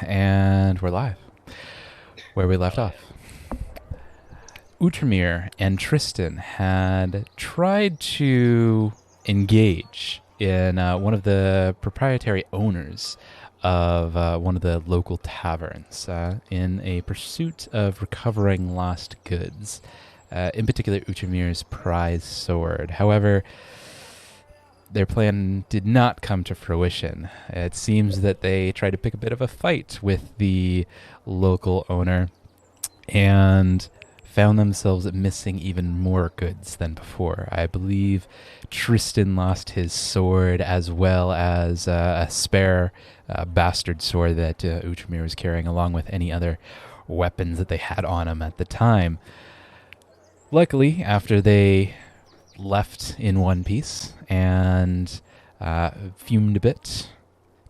And we're live. Where we left off. Utermir and Tristan had tried to engage in one of the proprietary owners of one of the local taverns in a pursuit of recovering lost goods. In particular, Utermir's prize sword. However, their plan did not come to fruition. It seems that they tried to pick a bit of a fight with the local owner and found themselves missing even more goods than before. I believe Tristan lost his sword as well as a spare bastard sword that Utremir was carrying, along with any other weapons that they had on him at the time. Luckily, after they left in one piece and fumed a bit,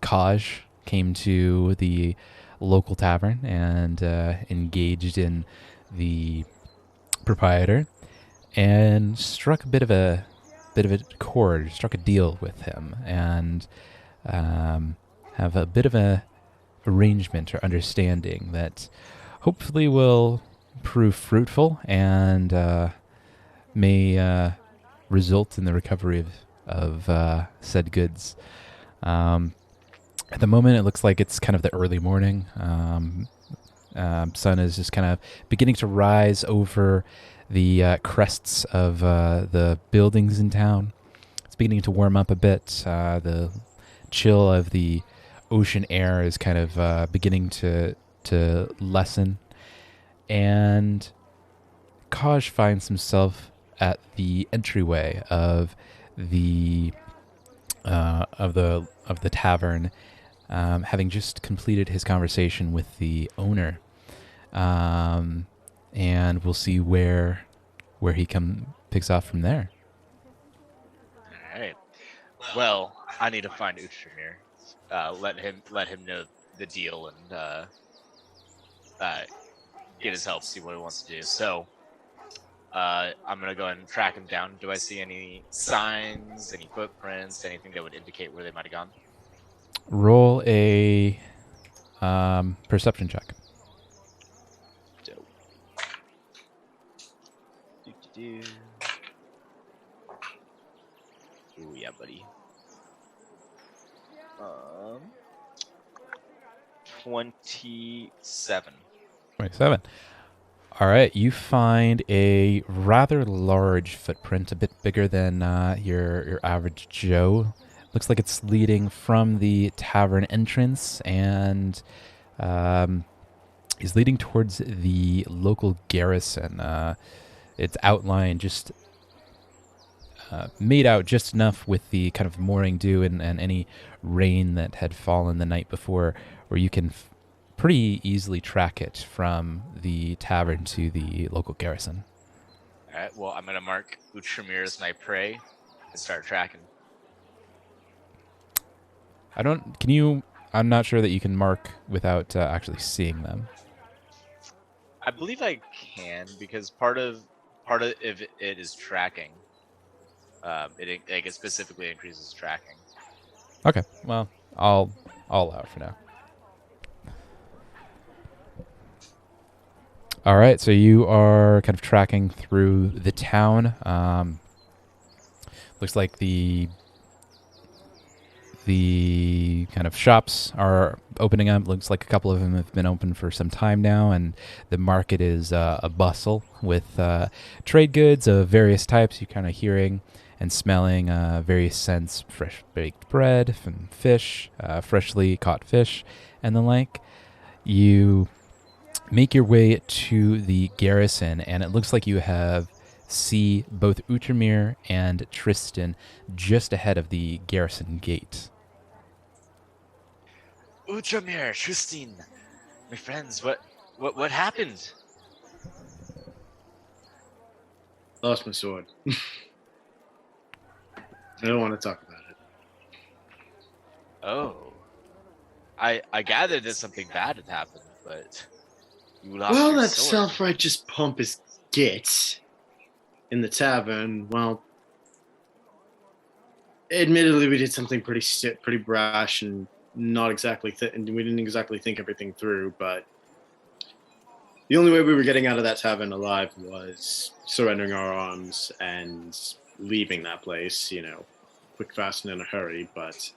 Kaj came to the local tavern and engaged in the proprietor and struck a bit of a chord, struck a deal with him, and have a bit of a arrangement or understanding that hopefully will prove fruitful and may result in the recovery of said goods. At the moment, it looks like it's kind of the early morning. Sun is just kind of beginning to rise over the crests of the buildings in town. It's beginning to warm up a bit. The chill of the ocean air is kind of beginning to lessen. And Kaj finds himself at the entryway of the tavern, having just completed his conversation with the owner, and we'll see where he picks off from there. All right. Well, I need to find Uchtramir. Let him know the deal and get his help. See what he wants to do. So. I'm going to go and track him down. Do I see any signs, any footprints, anything that would indicate where they might have gone? Roll a perception check. Dope. Ooh, yeah, buddy. 27. 27. All right, you find a rather large footprint, a bit bigger than your average Joe. Looks like it's leading from the tavern entrance and is leading towards the local garrison. It's outlined just made out just enough with the kind of morning dew and any rain that had fallen the night before, where you can pretty easily track it from the tavern to the local garrison. All right, well, I'm going to mark Uchtramir as my prey and start tracking. I'm not sure that you can mark without actually seeing them. I believe I can, because part of if it is tracking, it specifically increases tracking. Okay, well, I'll allow it for now. All right, so you are kind of tracking through the town. Looks like the kind of shops are opening up. Looks like a couple of them have been open for some time now, and the market is a bustle with trade goods of various types. You're kind of hearing and smelling various scents: fresh baked bread, from fish, freshly caught fish, and the like. You make your way to the garrison, and it looks like you see both Utermir and Tristan just ahead of the garrison gate. Uchtramir, Tristan, my friends, what happened? Lost my sword. I don't want to talk about it. Oh, I gathered that something bad had happened, but you lost Well, your that sword. self-righteous pompous git in the tavern, well, admittedly we did something pretty brash and not exactly, we didn't exactly think everything through, but the only way we were getting out of that tavern alive was surrendering our arms and leaving that place, quick, fast, and in a hurry. But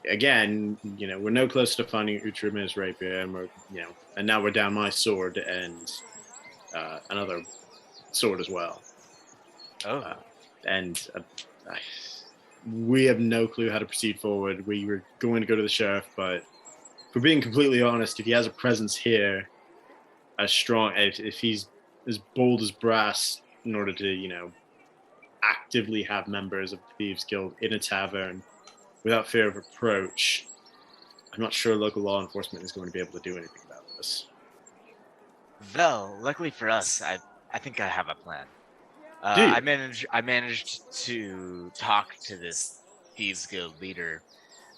again, we're no closer to finding Utrima's rapier, and and now we're down my sword and another sword as well. Oh. And we have no clue how to proceed forward. We were going to go to the sheriff, but for being completely honest, if he has a presence here as strong, if he's as bold as brass in order to, actively have members of the Thieves Guild in a tavern without fear of approach, I'm not sure local law enforcement is going to be able to do anything about this. Well, luckily for us, I think I have a plan. I managed to talk to this Thieves Guild leader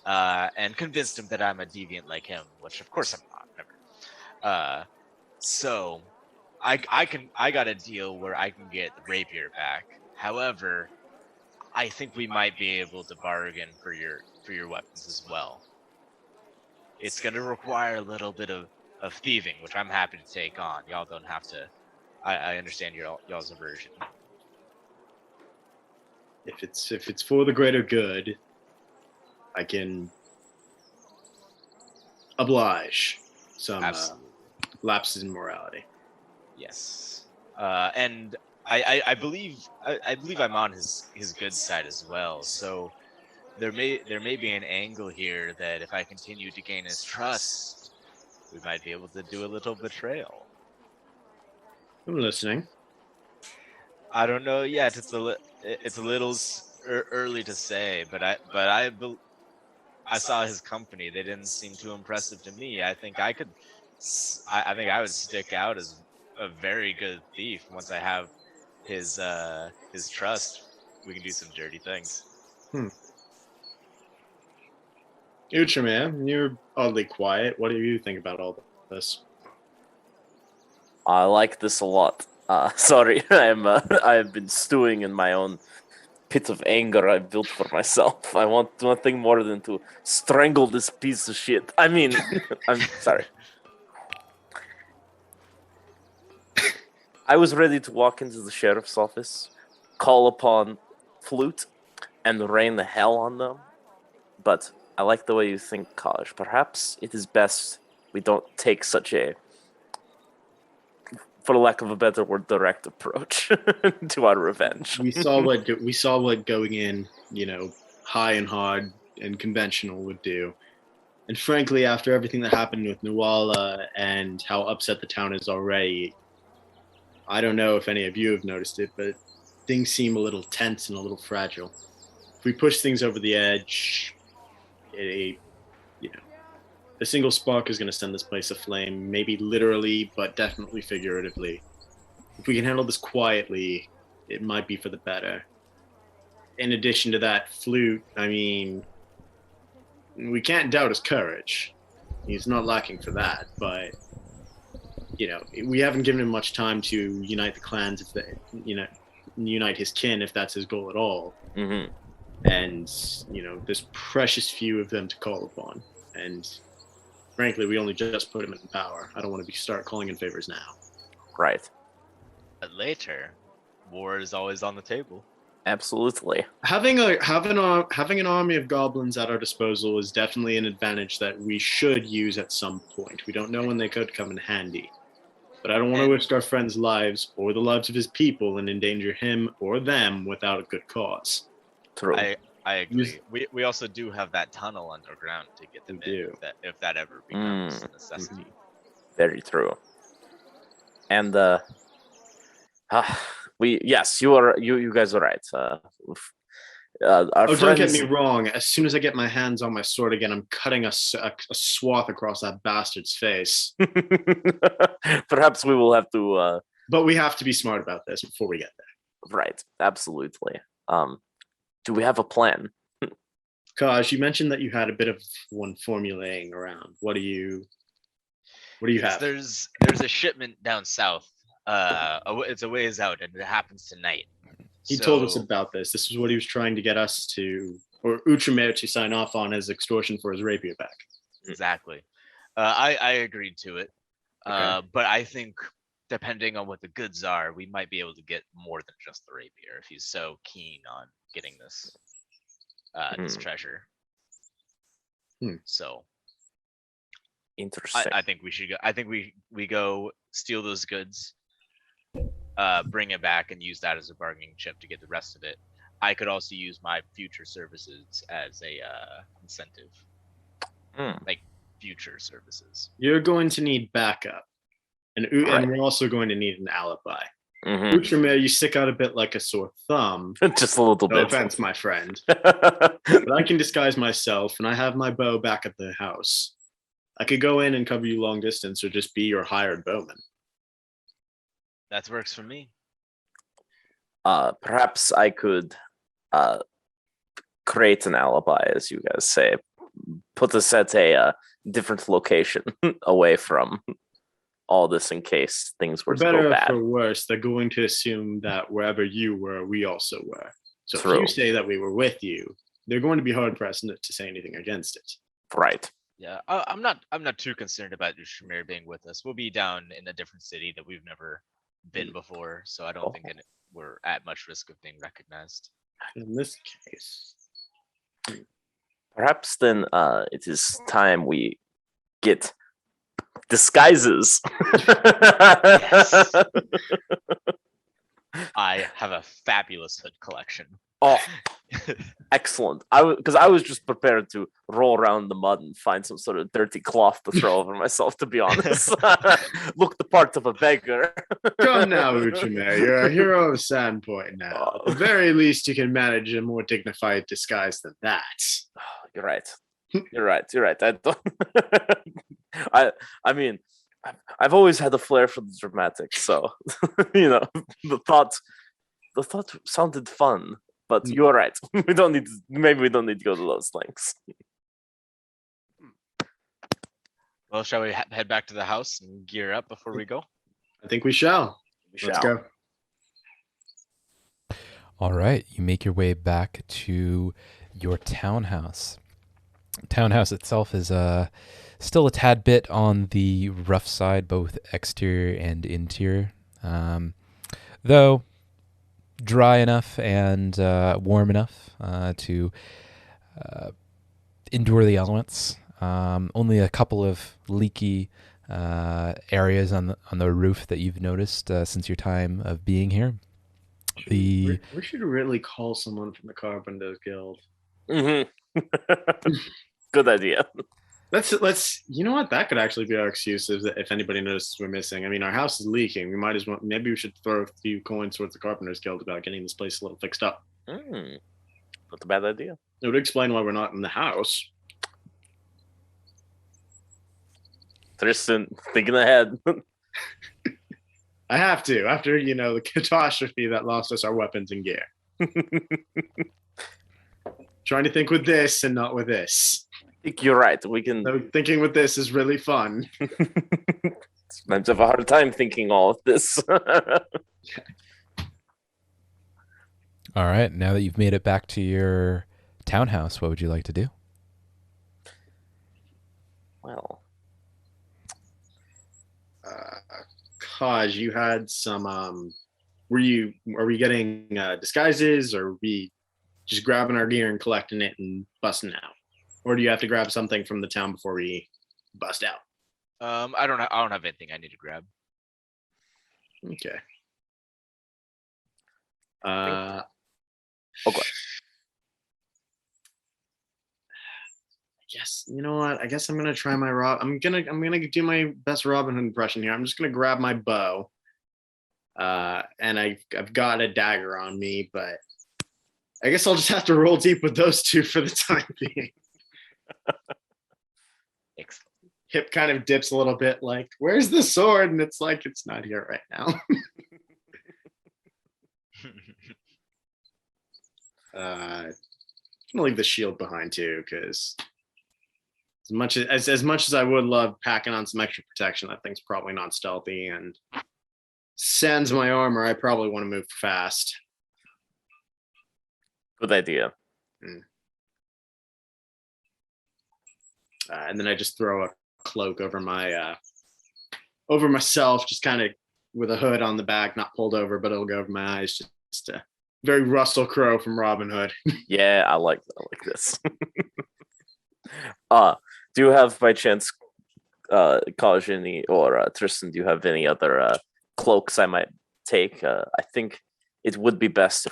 and convinced him that I'm a deviant like him, which of course I'm not. Never. So I got a deal where I can get the rapier back. However, I think we might be able to bargain for your weapons as well. It's going to require a little bit of thieving, which I'm happy to take on. Y'all don't have to. I understand y'all's aversion. If it's for the greater good, I can oblige some lapses in morality. Yes, and I believe I'm on his good side as well. So there may be an angle here that if I continue to gain his trust, we might be able to do a little betrayal. I'm listening. I don't know yet. It's a little early to say, but I saw his company. They didn't seem too impressive to me. I think I would stick out as a very good thief once I have his trust. We can do some dirty things. Utrima, you're oddly quiet. What do you think about all this? I like this a lot. Sorry, I have been stewing in my own pit of anger I built for myself. I want nothing more than to strangle this piece of shit. I mean, I'm sorry. I was ready to walk into the sheriff's office, call upon Flute, and rain the hell on them. But I like the way you think, Kaj. Perhaps it is best we don't take such a, for lack of a better word, direct approach to our revenge. We saw what going in, high and hard and conventional would do. And frankly, after everything that happened with Nuala and how upset the town is already, I don't know if any of you have noticed it, but things seem a little tense and a little fragile. If we push things over the edge, a single spark is going to send this place aflame, maybe literally, but definitely figuratively. If we can handle this quietly, it might be for the better. In addition to that, Flute, we can't doubt his courage. He's not lacking for that, but we haven't given him much time to unite the clans, unite his kin if that's his goal at all. Mm-hmm. And there's precious few of them to call upon, and frankly, we only just put him in power. I don't want to start calling in favors now. Right. But later, war is always on the table. Absolutely. Having an army of goblins at our disposal is definitely an advantage that we should use at some point. We don't know when they could come in handy. But I don't want to risk our friends' lives or the lives of his people and endanger him or them without a good cause. True. I agree. We also do have that tunnel underground to get them in if that ever becomes a necessity. Very true. And you guys are right. Our friends... Don't get me wrong. As soon as I get my hands on my sword again, I'm cutting a swath across that bastard's face. Perhaps we will have to... But we have to be smart about this before we get there. Right, absolutely. Do we have a plan? Kaj, you mentioned that you had a bit of one formulating around. What do you have? There's a shipment down south. It's a ways out, and it happens tonight. He told us about this. This is what he was trying to get us to or Uchimer to sign off on as extortion for his rapier back. Exactly. I agreed to it. Okay. But I think depending on what the goods are, we might be able to get more than just the rapier if he's so keen on getting this this treasure. So interesting. I think we should go. I think we go steal those goods, bring it back, and use that as a bargaining chip to get the rest of it. I could also use my future services as a incentive, like future services. You're going to need backup, and we're also going to need an alibi. Uchimer, you stick out a bit like a sore thumb. Just a little bit. No offense, my friend. But I can disguise myself, and I have my bow back at the house. I could go in and cover you long distance, or just be your hired bowman. That works for me. Perhaps I could create an alibi, as you guys say. Put us at a different location away from all this in case things were to go bad. For worse, they're going to assume that wherever you were, we also were. So True. If you say that we were with you, they're going to be hard pressed to say anything against it. Right. Yeah, I'm not too concerned about Uchimer being with us. We'll be down in a different city that we've never been before, so I don't think we're at much risk of being recognized. In this case, perhaps then it is time we get disguises. Yes. I have a fabulous hood collection. Oh, excellent. Because I was just prepared to roll around in the mud and find some sort of dirty cloth to throw over myself, to be honest. Look the part of a beggar. Come now, Uchimer. You're a hero of Sandpoint now. At the very least, you can manage a more dignified disguise than that. You're right. You're right. I don't. I mean, I've always had a flair for the dramatic, so the thought sounded fun. But you're right. We don't need to go to those lengths. Well, shall we head back to the house and gear up before we go? I think we shall. Let's go. All right, you make your way back to your townhouse. Townhouse itself is still a tad bit on the rough side, both exterior and interior, though dry enough and warm enough to endure the elements. Only a couple of leaky areas on the roof that you've noticed since your time of being here. We should really call someone from the Carpenters Guild. Good idea. Let's. You know what? That could actually be our excuse if anybody notices we're missing. I mean, our house is leaking. We might as well. Maybe we should throw a few coins towards the Carpenters Guild about getting this place a little fixed up. Not a bad idea. It would explain why we're not in the house. Tristan, thinking ahead. I have to, after the catastrophe that lost us our weapons and gear. Trying to think with this and not with this. I think you're right. We can. So thinking with this is really fun. Sometimes I have a hard time thinking all of this. All right. Now that you've made it back to your townhouse, what would you like to do? Well, Kaj, you had some. Are we getting disguises, or are we just grabbing our gear and collecting it and busting out? Or do you have to grab something from the town before we bust out? I don't have anything I need to grab. Okay. okay. I guess you know what? I guess I'm gonna try my I'm gonna do my best Robin Hood impression here. I'm just gonna grab my bow. And I've got a dagger on me, but I guess I'll just have to roll deep with those two for the time being. Excellent. Hip kind of dips a little bit, like, where's the sword? And it's like, it's not here right now. I'm gonna leave the shield behind too, because as much as I would love packing on some extra protection, that thing's probably not stealthy, and sans my armor, I probably want to move fast. Good idea. and then I just throw a cloak over my over myself, just kind of with a hood on the back, not pulled over, but it'll go over my eyes. Just very Russell Crowe from Robin Hood. Yeah, I like this. Do you have by chance, Kajini or Tristan? Do you have any other cloaks I might take? I think it would be best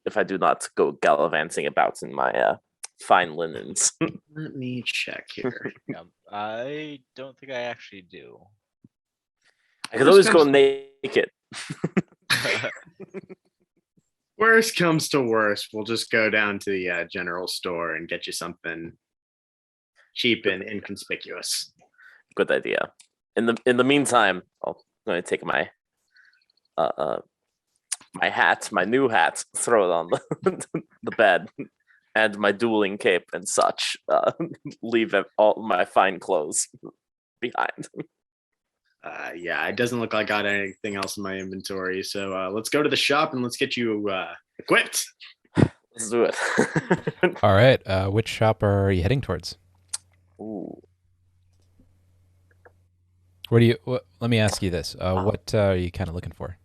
if I do not go gallivanting about in my fine linens. Let me check here. Yeah, I don't think I actually do. I could always go naked. Worst comes to worst, we'll just go down to the general store and get you something cheap and inconspicuous. Good idea. In the meantime, I'm going to take my my hat, my new hat, throw it on the bed, and my dueling cape and such. Leave all my fine clothes behind. Yeah, it doesn't look like I got anything else in my inventory. So let's go to the shop and let's get you equipped. Let's do it. All right. Which shop are you heading towards? Ooh. Let me ask you this. What are you kind of looking for?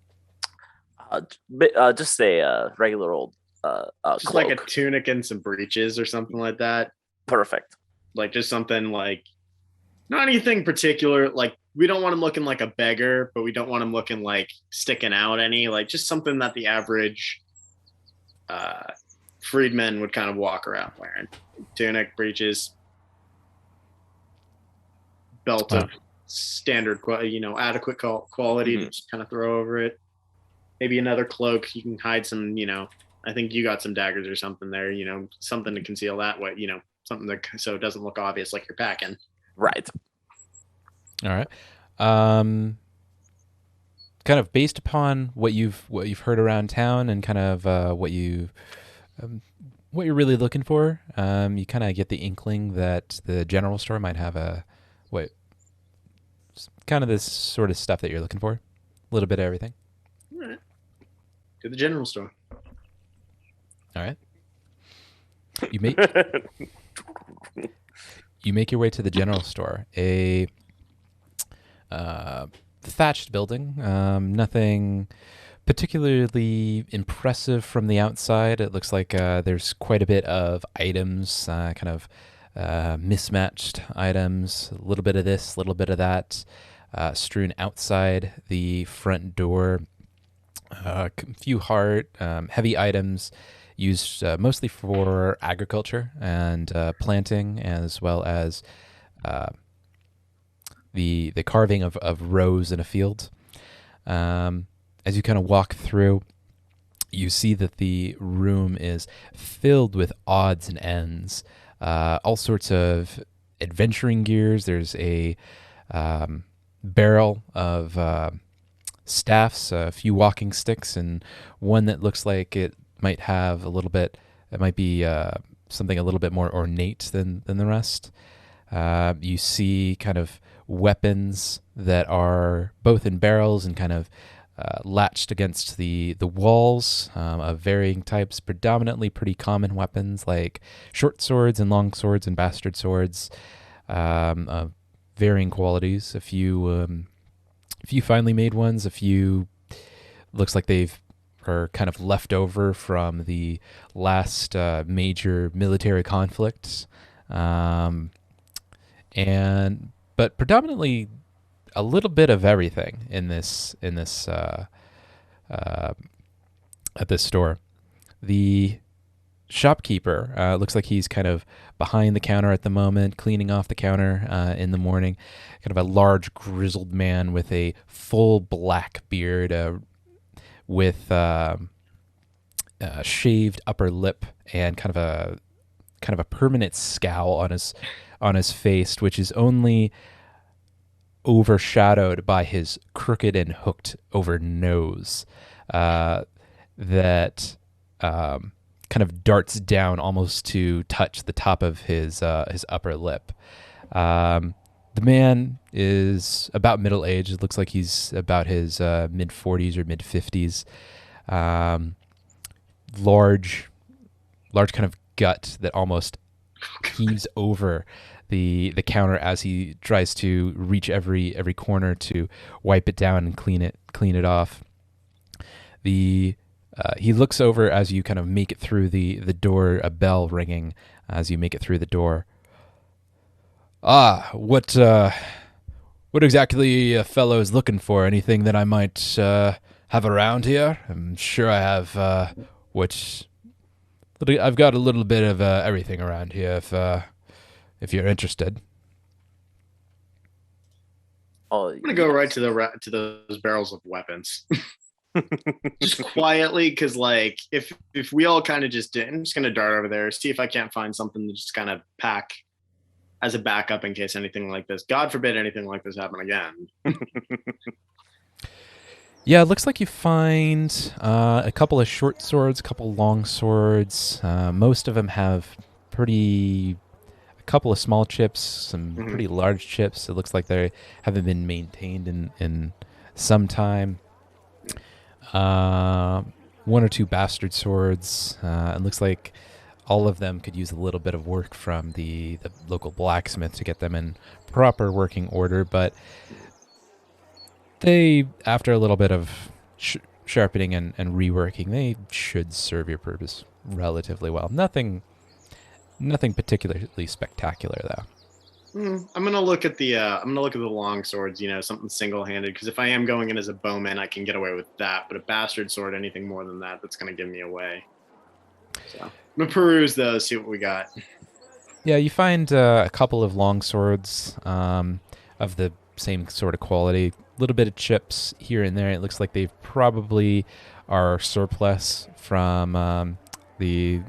Just a regular old Just cloak. like a tunic and some breeches or something like that. Perfect. Like just something like not anything particular. Like we don't want him looking like a beggar, but we don't want him looking like sticking out any. Like just something that the average freedman would kind of walk around wearing. Tunic, breeches, belt of standard, adequate quality to just kind of throw over it. Maybe another cloak. You can hide some, I think you got some daggers or something there, something to conceal that way, something that so it doesn't look obvious like you're packing. Right. All right. Kind of based upon what you've heard around town and kind of what you're really looking for, you kind of get the inkling that the general store might have kind of this sort of stuff that you're looking for. A little bit of everything. All right. To the general store. All right. You make your way to the general store. A thatched building. Nothing particularly impressive from the outside. It looks like there's quite a bit of items, kind of mismatched items. A little bit of this, a little bit of that, strewn outside the front door. A few heavy items used mostly for agriculture and planting, as well as the carving of rows in a field. As you kind of walk through, you see that the room is filled with odds and ends, all sorts of adventuring gears. There's a barrel of staffs, a few walking sticks, and one that looks like it might have it might be something a little bit more ornate than the rest. You see kind of weapons that are both in barrels and kind of latched against the walls of varying types, predominantly pretty common weapons like short swords and long swords and bastard swords, of varying qualities. A few finely made ones, a few looks like are kind of left over from the last major military conflicts, but predominantly a little bit of everything in this at this store. The shopkeeper looks like he's kind of behind the counter at the moment, cleaning off the counter in the morning. Kind of a large grizzled man with a full black beard, with shaved upper lip and kind of a permanent scowl on his face, which is only overshadowed by his crooked and hooked over nose that kind of darts down almost to touch the top of his upper lip. The man is about middle age. It looks like he's about his mid 40s or mid 50s. Large kind of gut that almost heaves over the counter as he tries to reach every corner to wipe it down and clean it off. He looks over as you kind of make it through the door, a bell ringing as you make it through the door. What exactly a fellow is looking for? Anything that I might have around here? I'm sure I have I've got a little bit of everything around here if you're interested. Oh, I'm gonna go right to those barrels of weapons, just quietly, because like if we all kind of just did, I'm just gonna dart over there, see if I can't find something to just kind of pack as a backup in case anything like this, God forbid, anything like this happen again. Yeah, it looks like you find a couple of short swords, a couple long swords. Most of them have a couple of small chips, some pretty large chips. It looks like they haven't been maintained in some time. One or two bastard swords. It looks like all of them could use a little bit of work from the local blacksmith to get them in proper working order, but they, after a little bit of sharpening and reworking, they should serve your purpose relatively well. Nothing particularly spectacular, though. I'm gonna look at the long swords. Something single-handed. Because if I am going in as a bowman, I can get away with that. But a bastard sword, anything more than that, that's gonna give me away. So I'm gonna peruse those, see what we got. Yeah, you find a couple of long swords of the same sort of quality. A little bit of chips here and there. It looks like they probably are surplus from the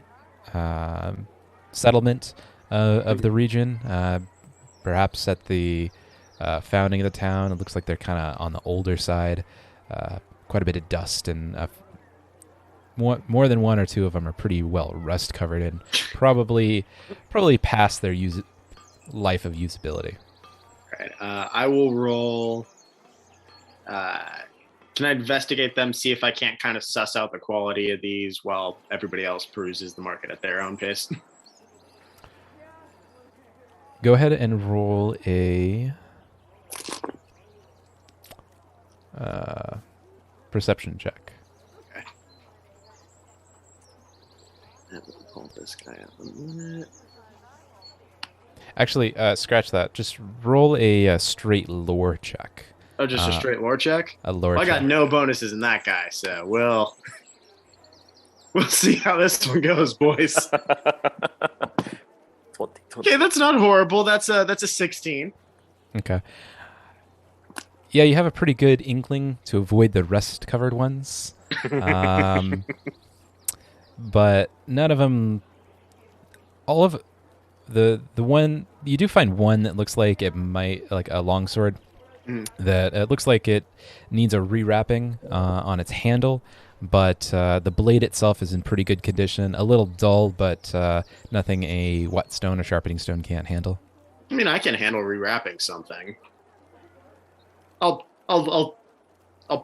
settlement of the region. Perhaps at the founding of the town, it looks like they're kind of on the older side. Quite a bit of dust, and more than one or two of them are pretty well rust covered and probably past their life of usability. All right, I will roll. Can I investigate them, see if I can't kind of suss out the quality of these while everybody else peruses the market at their own pace? Go ahead and roll a perception check. Okay. I'm going to pull this guy up a minute. Actually, scratch that. Just roll a straight lore check. Oh, just a straight lore check? A lore I check. got no bonuses in that guy, so we'll see how this one goes, boys. 20. Okay, that's not horrible. That's a 16. Okay. Yeah, you have a pretty good inkling to avoid the rust-covered ones. But none of them... All of... The one... You do find one that looks like it might... Like a longsword. That it looks like it needs a rewrapping on its handle. But the blade itself is in pretty good condition. A little dull, but nothing a whetstone or sharpening stone can't handle. I mean, I can handle rewrapping something. I'll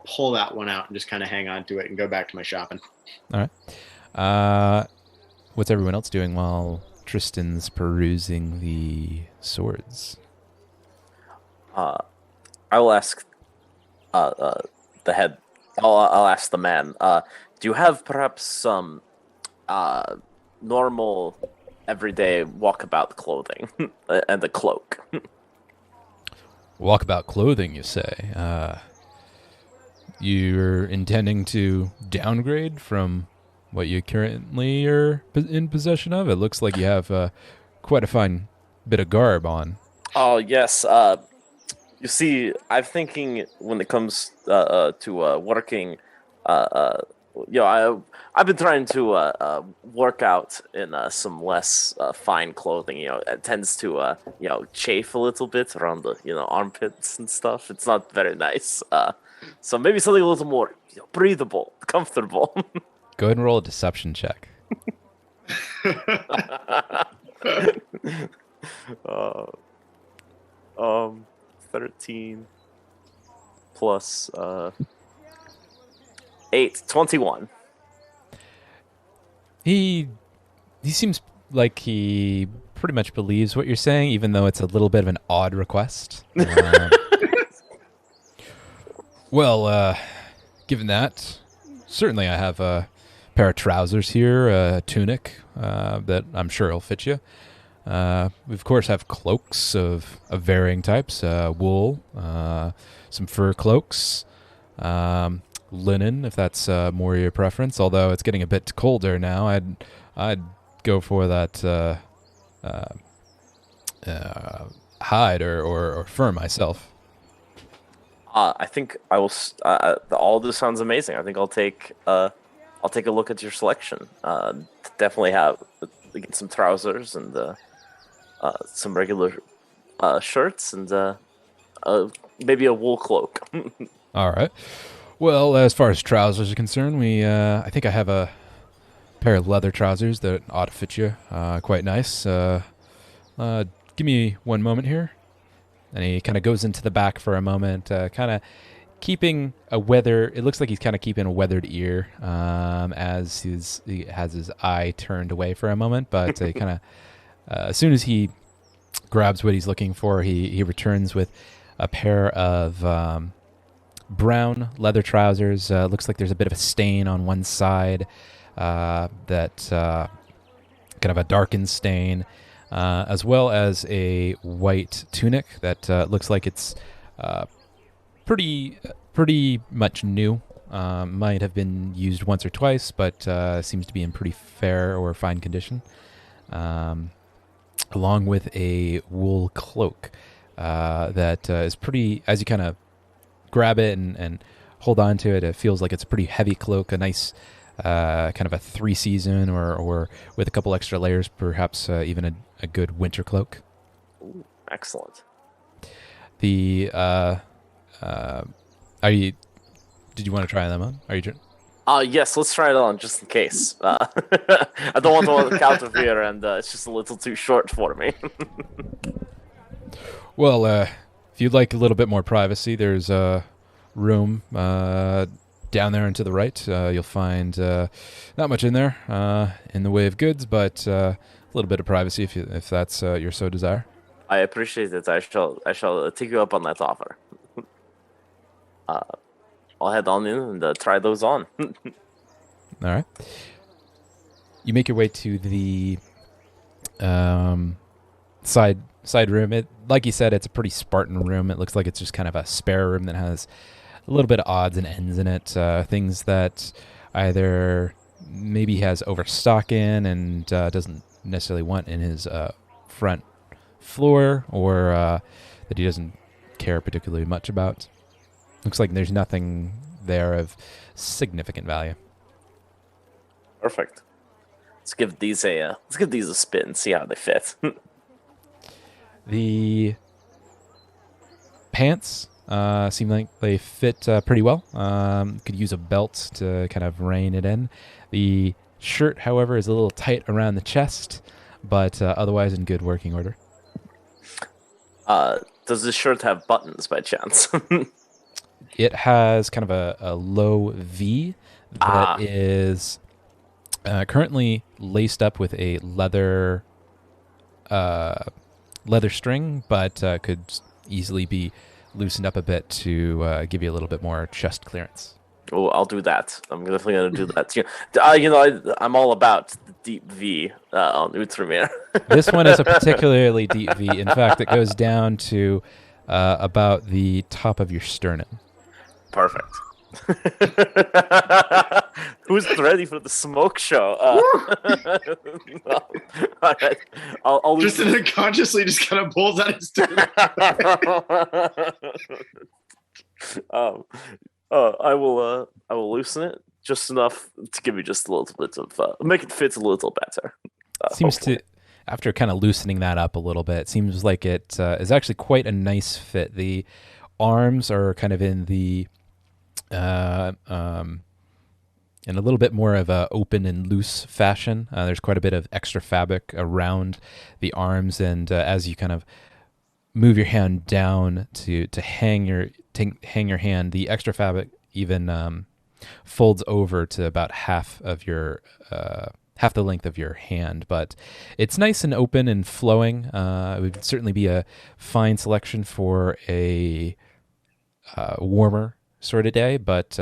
pull that one out and just kind of hang on to it and go back to my shopping. All right. What's everyone else doing while Tristan's perusing the swords? I will ask the head. I'll ask the man. Do you have perhaps some normal, everyday walkabout clothing and a cloak? Walkabout clothing, you say? You're intending to downgrade from what you currently are in possession of? It looks like you have quite a fine bit of garb on. Oh, yes. You see, I'm thinking when it comes to working, I've been trying to work out in some less fine clothing. It tends to chafe a little bit around the armpits and stuff. It's not very nice. So maybe something a little more breathable, comfortable. Go ahead and roll a deception check. 13 plus 8, 21. He seems like he pretty much believes what you're saying, even though it's a little bit of an odd request. Well, given that, certainly I have a pair of trousers here, a tunic that I'm sure will fit you. We, of course, have cloaks of varying types, wool, some fur cloaks, linen, if that's more your preference, although it's getting a bit colder now. I'd go for that hide or fur myself. I think I will. All this sounds amazing. I think I'll take a look at your selection. Definitely get some trousers and some regular shirts and maybe a wool cloak. All right. Well, as far as trousers are concerned, I think I have a pair of leather trousers that ought to fit you quite nice. Give me one moment here. And he kind of goes into the back for a moment, kind of keeping it looks like he's kind of keeping a weathered ear as he has his eye turned away for a moment. But he kind of, as soon as he grabs what he's looking for, he returns with a pair of brown leather trousers. Looks like there's a bit of a stain on one side, that kind of a darkened stain. As well as a white tunic that looks like it's pretty much new. Might have been used once or twice, but seems to be in pretty fair or fine condition. Along with a wool cloak that is pretty, as you kind of grab it and hold on to it, it feels like it's a pretty heavy cloak, a nice kind of a 3-season or with a couple extra layers, perhaps even a good winter cloak. Ooh, excellent. Did you want to try them on? Are you? Yes, let's try it on just in case. I don't want to counterfeit, and it's just a little too short for me. Well, if you'd like a little bit more privacy, there's a room down there and to the right. You'll find not much in there in the way of goods, but a little bit of privacy if that's your so desire. I appreciate it. I shall take you up on that offer. I'll head on in and try those on. All right. You make your way to the side room. Like you said, it's a pretty Spartan room. It looks like it's just kind of a spare room that has a little bit of odds and ends in it. Things that either maybe he has overstock in and doesn't necessarily want in his front floor, or that he doesn't care particularly much about. Looks like there's nothing there of significant value. Perfect. Let's give these a spin and see how they fit. The pants seem like they fit pretty well. Could use a belt to kind of rein it in. The shirt, however, is a little tight around the chest, but otherwise in good working order. Does this shirt have buttons by chance? It has kind of a low V that is currently laced up with a leather string, but could easily be loosened up a bit to give you a little bit more chest clearance. Oh, I'll do that. I'm definitely going to do that. I'm all about the deep V on Outremer. This one is a particularly deep V. In fact, it goes down to about the top of your sternum. Perfect. Who's ready for the smoke show? All right. I'll just unconsciously just kind of pulls out his sternum. I will loosen it just enough to give you just a little bit of make it fit a little better. Seems hopefully. After kind of loosening that up a little bit, seems like it is actually quite a nice fit. The arms are kind of in the in a little bit more of a open and loose fashion. There's quite a bit of extra fabric around the arms, and as you kind of move your hand down to hang your hand, the extra fabric even folds over to about half of your half the length of your hand, but it's nice and open and flowing. It would certainly be a fine selection for a warmer sort of day, but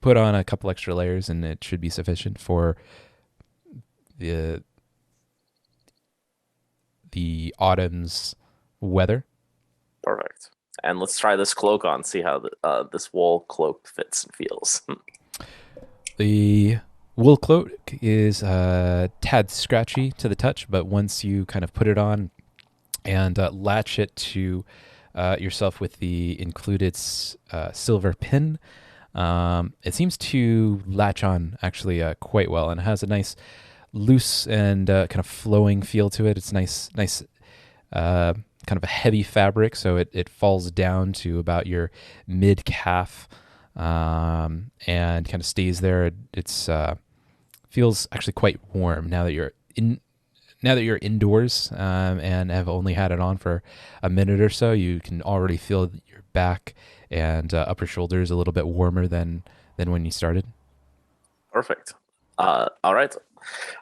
put on a couple extra layers and it should be sufficient for the autumn's weather. Perfect. And let's try this cloak on, see how this wool cloak fits and feels. The wool cloak is a tad scratchy to the touch, but once you kind of put it on and latch it to yourself with the included silver pin, it seems to latch on actually quite well, and it has a nice loose and kind of flowing feel to it. It's nice kind of a heavy fabric, so it falls down to about your mid calf and kind of stays there. It's feels actually quite warm now that you're indoors and have only had it on for a minute or so. You can already feel your back and upper shoulders a little bit warmer than when you started. Perfect. All right,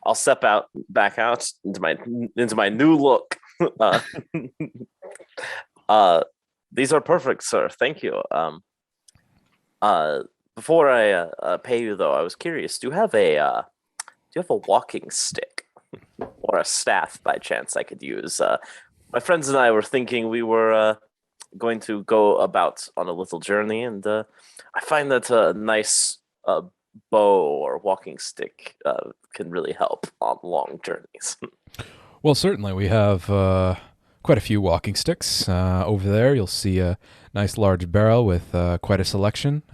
I'll step back out into my new look. These are perfect, sir. Thank you. Before I pay you, though, I was curious. Do you have a walking stick or a staff by chance I could use? My friends and I were thinking we were going to go about on a little journey, and I find that a nice bow or walking stick can really help on long journeys. Well, certainly we have quite a few walking sticks over there. You'll see a nice large barrel with quite a selection.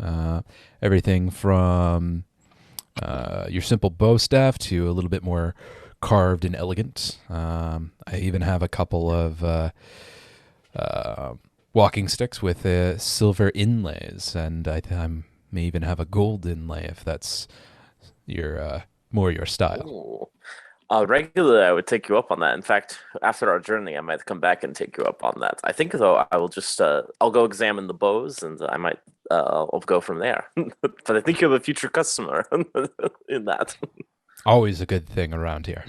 Everything from your simple bow staff to a little bit more carved and elegant. I even have a couple of walking sticks with silver inlays, and I may even have a gold inlay if that's more your style. Ooh. Regularly, I would take you up on that. In fact, after our journey, I might come back and take you up on that. I think, though, I will just I'll go examine the bows, and I might I'll go from there. But I think you have a future customer in that. Always a good thing around here.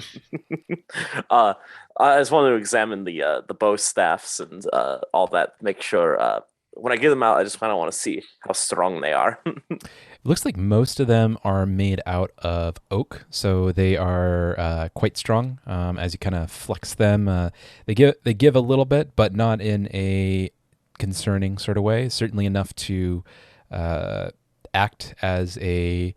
I just want to examine the bow staffs and all that. Make sure when I get them out, I just kind of want to see how strong they are. It looks like most of them are made out of oak, so they are quite strong. As you kind of flex them, they give a little bit, but not in a concerning sort of way. Certainly enough to act as a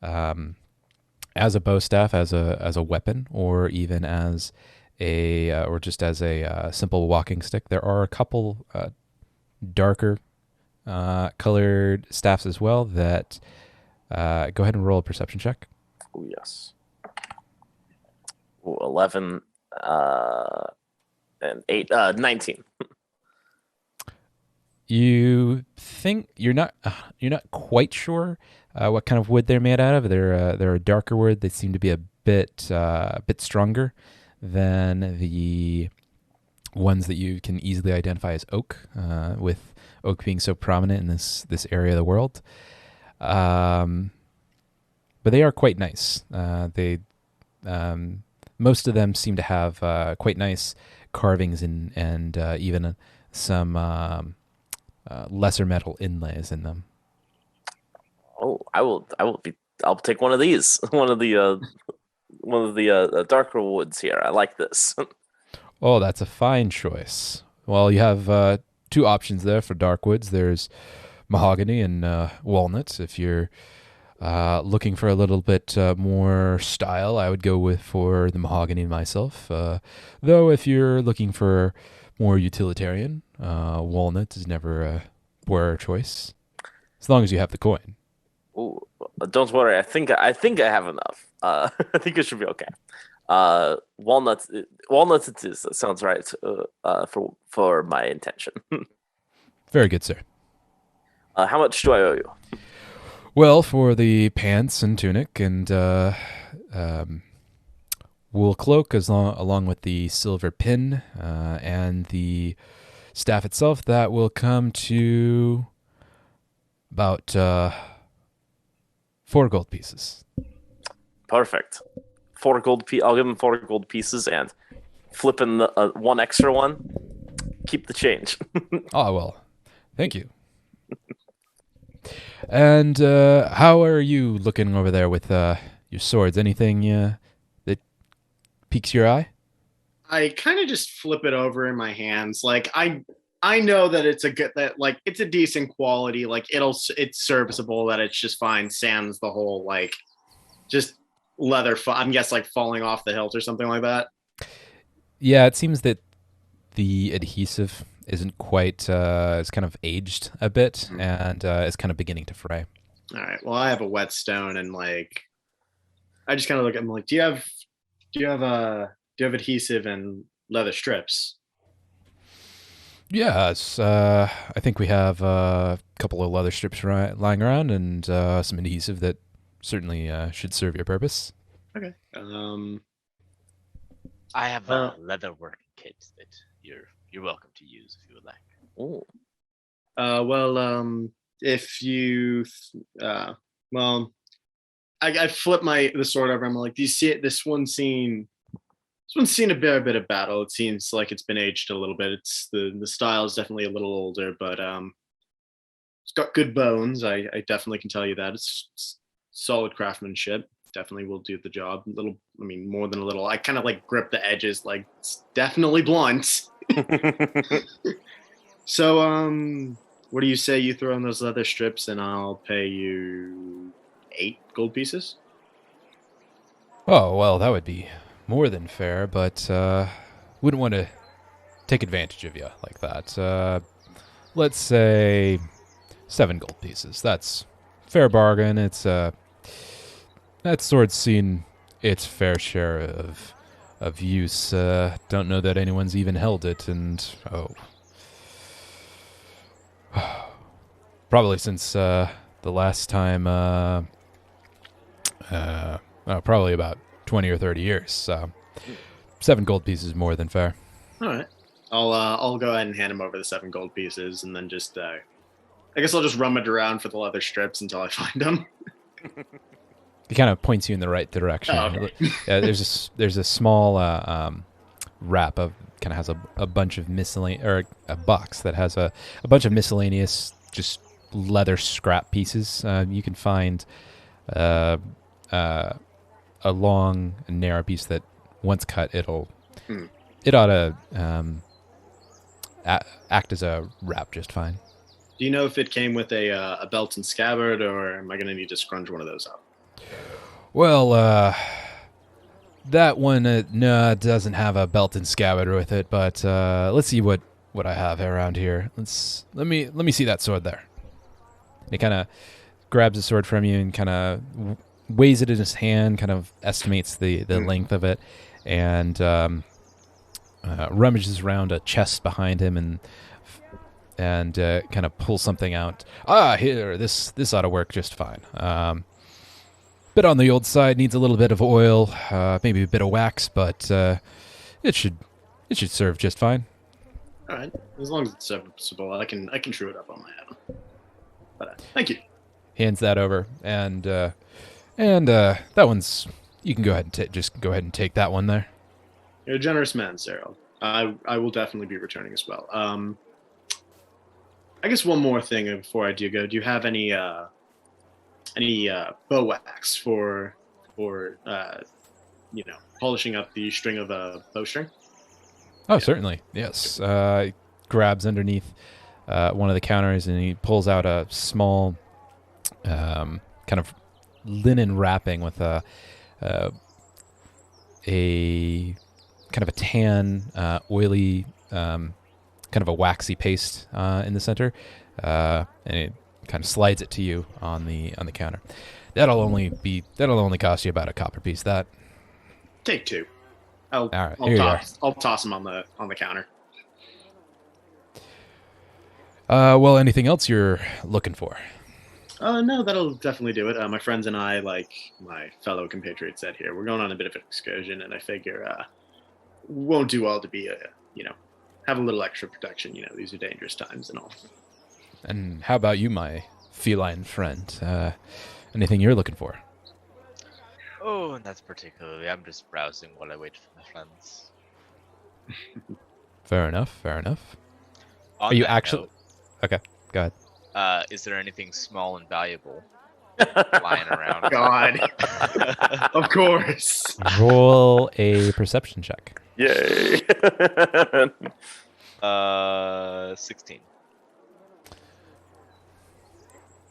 bow staff, as a weapon, or even as or just as a simple walking stick. There are a couple darker colored staffs as well that go ahead and roll a perception check. Oh, yes. Ooh, 11 and 8 19. You think you're not quite sure what kind of wood they're made out of. They're a darker wood. They seem to be a bit stronger than the ones that you can easily identify as oak, with oak being so prominent in this area of the world. But they are quite nice. They most of them seem to have quite nice carvings and even some lesser metal inlays in them. Oh, I'll take one of these. One of the darker woods here. I like this. Oh, that's a fine choice. Well, you have two options there for dark woods. There's mahogany and walnut. If you're looking for a little bit more style, I would go for the mahogany myself. Though if you're looking for more utilitarian, walnut is never a poorer choice, as long as you have the coin. Ooh, don't worry. I think I have enough. I think it should be okay. Walnuts. It is. That sounds right. For my intention. Very good, sir. How much do I owe you? Well, for the pants and tunic and wool cloak, along with the silver pin and the staff itself, that will come to about 4 gold pieces. Perfect. I'll give him 4 gold pieces and flipping the one extra one. Keep the change. Oh, well, thank you. And how are you looking over there with your swords? Anything that piques your eye? I kind of just flip it over in my hands. Like I know that it's it's a decent quality. Like it's serviceable. That it's just fine. Sans the whole like just leather. I'm guess like falling off the hilt or something like that. Yeah, it seems that the adhesive isn't quite. It's kind of aged a bit, and it's kind of beginning to fray. All right. Well, I have a whetstone, and like I just kind of look at him like, do you have adhesive and leather strips? Yes, I think we have a couple of leather strips lying around and some adhesive that certainly should serve your purpose. Okay. I have a leather working kit that you're welcome to use if you would like. Ooh. If you, I flip the sword over. I'm like, do you see it? This one's seen a bit of battle. It seems like it's been aged a little bit. It's the style is definitely a little older, but it's got good bones. I definitely can tell you that it's solid craftsmanship. Definitely will do the job. More than a little. I kind of like grip the edges, like it's definitely blunt. So, what do you say you throw in those leather strips and I'll pay you 8 gold pieces? Oh, well, that would be more than fair, but wouldn't want to take advantage of you like that. Let's say 7 gold pieces. That's fair bargain. It's that sword's seen its fair share of use. Don't know that anyone's even held it, and probably since the last time, probably about 20 or 30 years. So 7 gold pieces is more than fair. All right. I'll go ahead and hand him over the 7 gold pieces, and then just I guess I'll just rummage around for the leather strips until I find them. He kind of points you in the right direction. Oh, okay. There's a small wrap of kind of has a bunch of miscellaneous, or a box that has a bunch of miscellaneous just leather scrap pieces. You can find a long and narrow piece that once cut it ought to act as a wrap just fine. Do you know if it came with a belt and scabbard, or am I going to need to scrunch one of those up? Well, that one no, doesn't have a belt and scabbard with it, but let's see what I have around here. Let me see that sword there. He kind of grabs the sword from you and kind of weighs it in his hand, kind of estimates the length of it, and rummages around a chest behind him and kind of pulls something out. Here, this ought to work just fine. Bit on the old side, needs a little bit of oil, maybe a bit of wax, but it should serve just fine. All right, as long as it's serviceable, I can true it up on my own. But thank you. Hands that over, and that one's. You can go ahead and just go ahead and take that one there. You're a generous man, Cyril. I will definitely be returning as well. I guess one more thing before I do go. Do you have any bow wax for polishing up the string of a bowstring? Oh, yeah. Certainly, yes. Grabs underneath one of the counters and he pulls out a small kind of linen wrapping with a kind of a tan, oily, kind of a waxy paste in the center, and it kind of slides it to you on the counter. That'll only cost you about a copper piece. That. Take 2. All right, I'll toss them on the counter. Well, anything else you're looking for? No, that'll definitely do it. My friends and I, like my fellow compatriots said here, we're going on a bit of an excursion, and I figure won't do well to be have a little extra protection. These are dangerous times and all. And how about you, my feline friend? Anything you're looking for? Oh, and that's particularly. I'm just browsing while I wait for my friends. Fair enough. Fair enough. On Are you that actually? note, Okay, go ahead. is there anything small and valuable lying around? God, of course. Roll a perception check. Yay! 16.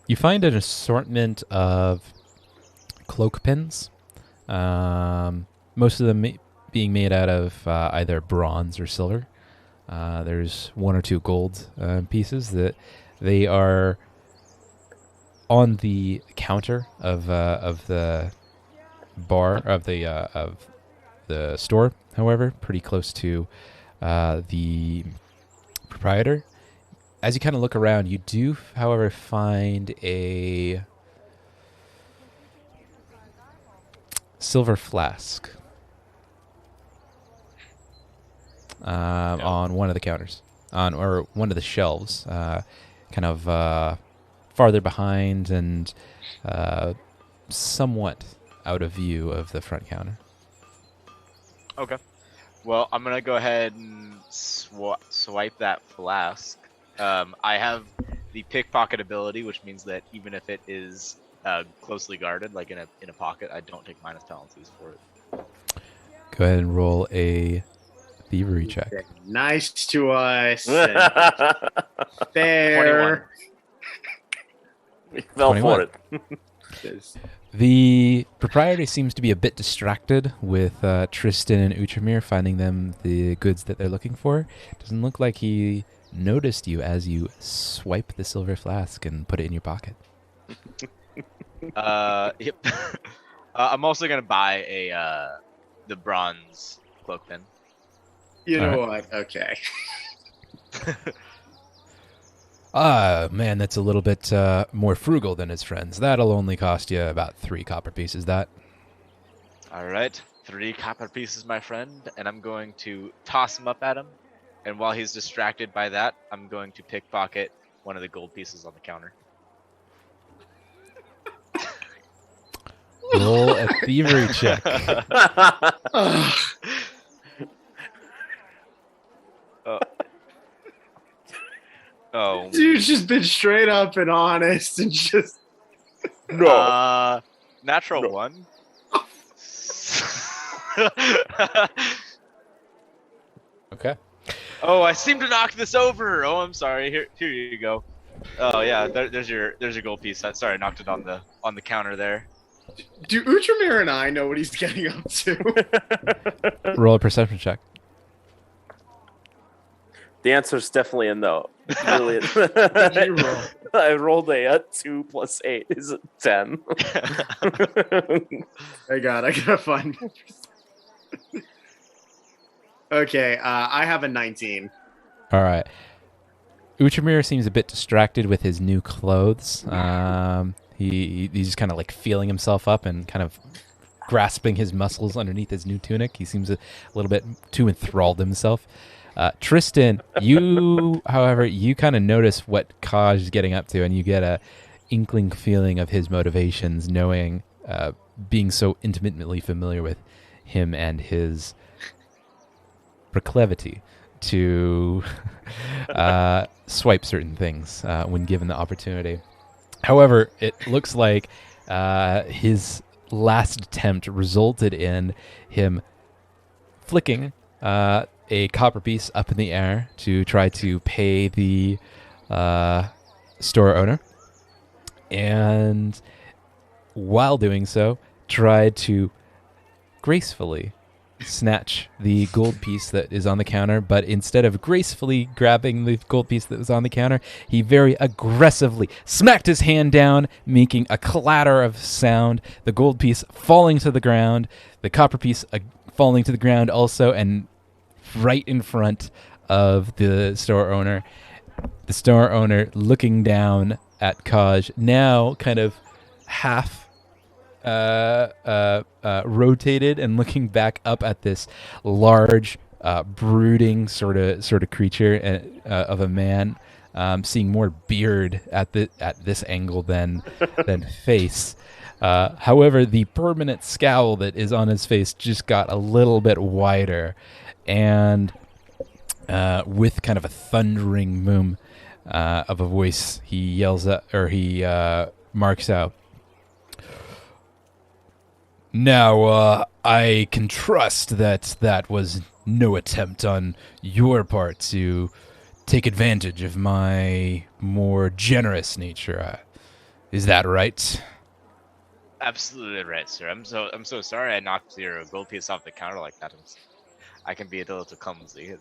You find an assortment of cloak pins, most of them being made out of either bronze or silver. There's one or two gold pieces that they are on the counter of the bar of the store. However, pretty close to the proprietor. As you kind of look around, you do, however, find a silver flask on one of the counters, or one of the shelves, kind of farther behind and somewhat out of view of the front counter. Okay. Well, I'm gonna go ahead and swipe that flask. I have the pickpocket ability, which means that even if it is closely guarded, like in a pocket, I don't take minus penalties for it. Go ahead and roll a thievery check. Nice to us. Fair. We fell 21. for it. The proprietor seems to be a bit distracted with Tristan and Utramir finding them the goods that they're looking for. Doesn't look like he noticed you as you swipe the silver flask and put it in your pocket. Yep. I'm also gonna buy the bronze cloak pin. You know All what? Okay. Man, that's a little bit more frugal than his friends. That'll only cost you about 3 copper pieces, that. All right, 3 copper pieces, my friend, and I'm going to toss them up at him. And while he's distracted by that, I'm going to pickpocket one of the gold pieces on the counter. Roll a thievery check. Oh. Dude's just been straight up and honest and just. Natural No. 1. Okay. Oh, I seem to knock this over. Oh, I'm sorry. Here you go. Oh yeah, there's your gold piece. Sorry, I knocked it on the counter there. Do Utramir and I know what he's getting up to? Roll a perception check. The answer is definitely a no. Really, What did you roll? I rolled a 2 plus 8 is 10. I gotta find. Okay, I have a 19. All right. Utramir seems a bit distracted with his new clothes. He's just kind of like feeling himself up and kind of grasping his muscles underneath his new tunic. He seems a little bit too enthralled himself. Tristan, you, however, you kind of notice what Kaj is getting up to, and you get a inkling feeling of his motivations, knowing, being so intimately familiar with him and his proclivity to swipe certain things when given the opportunity. However, it looks like his last attempt resulted in him flicking a copper piece up in the air to try to pay the store owner. And while doing so, tried to gracefully snatch the gold piece that is on the counter, but instead of gracefully grabbing the gold piece that was on the counter, he very aggressively smacked his hand down, making a clatter of sound, the gold piece falling to the ground, the copper piece falling to the ground also, and right in front of the store owner. The store owner looking down at Kaj, now kind of half rotated and looking back up at this large, brooding sort of creature of a man, seeing more beard at this angle than face. However, the permanent scowl that is on his face just got a little bit wider, and with kind of a thundering boom of a voice, he yells at, or he marks out. Now, I can trust that that was no attempt on your part to take advantage of my more generous nature. Is that right? Absolutely right, sir. I'm so sorry I knocked your gold piece off the counter like that. I can be a little too clumsy.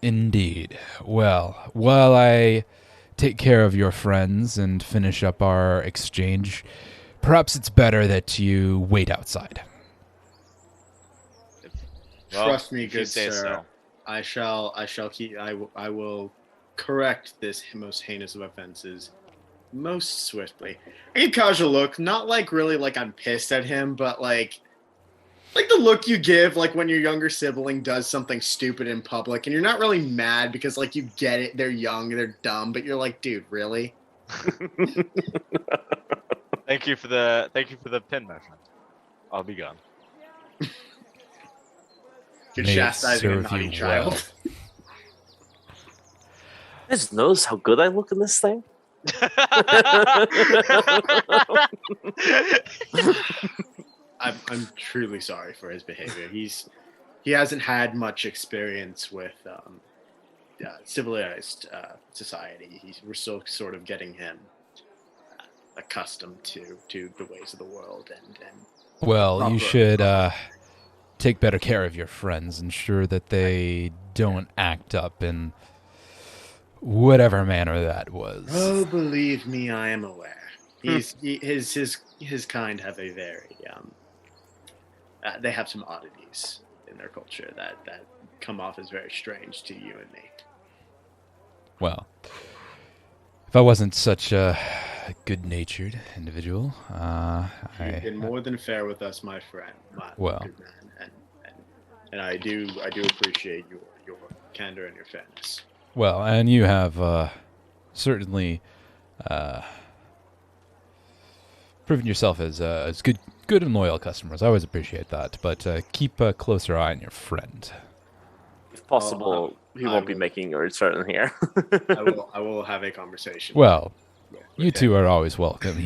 Indeed. Well, while I take care of your friends and finish up our exchange, perhaps it's better that you wait outside. Well, Trust me, if you good say sir. so. I shall keep. I will correct this most heinous of offenses most swiftly. I give Kaj a look, not like really like I'm pissed at him, but like the look you give like when your younger sibling does something stupid in public, and you're not really mad because like you get it, they're young, they're dumb, but you're like, dude, really? Thank you for the pin, my friend. I'll be gone. You're May it chastising a serve naughty you child. well. You guys notice how good I look in this thing? I'm truly sorry for his behavior. He hasn't had much experience with civilized society. We're still sort of getting him accustomed to the ways of the world and Well, you proper- should take better care of your friends, ensure that they don't act up in whatever manner that was. Oh, believe me, I am aware. His kind have a very they have some oddities in their culture that come off as very strange to you and me. Well, if I wasn't such a good-natured individual, You've been more than fair with us, my friend, Well. good man, and I do appreciate your candor and your fairness. Well, and you have certainly proven yourself as good and loyal customers. I always appreciate that, but keep a closer eye on your friend. If possible, he won't be making a return here. I will have a conversation. Well, with you him. two are always welcome. If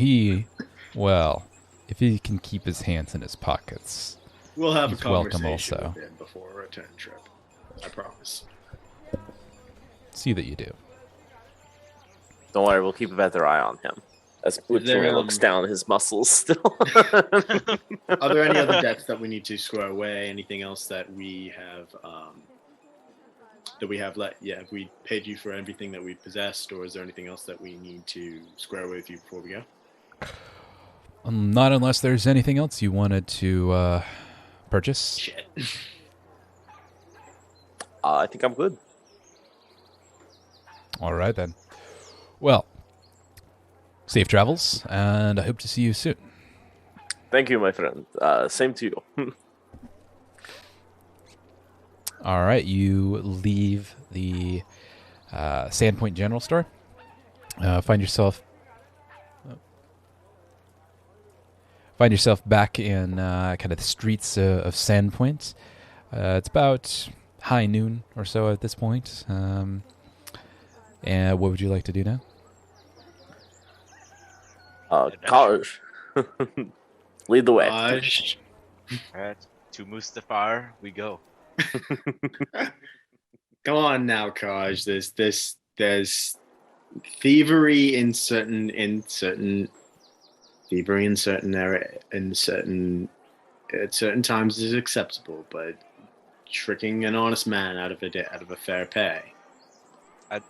he can keep his hands in his pockets, We'll have a he's welcome conversation also. with him before a return trip. I promise. See that you do. Don't worry, we'll keep a better eye on him. As Butcher looks down his muscles still. Are there any other debts that we need to square away? Anything else that we have have we paid you for everything that we possessed, or is there anything else that we need to square away with you before we go? Not unless there's anything else you wanted to purchase. Shit. I think I'm good. All right, then. Well, safe travels, and I hope to see you soon. Thank you, my friend. Same to you. All right, you leave the Sandpoint General Store. Find yourself back in kind of the streets of Sandpoint. It's about high noon or so at this point. And what would you like to do now? College. Lead the way. Raj, Alright, to Mustafar we go. come on now, Kaj. There's thievery in certain at certain times is acceptable, but tricking an honest man out of a fair pay.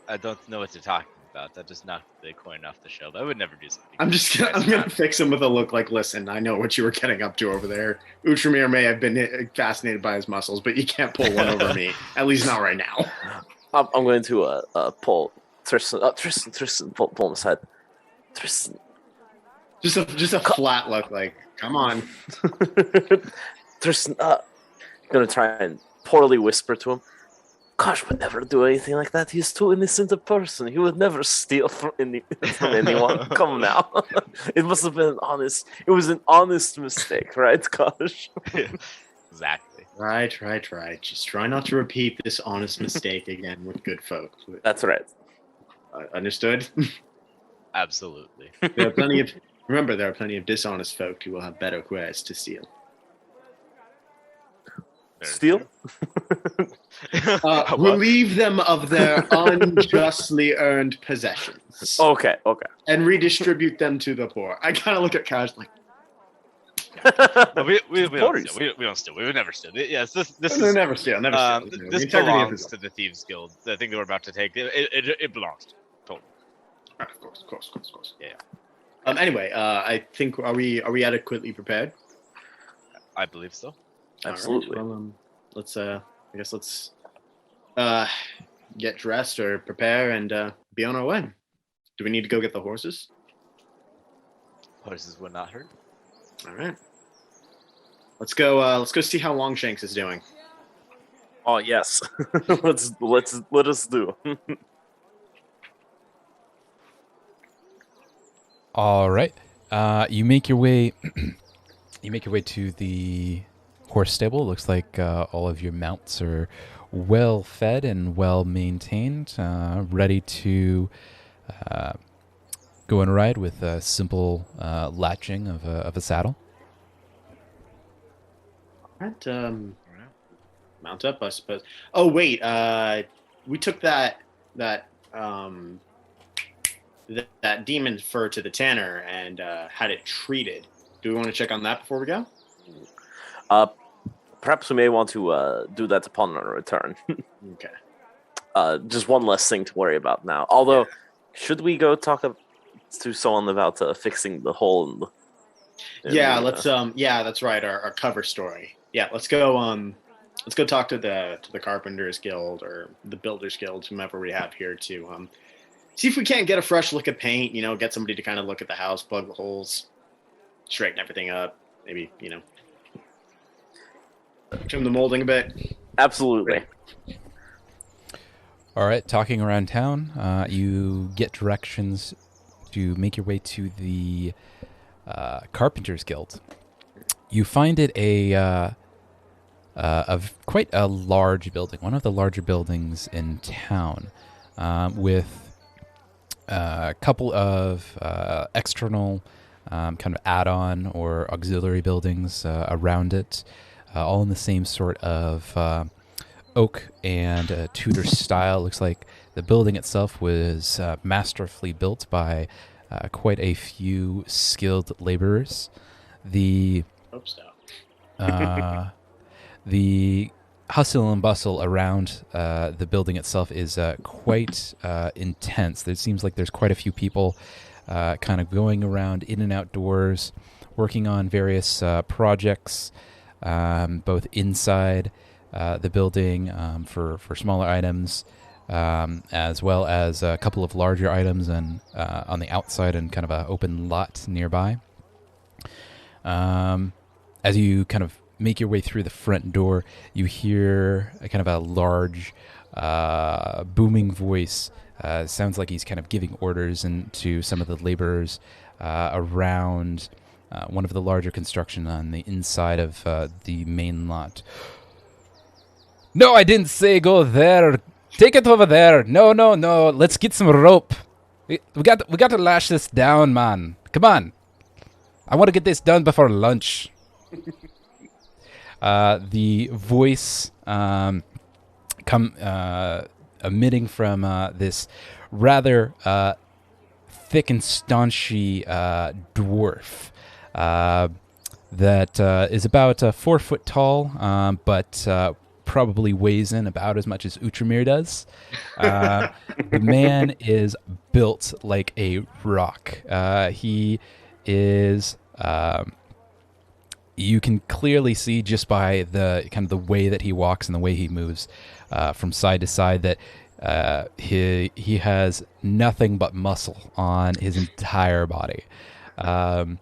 I don't know what you're talking about. I just knocked the coin off the shelf. I would never do something. I'm gonna fix him with a look like, listen, I know what you were getting up to over there. Utramir may have been fascinated by his muscles, but you can't pull one over me. At least not right now. I'm going to pull Tristan. Tristan, pull him aside. Tristan. Just a flat look, like, come on. Tristan, I'm gonna try and poorly whisper to him. Kosh would never do anything like that. He's too innocent a person. He would never steal from anyone. Come now. It must have been an honest. It was an honest mistake, right, Kosh? Exactly. Right. Just try not to repeat this honest mistake again with good folk. That's right. Understood? Absolutely. There are plenty of dishonest folk who will have better ways to steal. Steal? Relieve them of their unjustly earned possessions. Okay. And redistribute them to the poor. I kind of look at Cash like, No, we don't steal. We don't steal. We would never steal. Yes, this is never steal. this belongs to the Thieves Guild. The thing that we're about to take, it belongs to. Totally. Of course. Yeah. Anyway, I think are we adequately prepared? I believe so. Absolutely. Right, well, let's get dressed or prepare and be on our way. Do we need to go get the horses? Horses would not hurt. All right. Let's go see how Longshanks is doing. Oh yes. let us do. All right. You make your way. You make your way to the horse stable. Looks like all of your mounts are well fed and well maintained, ready to go on a ride with a simple latching of a saddle. All right. Mount up, I suppose. Oh wait, we took that demon fur to the tanner and had it treated. Do we want to check on that before we go? Perhaps we may want to do that upon our return. Okay. Just one less thing to worry about now. Although, should we go talk to someone about fixing the hole? Let's. Yeah, that's right. Our cover story. Yeah, let's go. Let's go talk to the Carpenters Guild or the Builders Guild, whomever we have here, to see if we can't get a fresh look of paint. Get somebody to kind of look at the house, plug the holes, straighten everything up. Maybe trim the molding a bit. Absolutely. All right, talking around town, you get directions to make your way to the Carpenters Guild. You find it quite a large building, one of the larger buildings in town, with a couple of external kind of add-on or auxiliary buildings around it, all in the same sort of oak and Tudor style. Looks like the building itself was masterfully built by quite a few skilled laborers. The hustle and bustle around the building itself is quite intense. It seems like there's quite a few people kind of going around in and outdoors, working on various projects, both inside the building for smaller items, as well as a couple of larger items and on the outside and kind of an open lot nearby. As you kind of make your way through the front door, you hear a kind of a large booming voice. Sounds like he's kind of giving orders to some of the laborers around one of the larger construction on the inside of the main lot. No, I didn't say go there. Take it over there. No. Let's get some rope. We got to lash this down, man. Come on. I want to get this done before lunch. The voice emitting from this rather thick and staunchy dwarf that is about 4 foot tall, but probably weighs in about as much as Utramir does. The man is built like a rock. He is... you can clearly see just by the kind of the way that he walks and the way he moves from side to side that he has nothing but muscle on his entire body. And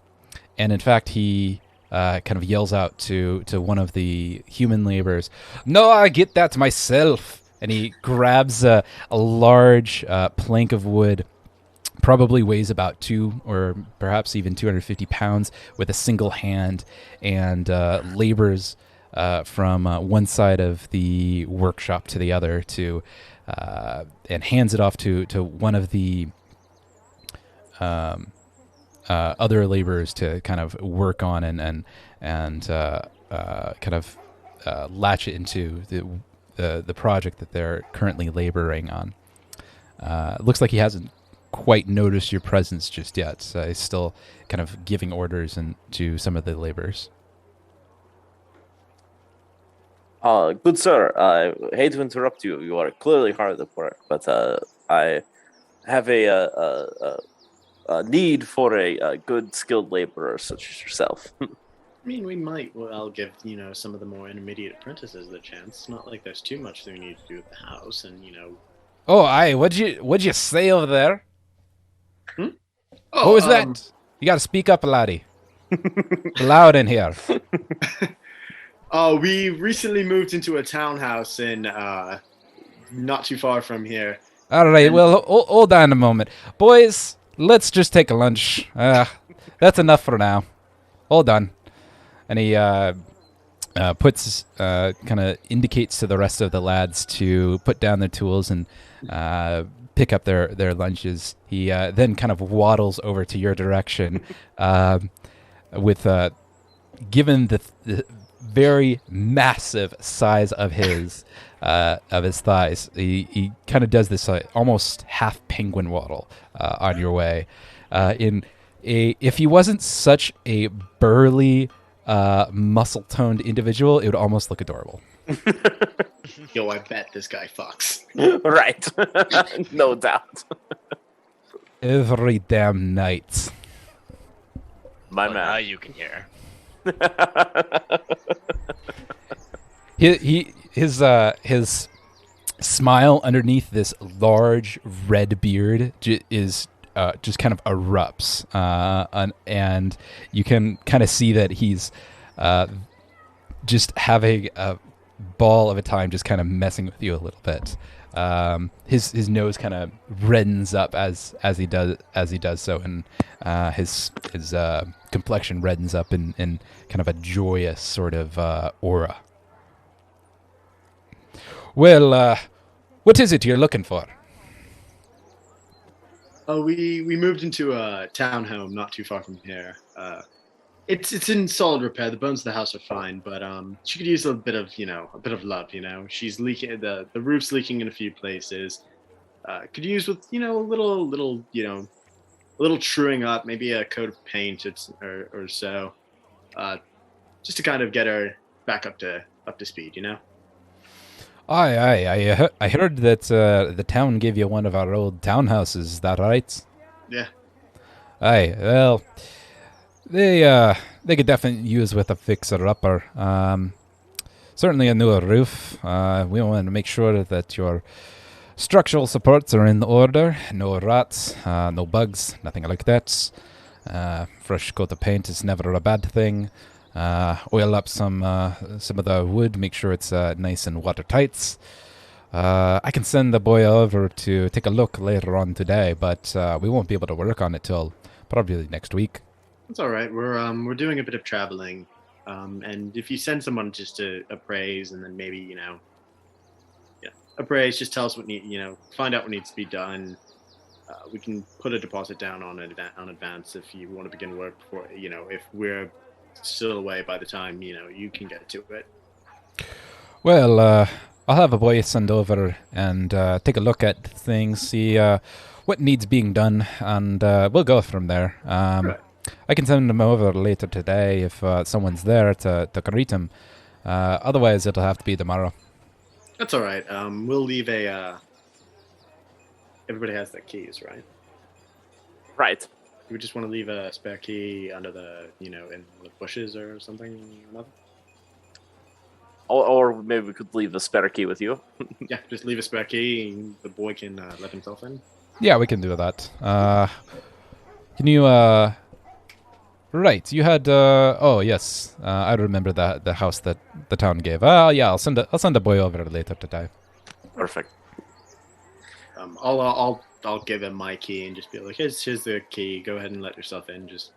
in fact, he kind of yells out to one of the human laborers, "No, I get that myself. And he grabs a large plank of wood, probably weighs about 2 or perhaps even 250 pounds with a single hand, and labors from one side of the workshop to the other and hands it off to one of the other laborers to kind of work on and kind of latch it into the project that they're currently laboring on. It looks like he hasn't quite noticed your presence just yet. So he's still kind of giving orders to some of the laborers. Good sir, I hate to interrupt you. You are clearly hard at work, but I have a need for a good skilled laborer such as yourself. I mean, we might well give, some of the more intermediate apprentices the chance. It's not like there's too much that we need to do at the house, and, Oh, aye, what'd you say over there? Oh, what was that? You gotta speak up, laddie. Loud in here. Oh, we recently moved into a townhouse in not too far from here. All right, well, hold on a moment. Boys, let's just take a lunch. That's enough for now. Hold on. And he puts, kind of indicates to the rest of the lads to put down their tools and pick up their lunches. He then kind of waddles over to your direction with, given the very massive size of his thighs, he kind of does this almost half penguin waddle on your way. If he wasn't such a burly, muscle-toned individual, it would almost look adorable. Yo, I bet this guy fucks. Right. No doubt. Every damn night. My Well, man. now you can hear. His smile underneath this large red beard is just kind of erupts, and you can kind of see that he's just having a ball of a time, just kind of messing with you a little bit. His nose kind of reddens up as he does so, and his complexion reddens up in kind of a joyous sort of aura. Well, what is it you're looking for? Oh, we moved into a townhome not too far from here. It's in solid repair. The bones of the house are fine, but she could use a bit of love. She's leaking. The roof's leaking in a few places. Could use with a little truing up, maybe a coat of paint or so, just to kind of get her back up to speed. Aye. I heard that the town gave you one of our old townhouses. Is that right? Yeah. Aye. Well, they could definitely use with a fixer-upper. Certainly a newer roof. We want to make sure that your structural supports are in order. No rats, no bugs, nothing like that. Fresh coat of paint is never a bad thing. Oil up some of the wood, make sure it's nice and watertight. I can send the boy over to take a look later on today, but we won't be able to work on it till probably next week. It's all right. We're doing a bit of traveling, and if you send someone just to appraise, and then maybe appraise, just tell us find out what needs to be done. We can put a deposit down on advance if you want to begin work before. If we're still away by the time you can get to it. Well, I'll have a boy send over and take a look at things, see what needs being done, and we'll go from there. Right. I can send him over later today if someone's there to greet him. Otherwise, it'll have to be tomorrow. That's all right. We'll leave everybody has their keys, right? Right. We just want to leave a spare key under the in the bushes or something. Or maybe we could leave the spare key with you. Yeah, just leave a spare key and the boy can let himself in. Yeah, we can do that. Can you, right, you had, oh, yes, I remember the house that the town gave. Yeah, I'll send a boy over later today. Perfect. I'll give him my key and just be like, here's the key. Go ahead and let yourself in. Just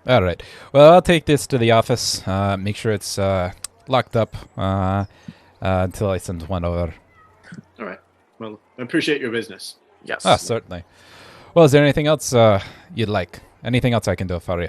All right. Well, I'll take this to the office. Make sure it's locked up until I send one over. all right. Well, I appreciate your business. Yes. Ah, certainly. Well, is there anything else you'd like? Anything else I can do for you?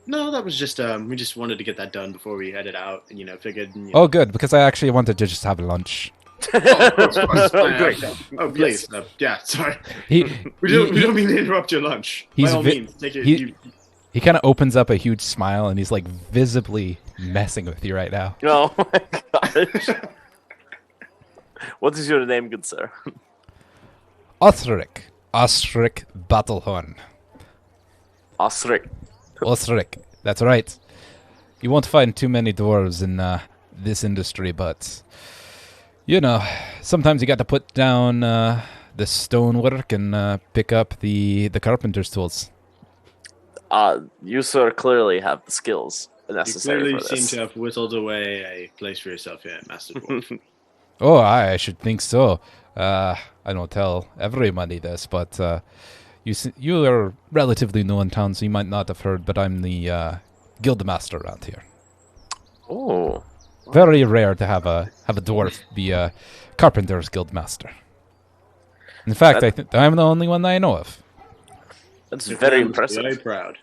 No, that was just we just wanted to get that done before we headed out, and figured. Oh, good, because I actually wanted to just have lunch. Of course. Great. Oh, please. Yeah, sorry. He We don't mean to interrupt your lunch. He's By all means, take it. he kind of opens up a huge smile, and he's like visibly messing with you right now. Oh my gosh. What is your name, good sir? Osric Battlehorn. Osric. Osric, that's right. You won't find too many dwarves in this industry, but sometimes you got to put down the stonework and pick up the carpenter's tools. You sir clearly have the skills You necessary clearly for this. seem to have whittled away a place for yourself here, Master Dwarf. Oh, I should think so. I don't tell everybody this, but you are relatively new in town, so you might not have heard, but I'm the guild master around here. Oh. Very rare to have a dwarf be a Carpenters Guild master. In fact, I think I'm the only one that I know of. That's Your very family's impressive. Very proud.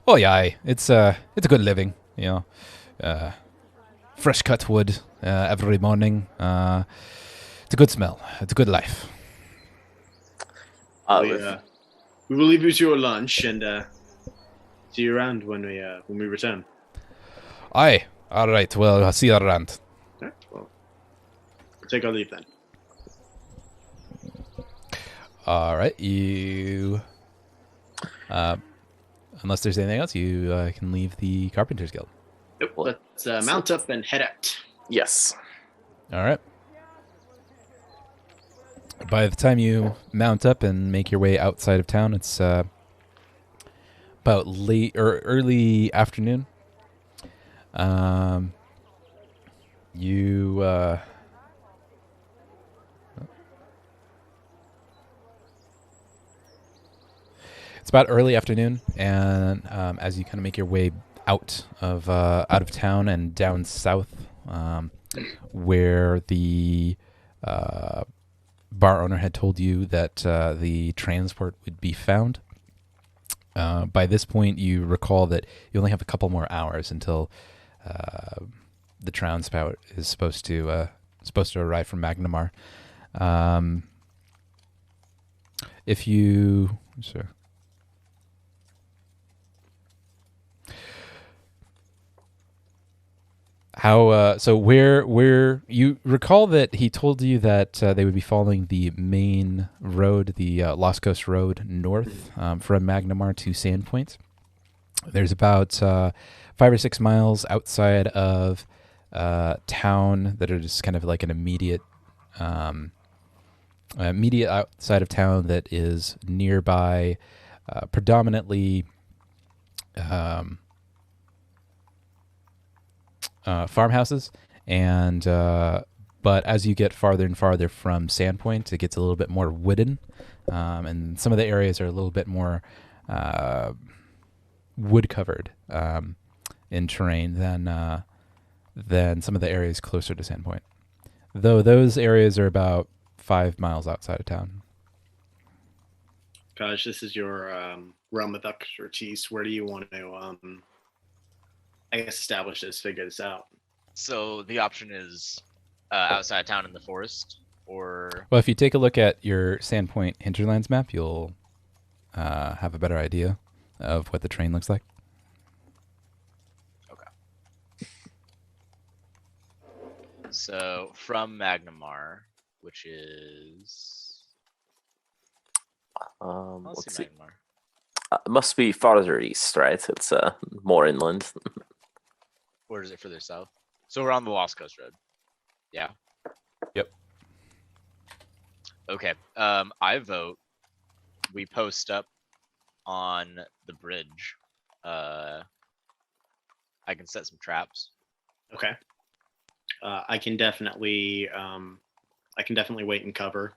Oh yeah, it's a good living, fresh cut wood every morning. It's a good smell. It's a good life. We will leave you to your lunch and see you around when we return. Aye. All right. Well, I'll see you around. All right, well, we'll take our leave then. All right. You. Unless there's anything else, you can leave the Carpenters Guild. Yep, let's mount up and head out. Yes. All right. By the time you mount up and make your way outside of town, it's about late or early afternoon. It's about early afternoon, and as you kind of make your way out of town and down south, where the bar owner had told you that the transport would be found. By this point, you recall that you only have a couple more hours until the Trounspout is supposed to arrive from Magnamar. If you sure. Where you recall that he told you that they would be following the main road, the Lost Coast Road north from Magnamar to Sandpoint. There's about 5 or 6 miles outside of town that are just kind of like an immediate outside of town that is nearby, predominantly farmhouses, and but as you get farther and farther from Sandpoint, it gets a little bit more wooden, and some of the areas are a little bit more wood covered in terrain than some of the areas closer to Sandpoint. Though those areas are about 5 miles outside of town. Gosh, this is your realm of expertise. Where do you want to, I guess, establish this, figure this out? So the option is outside town in the forest, or Well, if you take a look at your Sandpoint Hinterlands map, you'll have a better idea of what the train looks like. so from Magnamar, which is let's Let's see see. Magnamar. It must be farther east, right? It's more inland. Or is it further south? So we're on the Lost Coast Road. Yeah. Yep. Okay. I vote we post up on the bridge. I can set some traps. Okay. I can definitely wait and cover.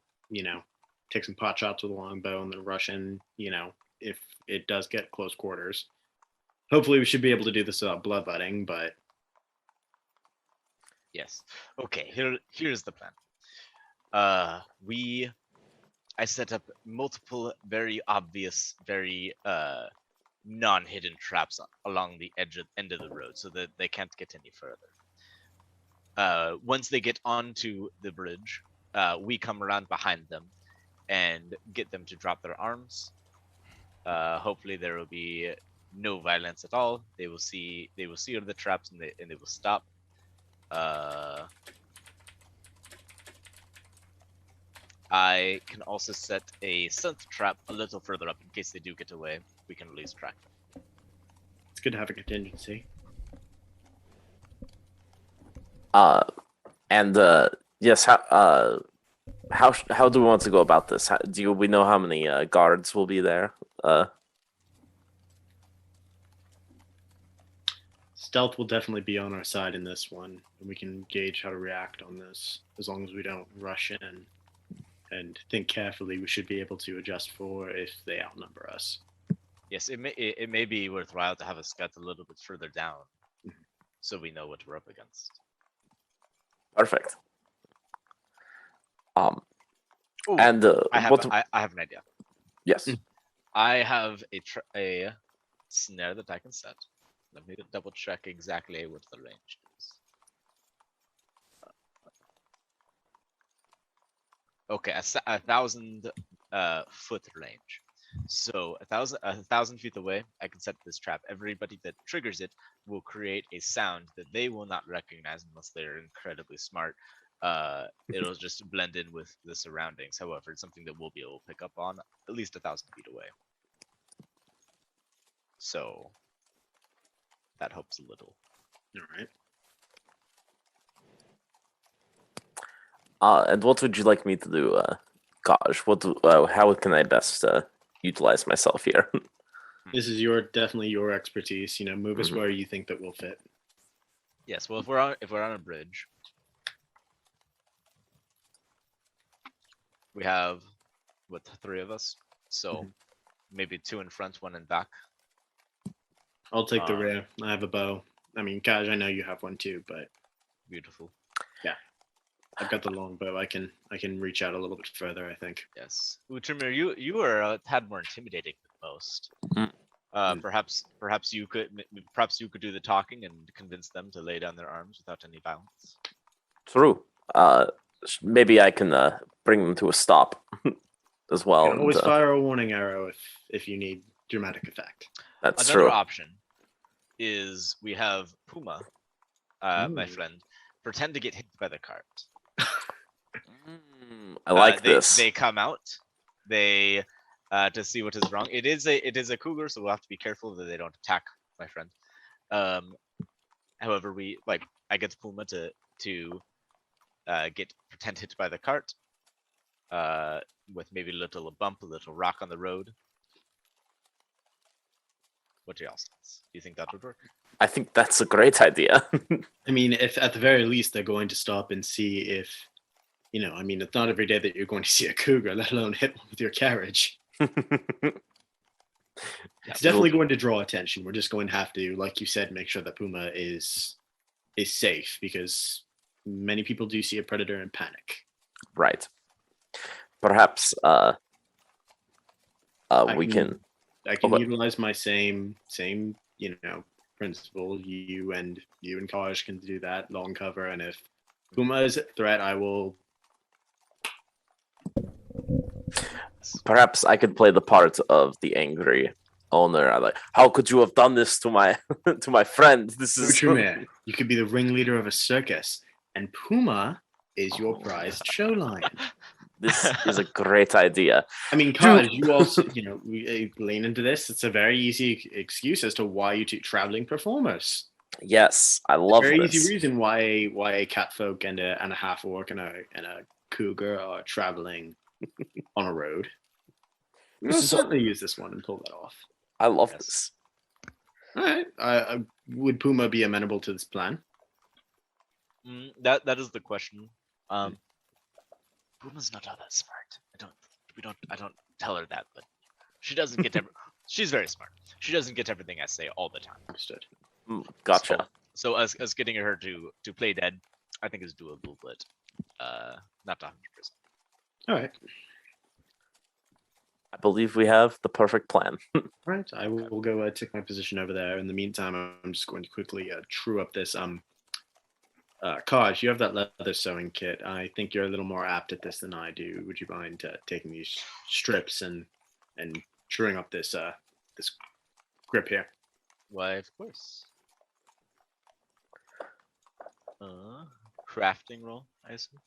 Take some pot shots with a longbow and then rush in. If it does get close quarters. Hopefully, we should be able to do this without bloodletting, but Yes. Okay. Here's the plan. I set up multiple very obvious, very non-hidden traps along the end of the road, so that they can't get any further. Once they get onto the bridge, we come around behind them and get them to drop their arms. Hopefully, there will be no violence at all. They will see the traps and they will stop. I can also set a scent trap a little further up in case they do get away. We can at least track them. it's good to have a contingency. Yes. How do we want to go about this? Do we know how many guards will be there? Stealth will definitely be on our side in this one, and we can gauge how to react on this. As long as we don't rush in and think carefully, we should be able to adjust for if they outnumber us. Yes, it may be worthwhile to have a scout a little bit further down, so we know what we're up against. Perfect. Ooh, And I have an idea. yes. I have a snare that I can set. Let me double check exactly what the range is. Okay, a 1,000 foot range. So a thousand feet away, I can set this trap. Everybody that triggers it will create a sound that they will not recognize unless they're incredibly smart. It'll just blend in with the surroundings. However, it's something that we'll be able to pick up on at least 1,000 feet away. So that helps a little. All right. And what would you like me to do, Gosh? How can I best utilize myself here? This is definitely your expertise. Move us where you think that will fit. Yes. Well, if we're on a bridge, we have three of us. So maybe two in front, one in back. I'll take the rear. I have a bow. I mean, Kaj, I know you have one too, but Beautiful. I've got the long bow. I can reach out a little bit further, I think. Yes. Utrimir, you are a tad more intimidating than most. Perhaps you could do the talking and convince them to lay down their arms without any violence. True. Maybe I can bring them to a stop as well. You can always fire a warning arrow if you need dramatic effect. That's Another true. option is we have Puma, my friend, pretend to get hit by the cart. I like this. They come out. They to see what is wrong. It is a cougar, so we'll have to be careful that they don't attack my friend. However, I get Puma to pretend hit by the cart, with maybe a little bump, a little rock on the road. What are y'all thoughts? Do you think that would work? I think that's a great idea. I mean, if at the very least they're going to stop and see if, I mean, it's not every day that you're going to see a cougar, let alone hit one with your carriage. It's definitely going to draw attention. We're just going to have to, like you said, make sure that Puma is safe, because many people do see a predator and panic. Right. Perhaps we can. I can utilize my same principle. You and Kaj can do that long cover, and if Puma is a threat, I will. Perhaps I could play the part of the angry owner. I like, how could you have done this to my to my friend? This is true, man. You could be the ringleader of a circus, and Puma is your prized show lion. This is a great idea. I mean, Kaj, you also, we lean into this. It's a very easy excuse as to why you two traveling performers. Yes, I love very this. Easy reason why a catfolk and a half orc and a cougar are traveling on a road. We'll certainly use this one and pull that off. I love this. All right. Would Puma be amenable to this plan? That is the question. Bruma's not all that smart. I don't tell her that, but she doesn't get she's very smart. She doesn't get everything I say all the time. Understood. Gotcha. So us getting her to play dead, I think is doable, but not 100%. All right. I believe we have the perfect plan. All right. I will go take my position over there. In the meantime, I'm just going to quickly true up this. Kaj, you have that leather sewing kit. I think you're a little more apt at this than I do. Would you mind taking these strips and truing up this this grip here? Why, of course. Crafting roll, I assume.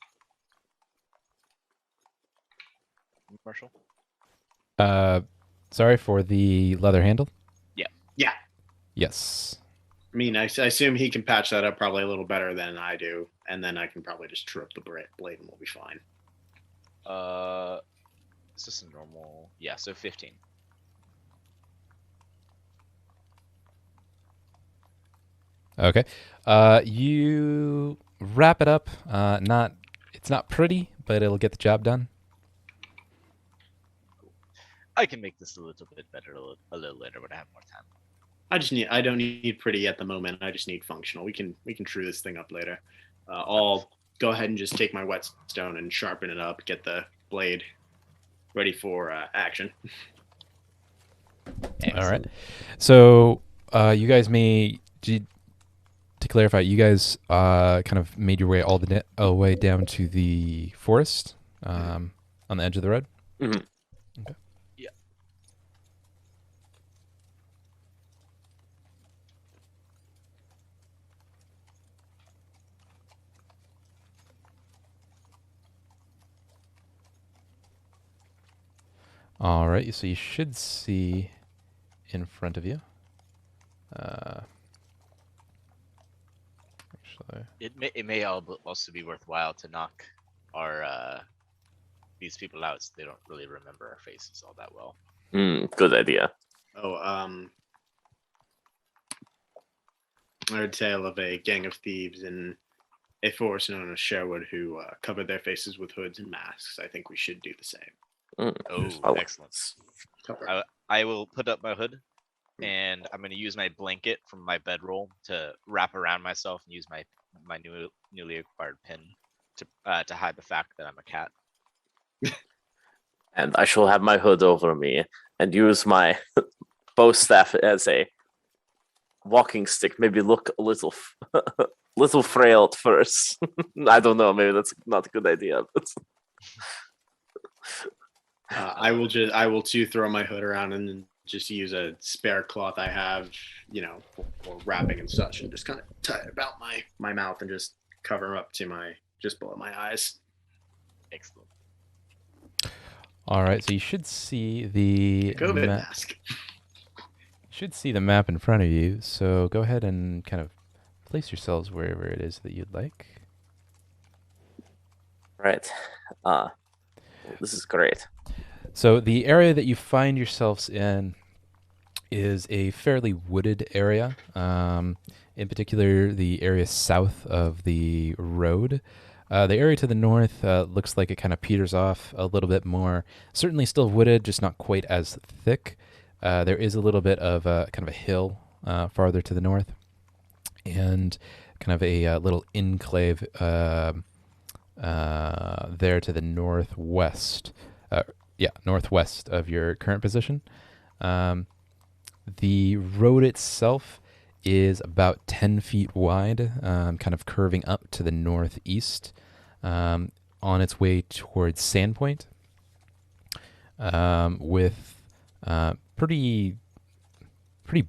Marshall. Sorry for the leather handle. Yeah. Yes. I mean, I assume he can patch that up probably a little better than I do, and then I can probably just true up the blade and we'll be fine. Is this a normal? Yeah, so 15. Okay. You wrap it up. It's not pretty, but it'll get the job done. I can make this a little bit better a little later when I have more time. I don't need pretty at the moment. I just need functional. We can true this thing up later. I'll go ahead and just take my whetstone and sharpen it up, get the blade ready for action. All right. So you guys to clarify, you guys kind of made your way all the way down to the forest on the edge of the road. Mm-hmm. Okay. Yeah. All right. So you should see in front of you. Actually, It may also be worthwhile to knock our these people out so they don't really remember our faces all that well. Good idea. Oh, I heard tale of a gang of thieves in a forest known as Sherwood who covered their faces with hoods and masks. I think we should do the same. Oh, excellent. I will put up my hood, and I'm going to use my blanket from my bedroll to wrap around myself and use my newly acquired pin to hide the fact that I'm a cat. And I shall have my hood over me and use my bow staff as a walking stick. Maybe look a little little frail at first. I don't know. Maybe that's not a good idea. But I will too throw my hood around and then just use a spare cloth I have, for wrapping and such, and just kind of tie it about my mouth and just cover up to just below my eyes. Excellent. all right. So you should see the COVID mask. should see the map in front of you. So go ahead and kind of place yourselves wherever it is that you'd like. right. This is great. So the area that you find yourselves in is a fairly wooded area. In particular, the area south of the road. The area to the north looks like it kind of peters off a little bit more. Certainly still wooded, just not quite as thick. There is a little bit of kind of a hill farther to the north, and kind of a little enclave there to the northwest. Northwest of your current position. The road itself is about 10 feet wide, kind of curving up to the northeast on its way towards Sandpoint, with pretty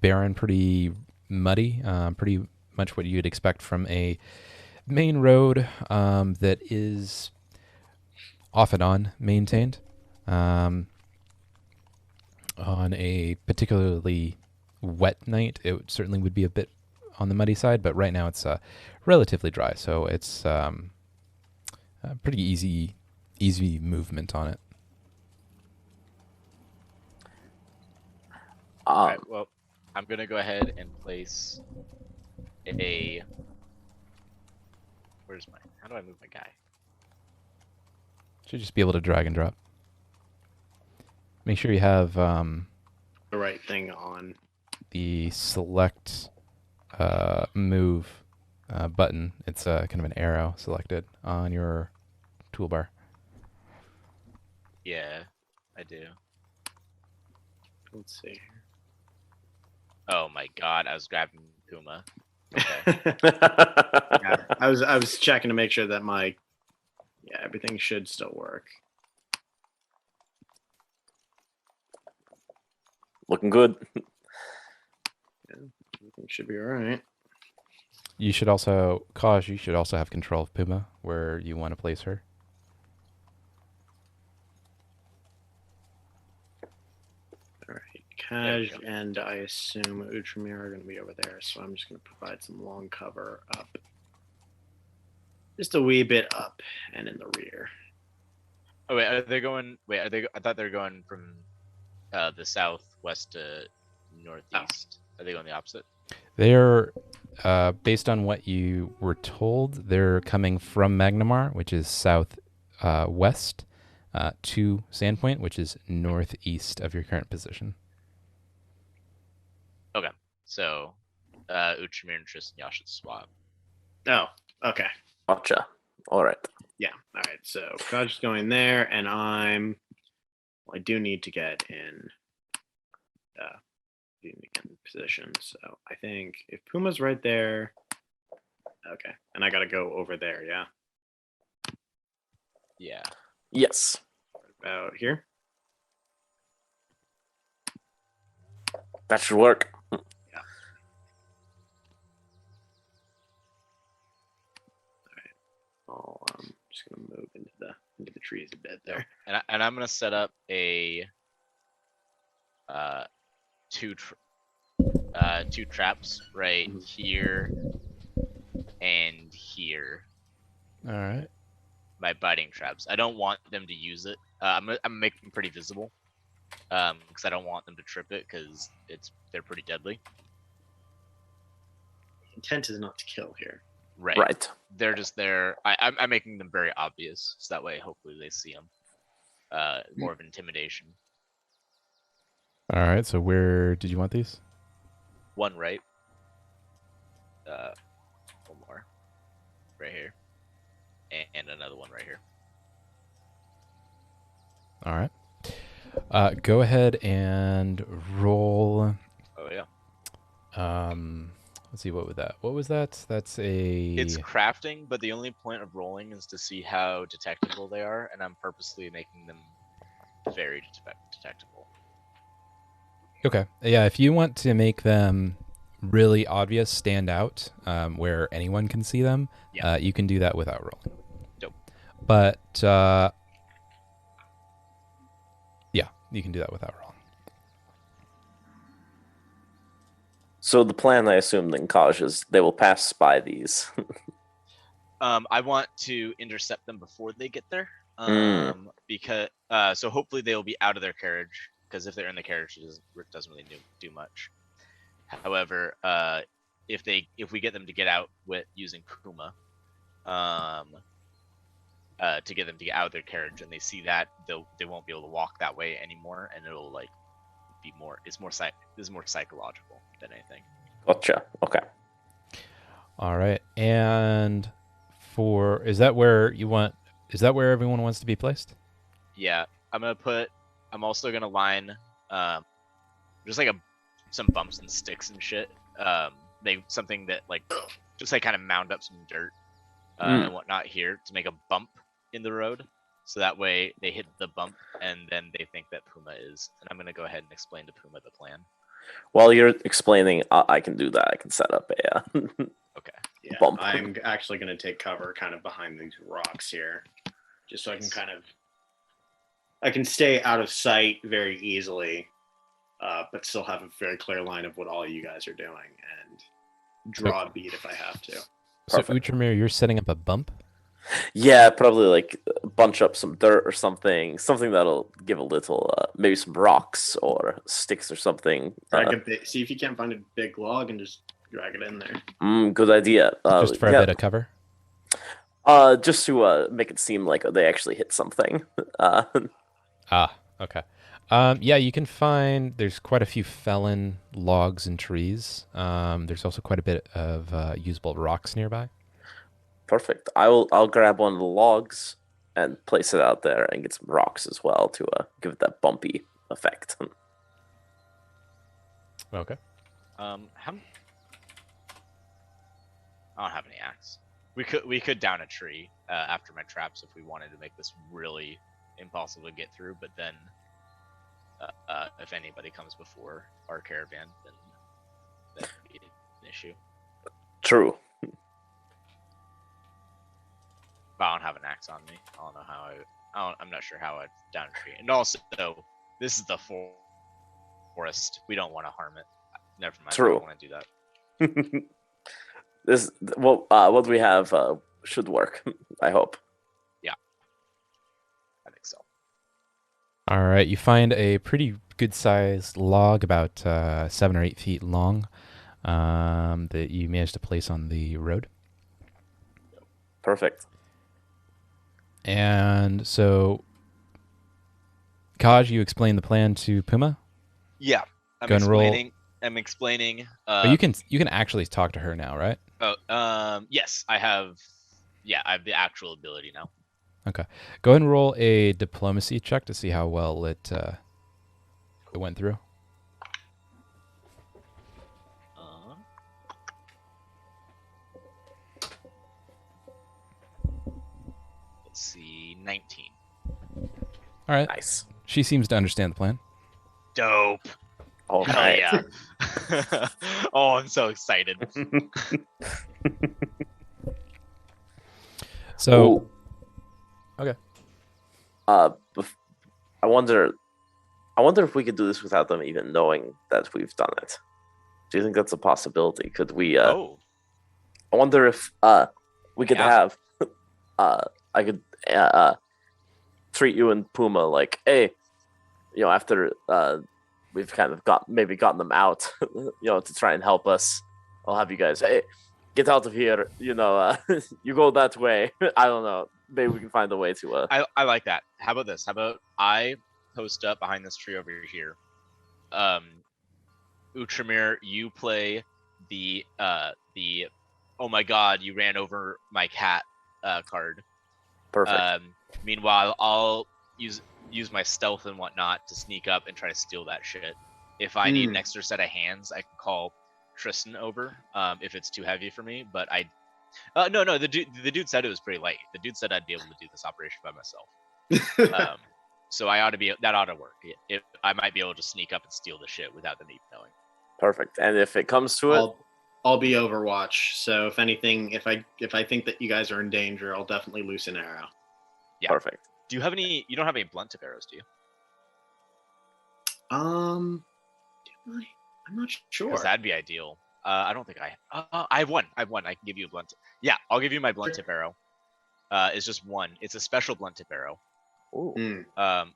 barren, pretty muddy, pretty much what you'd expect from a main road that is off and on maintained. On a particularly wet night, it certainly would be a bit on the muddy side, but right now it's relatively dry, so it's pretty easy movement on it. All right, well, I'm gonna go ahead and place a Where's my? How do I move my guy? Should just be able to drag and drop. Make sure you have The right thing on. the select move button. It's kind of an arrow selected on your toolbar. Yeah, I do. Let's see. Oh my god, I was grabbing Puma. Yeah, I was checking to make sure that everything should still work. Looking good. Everything should be all right. You should also, Kaj, you should also have control of Puma where you want to place her. All right, Kaj and I assume Outramir are going to be over there, so I'm just going to provide some long cover up. Just a wee bit up and in the rear. Oh wait, are they going? Wait, are they? I thought they were going from the southwest to northeast. Are they going the opposite? They're, based on what you were told, they're coming from Magnamar, which is southwest, to Sandpoint, which is northeast of your current position. Okay, so Outramir and Tristan, y'all should swap. Oh, okay. Gotcha. All right. Yeah, all right. So Kaj is going there, and I do need to get in position. So I think if Puma's right there, okay, and I got to go over there, yeah? Yeah. Yes. About here? That should work. I'm just gonna move into the trees a bit there. And I'm gonna set up a two traps right here and here. All right. My biting traps. I don't want them to use it. I'm gonna make them pretty visible, because I don't want them to trip it because they're pretty deadly. Intent is not to kill here. Right. Right. They're just there. I'm making them very obvious, so that way hopefully they see them. More of intimidation. All right. So where did you want these? One right. One more. Right here. And another one right here. All right. Go ahead and roll. Oh yeah. Let's see. What was that? That's a. It's crafting, but the only point of rolling is to see how detectable they are, and I'm purposely making them very detectable. Okay. Yeah. If you want to make them really obvious, stand out, where anyone can see them, Yeah. you can do that without rolling. Dope. But yeah, you can do that without rolling. So the plan, I assume, then, Kaj, is they will pass by these. I want to intercept them before they get there. Because so hopefully they'll be out of their carriage. Because if they're in the carriage, it doesn't really do much. However, if we get them to get out with using Puma, to get them to get out of their carriage, and they see that, they won't be able to walk that way anymore, and it'll like be more. This is more psychological than anything. Gotcha. Okay. All right. And is that where everyone wants to be placed? Yeah, I'm also gonna line just like some bumps and sticks and shit. Something that like just like kind of mound up some dirt and whatnot here to make a bump in the road, so that way they hit the bump and then they think that Puma is. And I'm gonna go ahead and explain to Puma the plan. While you're explaining, I can do that. I can set up a Okay. Yeah, bump. I'm actually going to take cover kind of behind these rocks here, just so I can stay out of sight very easily, but still have a very clear line of what all you guys are doing and draw a beat if I have to. So Perfect. Outramir, you're setting up a bump? Yeah, probably like bunch up some dirt or something that'll give a little, maybe some rocks or sticks or something. See if you can't find a big log and just drag it in there. Good idea. Just for a bit of cover? Just to make it seem like they actually hit something. Okay. Yeah, you can find there's quite a few felon logs and trees. There's also quite a bit of usable rocks nearby. Perfect. I'll grab one of the logs and place it out there and get some rocks as well to give it that bumpy effect. Okay. How? I don't have any axe. We could down a tree after my traps if we wanted to make this really impossible to get through. But then, if anybody comes before our caravan, then that could be an issue. True. But I don't have an axe on me. I don't know how I'm not sure how I'd down a tree. And also, this is the forest. We don't want to harm it. Never mind. True. I don't want to do that. What we have should work. I hope. Yeah, I think so. All right, you find a pretty good-sized log, about 7 or 8 feet long, that you managed to place on the road. Perfect. And so, Kaj, you explained the plan to Puma. Yeah, Go and roll. I'm explaining. But you can actually talk to her now, right? Oh, yes, I have. Yeah, I have the actual ability now. Okay. Go ahead and roll a diplomacy check to see how well it went through. Let's see, 19. All right. Nice. She seems to understand the plan. Dope. All Hell right. yeah. Oh, I'm so excited. So, Ooh. okay. I wonder if we could do this without them even knowing that we've done it. Do you think that's a possibility? Could we? I wonder if we could have. I could treat you and Puma like, hey, after we've kind of gotten them out, to try and help us. I'll have you guys, hey, get out of here. You go that way. I don't know. Maybe we can find a way to. I like that. How about this? How about I post up behind this tree over here? Utramir, you play the oh my god, you ran over my cat card. Perfect. Meanwhile, I'll use my stealth and whatnot to sneak up and try to steal that shit. If I need an extra set of hands, I can call Tristan over if it's too heavy for me. But no, the dude said it was pretty light. The dude said I'd be able to do this operation by myself. So that ought to work. I might be able to sneak up and steal the shit without them even knowing. Perfect. And if it comes to it, I'll be Overwatch. So if anything, if I think that you guys are in danger, I'll definitely loose an arrow. Yeah. Perfect. Do you have any? You don't have any blunt tip arrows, do you? Do I? I'm not sure. Because that'd be ideal. I don't think I have one. I can give you a blunt. Yeah, I'll give you my blunt tip arrow. It's just one. It's a special blunt tip arrow. Ooh.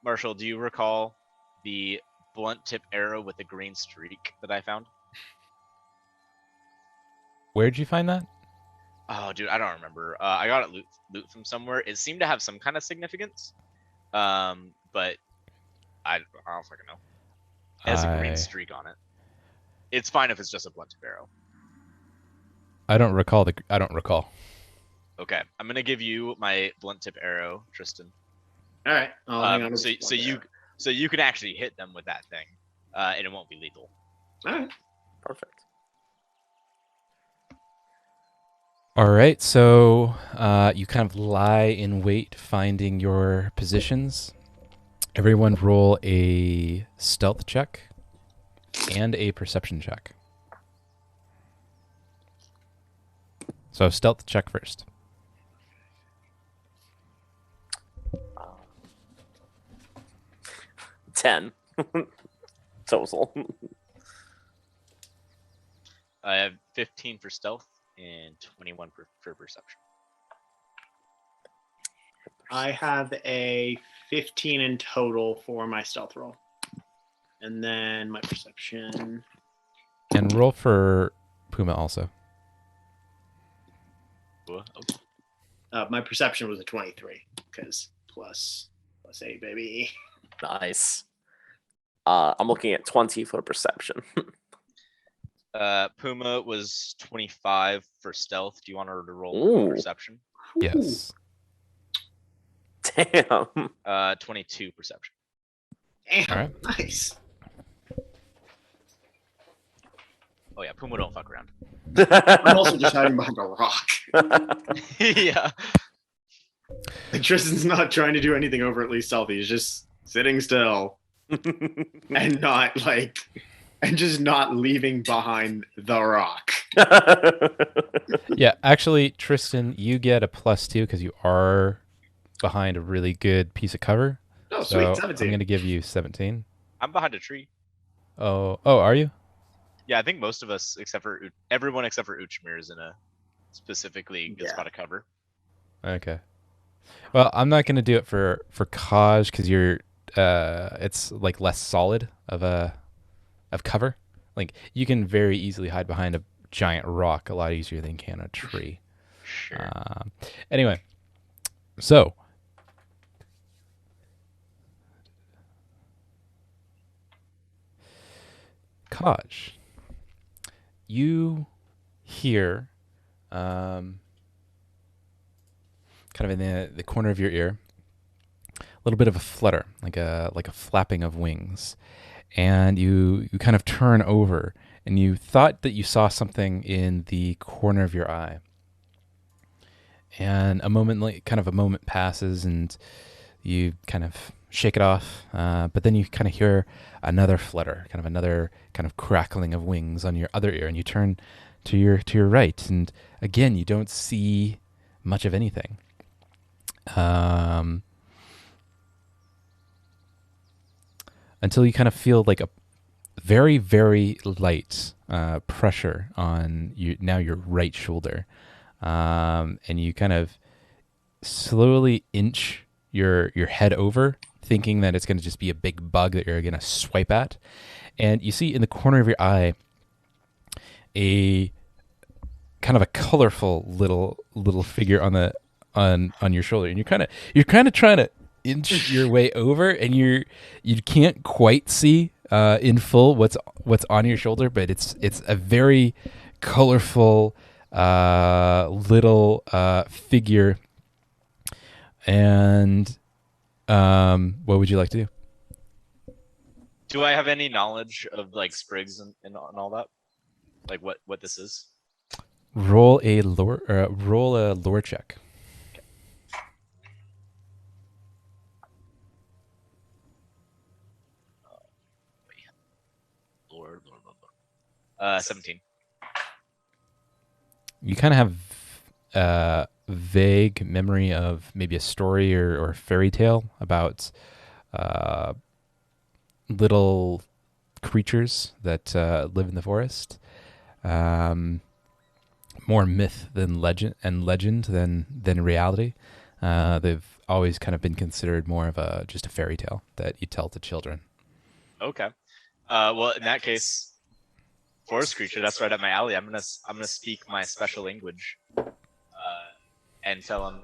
Marshall, do you recall the blunt tip arrow with the green streak that I found? Where'd you find that? Oh, dude, I don't remember. I got it loot from somewhere. It seemed to have some kind of significance, but I don't fucking know. It has a green streak on it. It's fine if it's just a blunt tip arrow. I don't recall. Okay, I'm gonna give you my blunt tip arrow, Tristan. All right. Hang on So you can actually hit them with that thing, and it won't be lethal. All right. Perfect. All right, so you kind of lie in wait, finding your positions. Everyone roll a stealth check and a perception check. So stealth check first. 10 total. I have 15 for stealth and 21 for perception. I have a 15 in total for my stealth roll. And then my perception. And roll for Puma also. Okay. My perception was a 23 because plus 8, baby. Nice. I'm looking at 20 for perception. Puma was 25 for stealth. Do you want her to roll Ooh. perception? Yes. Damn. 22 perception. Damn, All right. nice. Oh yeah, Puma don't fuck around. I'm also just hiding behind a rock. Yeah. And Tristan's not trying to do anything overtly stealthy. He's just sitting still and just not leaving behind the rock. Yeah, actually, Tristan, you get a +2 because you are behind a really good piece of cover. Oh, So sweet, 17. I'm going to give you 17. I'm behind a tree. Oh, are you? Yeah, I think most of us, everyone except for Uchmir, is in a specifically good spot of cover. Okay. Well, I'm not going to do it for Kaj because you're it's like less solid of cover. Like you can very easily hide behind a giant rock a lot easier than you can a tree. Sure. Anyway, so Kaj, you hear kind of in the corner of your ear a little bit of a flutter, like a flapping of wings, and you kind of turn over and you thought that you saw something in the corner of your eye, and a moment passes and you kind of shake it off, but then you kind of hear another flutter, another crackling of wings on your other ear, and you turn to your right, and again you don't see much of anything. Until you kind of feel like a very, very light pressure on your right shoulder, and you kind of slowly inch your head over, thinking that it's going to just be a big bug that you're going to swipe at, and you see in the corner of your eye a kind of a colorful little figure on your shoulder, and you're kind of trying to inch your way over, and you can't quite see in full what's on your shoulder, but it's a very colorful little figure. And what would you like to do? Do I have any knowledge of like sprigs and all that? Like what this is? Roll a lore check. Lore. 17. You kind of have vague memory of maybe a story or a fairy tale about little creatures that live in the forest. More myth than legend than reality. They've always kind of been considered more of just a fairy tale that you tell to children. Okay. Well, in that case, forest creature, that's right up my alley. I'm gonna speak my special language, and tell him,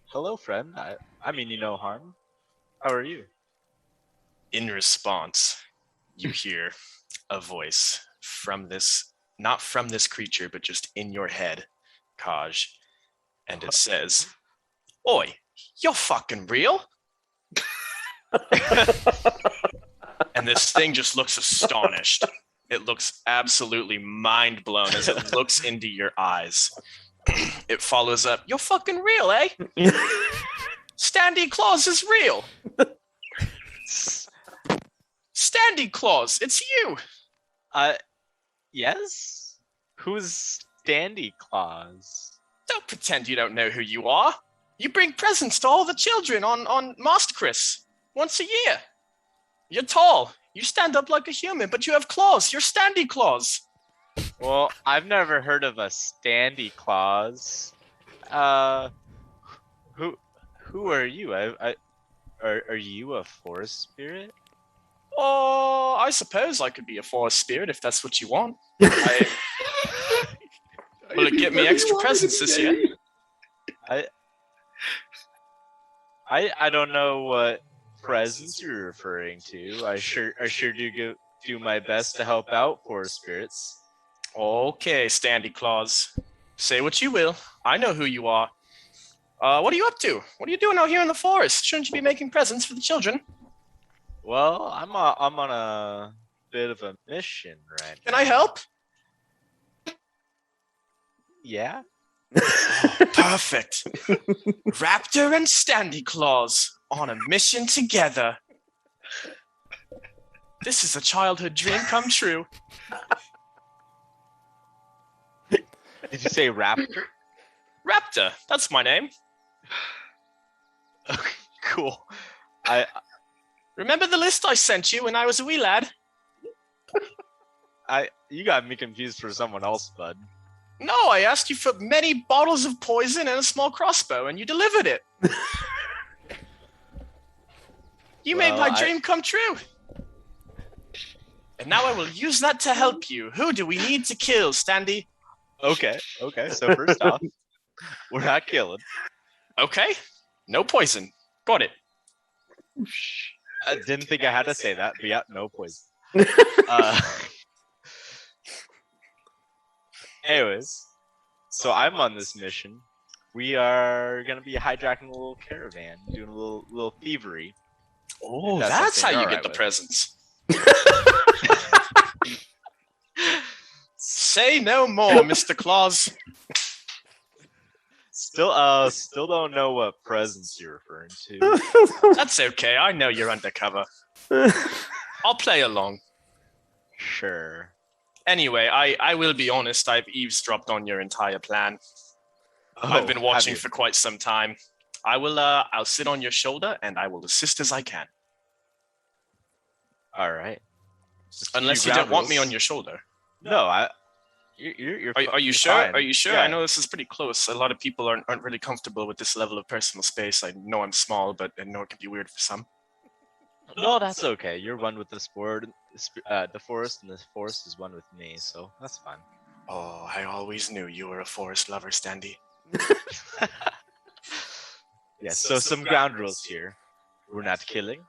"Hello, friend. I mean you no harm. How are you?" In response, you hear a voice from this, not from this creature, but just in your head, Kaj, and it says, "Oi, you're fucking real." And this thing just looks astonished. It looks absolutely mind blown as it looks into your eyes. It follows up, "You're fucking real, eh? Standy Claus is real. Standy Claus, it's you." Yes? Who's Standy Claus? Don't pretend you don't know who you are. You bring presents to all the children on Master Chris once a year. You're tall. You stand up like a human, but you have claws. You're Standy Claus. Well, I've never heard of a Standy Claus. Who are you? Are you a forest spirit? Oh, I suppose I could be a forest spirit if that's what you want. Will it get me extra presents this year? I don't know what presents you're referring to. I sure do my best to help out poor spirits. Okay, Standy Claus. Say what you will. I know who you are. What are you up to? What are you doing out here in the forest? Shouldn't you be making presents for the children? Well, I'm on a bit of a mission right Can now. I help? Yeah. Perfect. Raptor and Standy Claus on a mission together. This is a childhood dream come true. Did you say Raptor? Raptor, that's my name. Okay, cool. Remember the list I sent you when I was a wee lad? You got me confused for someone else, bud. No, I asked you for many bottles of poison and a small crossbow, and you delivered it. You made my dream come true. And now I will use that to help you. Who do we need to kill, Standy? Okay. So first off, we're not killing. Okay. No poison. Got it. I didn't think I had to say that, but yeah, no poison. Anyways, so I'm on this mission. We are gonna be hijacking a little caravan, doing a little thievery. Oh, that's how you get the presents. Say no more, Mr. Claus. Still don't know what presents you're referring to. That's okay. I know you're undercover. I'll play along. Sure. Anyway, I will be honest. I've eavesdropped on your entire plan. I've been watching for quite some time. I'll sit on your shoulder and I will assist as I can. All right. Unless you don't want me on your shoulder. No, you're Are you sure? fine. Are you sure? Yeah. I know this is pretty close. A lot of people aren't really comfortable with this level of personal space. I know I'm small, but I know it can be weird for some. No, that's okay. You're one with the forest, and the forest is one with me, so that's fine. Oh, I always knew you were a forest lover, Standy. Yes. So some ground rules here. We're not killing.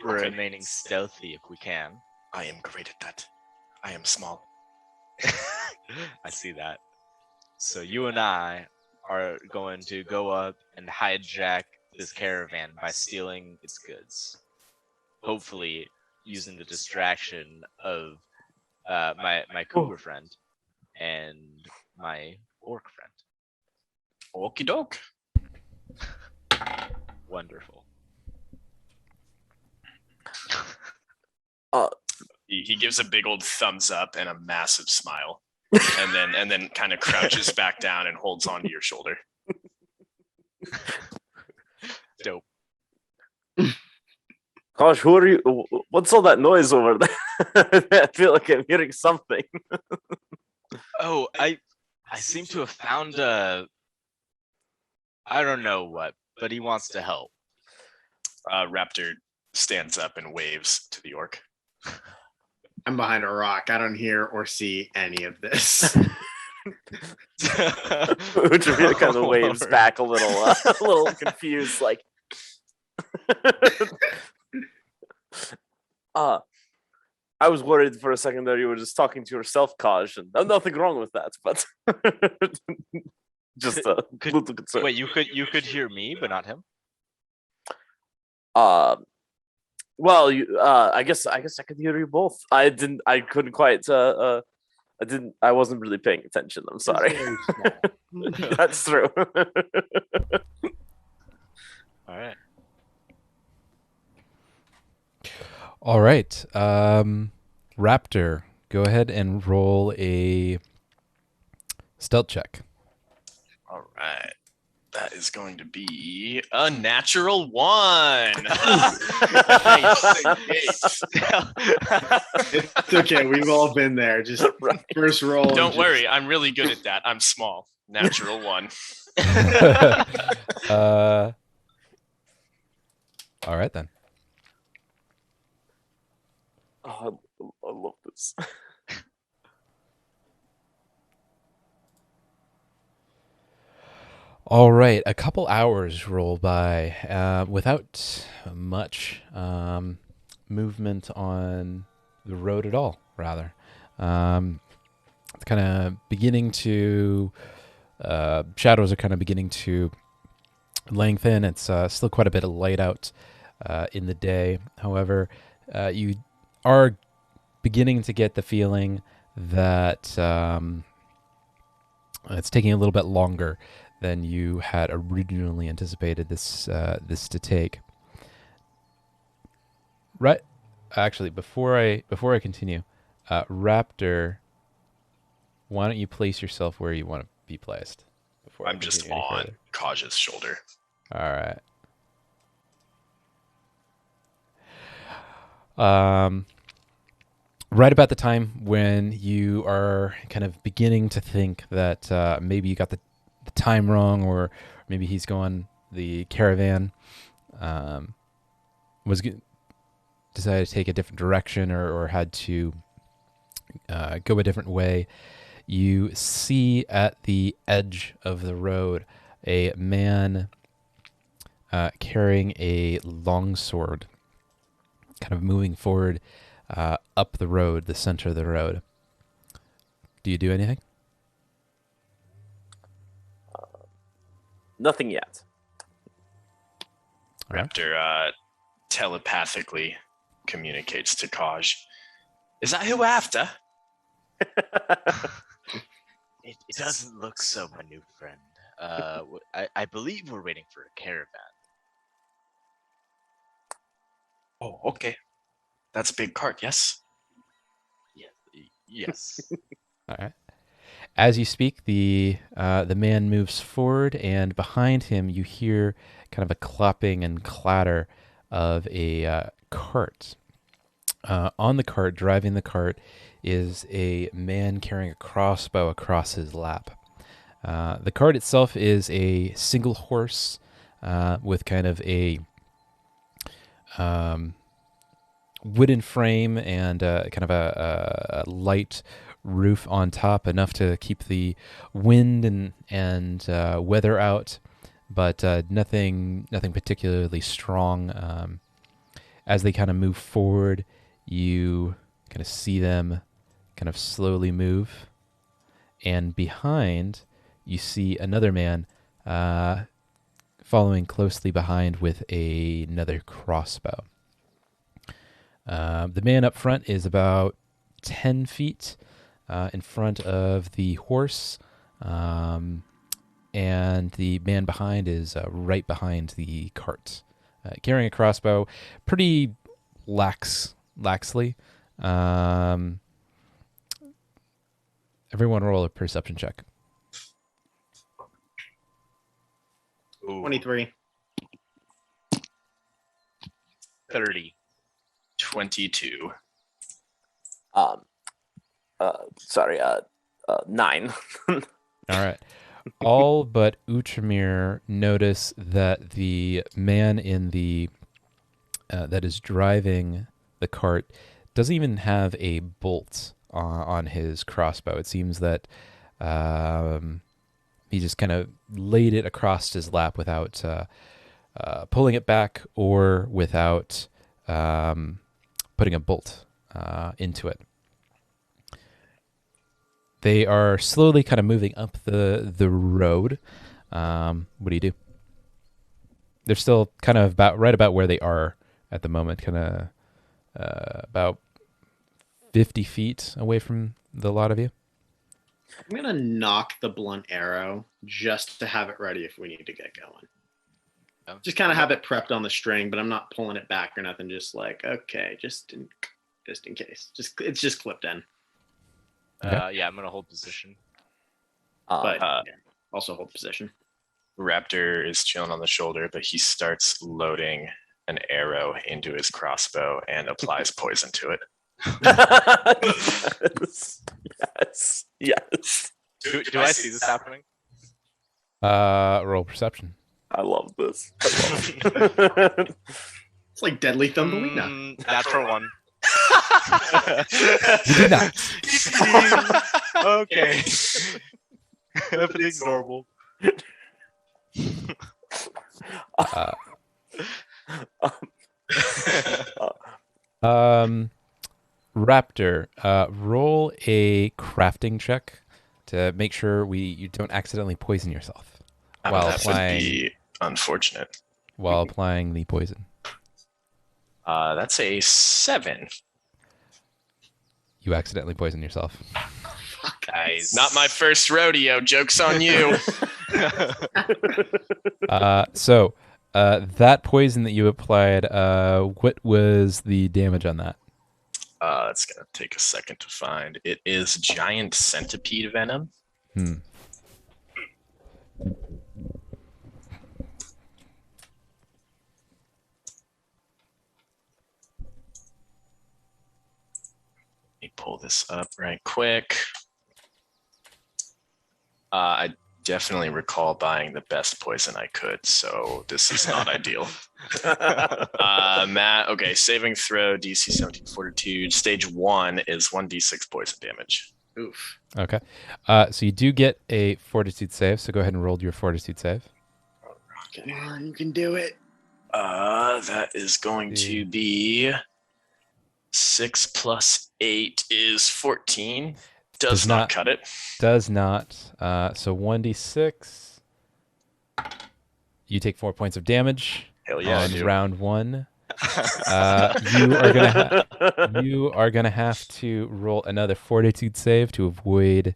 We're Okay. remaining stealthy if we can. I am great at that. I am small. I see that. So you and I are going to go up and hijack this caravan by stealing its goods. Hopefully, using the distraction of my cougar friend and my orc friend. Okie doke. Wonderful. He gives a big old thumbs up and a massive smile, and then kind of crouches back down and holds onto your shoulder. Dope. Gosh, who are you? What's all that noise over there? I feel like I'm hearing something. Oh, I seem to have found I don't know what, but he wants to help. Raptor stands up and waves to the orc. I'm behind a rock. I don't hear or see any of this. Which really kind of waves Lord. back a little confused, like. I was worried for a second there you were just talking to yourself, Kaj, and nothing wrong with that, but just a little concern. Wait, you could hear me, but not him? Well, I guess I could hear you both. I couldn't quite. I wasn't really paying attention. I'm sorry. Very small. That's true. All right. All right. Raptor, go ahead and roll a stealth check. All right. That is going to be a natural 1. It's okay. We've all been there. Just Right. first roll. Don't worry, I'm really good at that. I'm small. Natural 1. All right then. Oh, I love this. All right, a couple hours roll by without much movement on the road at all, rather. It's kind of beginning to... shadows are kind of beginning to lengthen. It's still quite a bit of light out in the day. However, you are beginning to get the feeling that it's taking a little bit longer than you had originally anticipated this to take. Right. Actually, before I continue, Raptor, why don't you place yourself where you want to be placed? Before I'm just on Kaj's shoulder. All right. Right about the time when you are kind of beginning to think that maybe you got the time wrong, or maybe he's going the caravan decided to take a different direction, or had to go a different way, you see at the edge of the road a man carrying a longsword, kind of moving forward up the road, the center of the road. Do you do anything? Nothing yet. Raptor telepathically communicates to Kaj. Is that who we're after? It doesn't look so, my new friend. I believe we're waiting for a caravan. Oh, okay. That's a big cart, yes? Yes. All right. As you speak, the man moves forward, and behind him you hear kind of a clapping and clatter of a cart. On the cart, driving the cart, is a man carrying a crossbow across his lap. The cart itself is a single horse with kind of a wooden frame and kind of a light roof on top, enough to keep the wind and weather out, but nothing particularly strong. As they kind of move forward, you kind of see them kind of slowly move, and behind you see another man following closely behind with another crossbow. The man up front is about 10 feet in front of the horse, and the man behind is right behind the cart, carrying a crossbow pretty laxly. Everyone roll a perception check. 23. 30. 22. 9. All right. All but Utramir notice that the man in the that is driving the cart doesn't even have a bolt on his crossbow. It seems that he just kind of laid it across his lap without pulling it back, or without putting a bolt into it. They are slowly kind of moving up the road. What do you do? They're still kind of right about where they are at the moment, kind of about 50 feet away from the lot of you. I'm going to knock the blunt arrow just to have it ready if we need to get going. Just kind of have it prepped on the string, but I'm not pulling it back or nothing. Just like, okay, just in case. It's just clipped in. Yeah, I'm gonna hold position. But also hold position. Raptor is chilling on the shoulder, but he starts loading an arrow into his crossbow and applies poison to it. Yes. Do I see this happening? Roll perception. I love this. It's like Deadly Thumbelina. Natural 1. You did not. Okay. Everything's normal. Uh, Raptor, roll a crafting check to make sure you don't accidentally poison yourself while that would applying be unfortunate. the poison. That's a 7. You accidentally poison yourself. Guys. Not my first rodeo. Joke's on you. So that poison that you applied, what was the damage on that? It's gonna take a second to find. It is giant centipede venom. Let me pull this up right quick. I definitely recall buying the best poison I could, so this is not ideal. Matt, okay, saving throw, DC 17 Fortitude. Stage 1 is 1d6 poison damage. Oof. Okay. So you do get a fortitude save, so go ahead and roll your fortitude save. Come on, you can do it. That is going to be 6 plus 8 is 14. Does not cut it. Does not. So 1d6. You take 4 points of damage. Hell yeah, I on do. round 1. You are gonna have to roll another fortitude save to avoid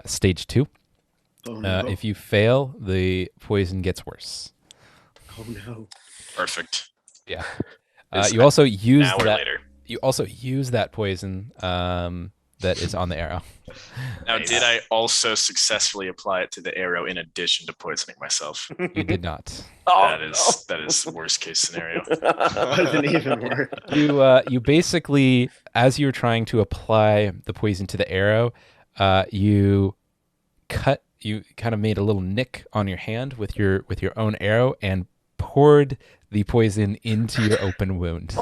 stage 2. Oh no. If you fail, the poison gets worse. Oh no. Perfect. Yeah. Is You also use An hour that. later. You also use that poison that is on the arrow. Now, did I also successfully apply it to the arrow in addition to poisoning myself? You did not. that is worst case scenario. Wasn't even worth. You basically, as you're trying to apply the poison to the arrow, you kind of made a little nick on your hand with your own arrow and poured the poison into your open wound.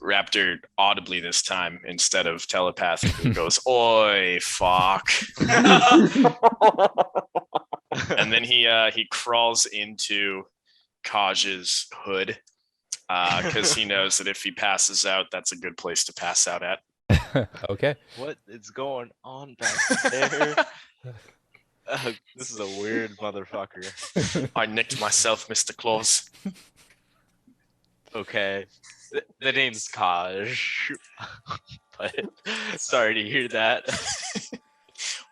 Raptor audibly this time instead of telepathically goes, "Oi, fuck!" And then he crawls into Kaj's hood because he knows that if he passes out, that's a good place to pass out at. Okay. What is going on back there? This is a weird motherfucker. I nicked myself, Mr. Claus. Okay. The name's Kaj. But sorry to hear that.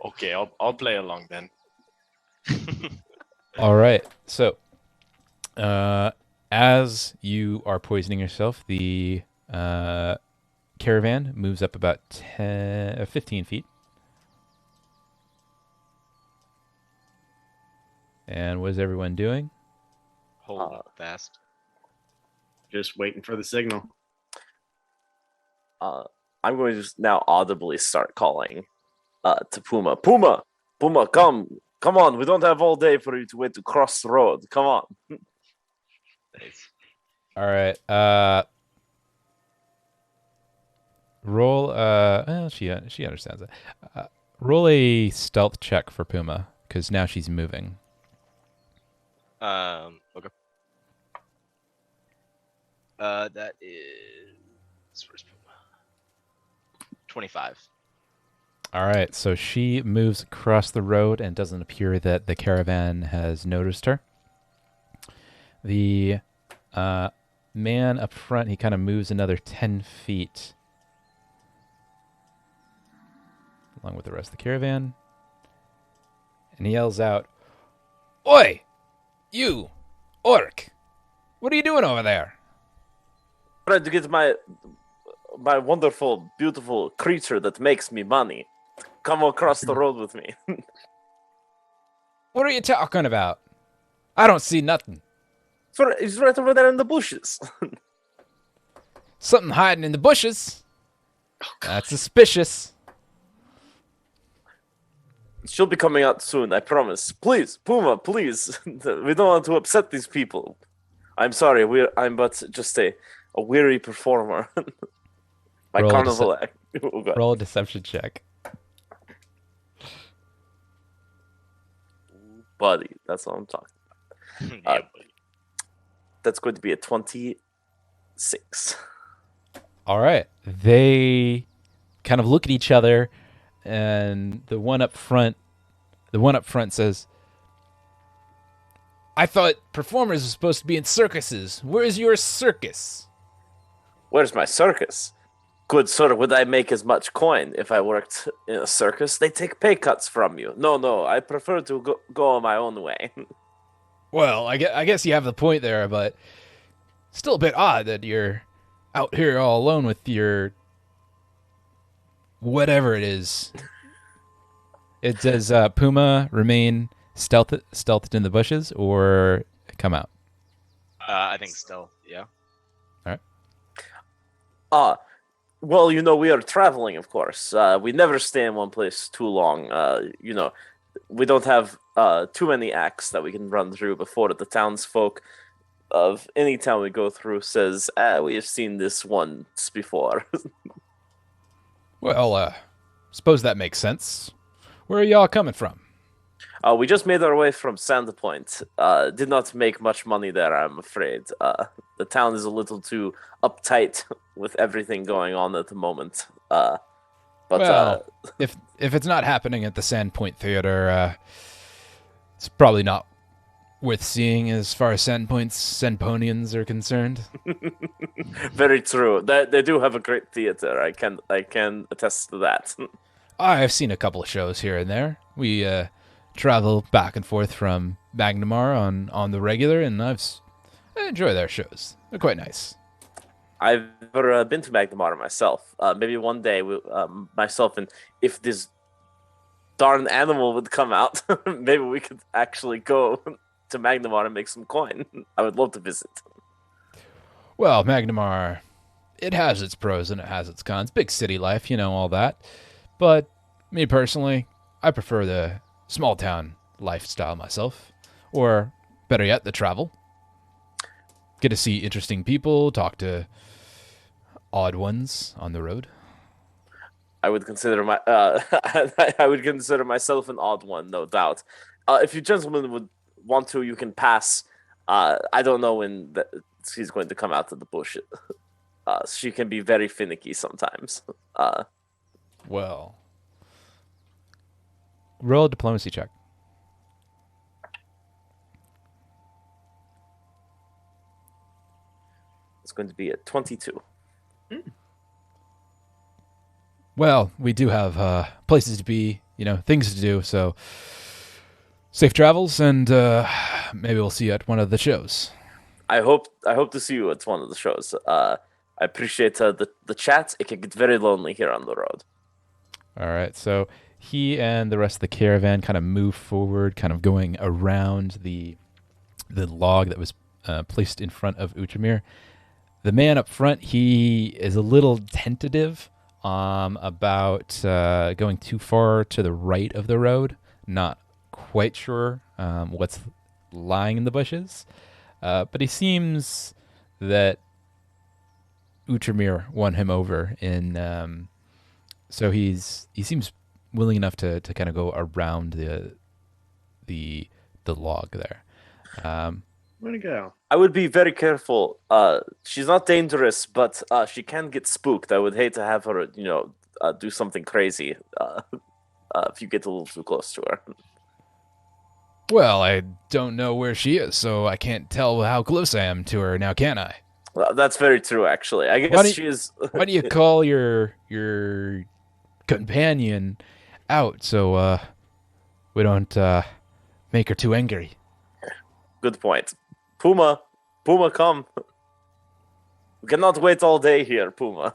Okay, I'll play along then. All right. So, as you are poisoning yourself, the caravan moves up about 15 feet. And what is everyone doing? Hold up fast. Just waiting for the signal. I'm going to now audibly start calling to Puma. Puma, come on. We don't have all day for you to wait to cross the road. Come on. Nice. All right. Roll. She understands that. Roll a stealth check for Puma because now she's moving. Okay. That is 25. All right, so she moves across the road and doesn't appear that the caravan has noticed her. The man up front, he kind of moves another 10 feet along with the rest of the caravan. And he yells out, "Oi! You! Orc! What are you doing over there?" Trying to get my wonderful, beautiful creature that makes me money. Come across the road with me. What are you talking about? I don't see nothing. He's right over there in the bushes. Something hiding in the bushes. That's suspicious. She'll be coming out soon, I promise. Please, Puma, please. We don't want to upset these people. I'm sorry, I'm but just a weary performer. My Roll a carnival act. Oh, God. Roll a deception check. buddy. That's what I'm talking. Yeah, buddy. That's going to be a 26. All right. They kind of look at each other, and the one up front says, "I thought performers were supposed to be in circuses. Where's your circus?" Where's my circus? Good sir, would I make as much coin if I worked in a circus? They take pay cuts from you. No, I prefer to go on my own way. Well, I guess you have the point there, but still a bit odd that you're out here all alone with your whatever it is. It says, Puma, remain stealthed in the bushes, or come out. I think stealth. Yeah. Well, we are traveling, of course. We never stay in one place too long. We don't have too many acts that we can run through before the townsfolk of any town we go through says, we have seen this once before. Well, suppose that makes sense. Where are y'all coming from? We just made our way from Sandpoint. Did not make much money there, I'm afraid. The town is a little too uptight with everything going on at the moment. Well, if it's not happening at the Sandpoint Theater, it's probably not worth seeing as far as Sandponians are concerned. Very true. They do have a great theater. I can attest to that. I've seen a couple of shows here and there. We travel back and forth from Magnamar on the regular, and I enjoy their shows. They're quite nice. I've never been to Magnamar myself. Maybe one day, myself and if this darn animal would come out, maybe we could actually go to Magnamar and make some coin. I would love to visit. Well, Magnamar, it has its pros and it has its cons. Big city life, all that. But me personally, I prefer the small town lifestyle myself. Or, better yet, the travel. Get to see interesting people, talk to odd ones on the road. I would consider I would consider myself an odd one, no doubt. If you gentlemen would want to, you can pass. I don't know when she's going to come out of the bush. She can be very finicky sometimes. Well, roll a diplomacy check. It's going to be a 22. Well, we do have places to be, things to do, so safe travels, and maybe we'll see you at one of the shows. I hope to see you at one of the shows. I appreciate the chat. It can get very lonely here on the road. All right, so he and the rest of the caravan kind of move forward, kind of going around the log that was placed in front of Uchamir. The man up front, he is a little tentative about going too far to the right of the road. Not quite sure what's lying in the bushes, but he seems that Uchamir won him over so he seems willing enough to kind of go around the log there. Way to go. I would be very careful. She's not dangerous, but she can get spooked. I would hate to have her, do something crazy if you get a little too close to her. Well, I don't know where she is, so I can't tell how close I am to her now, can I? Well, that's very true, actually. I guess she is. Why do you call your companion out so we don't make her too angry? Good point. Puma, come. We cannot wait all day here, Puma.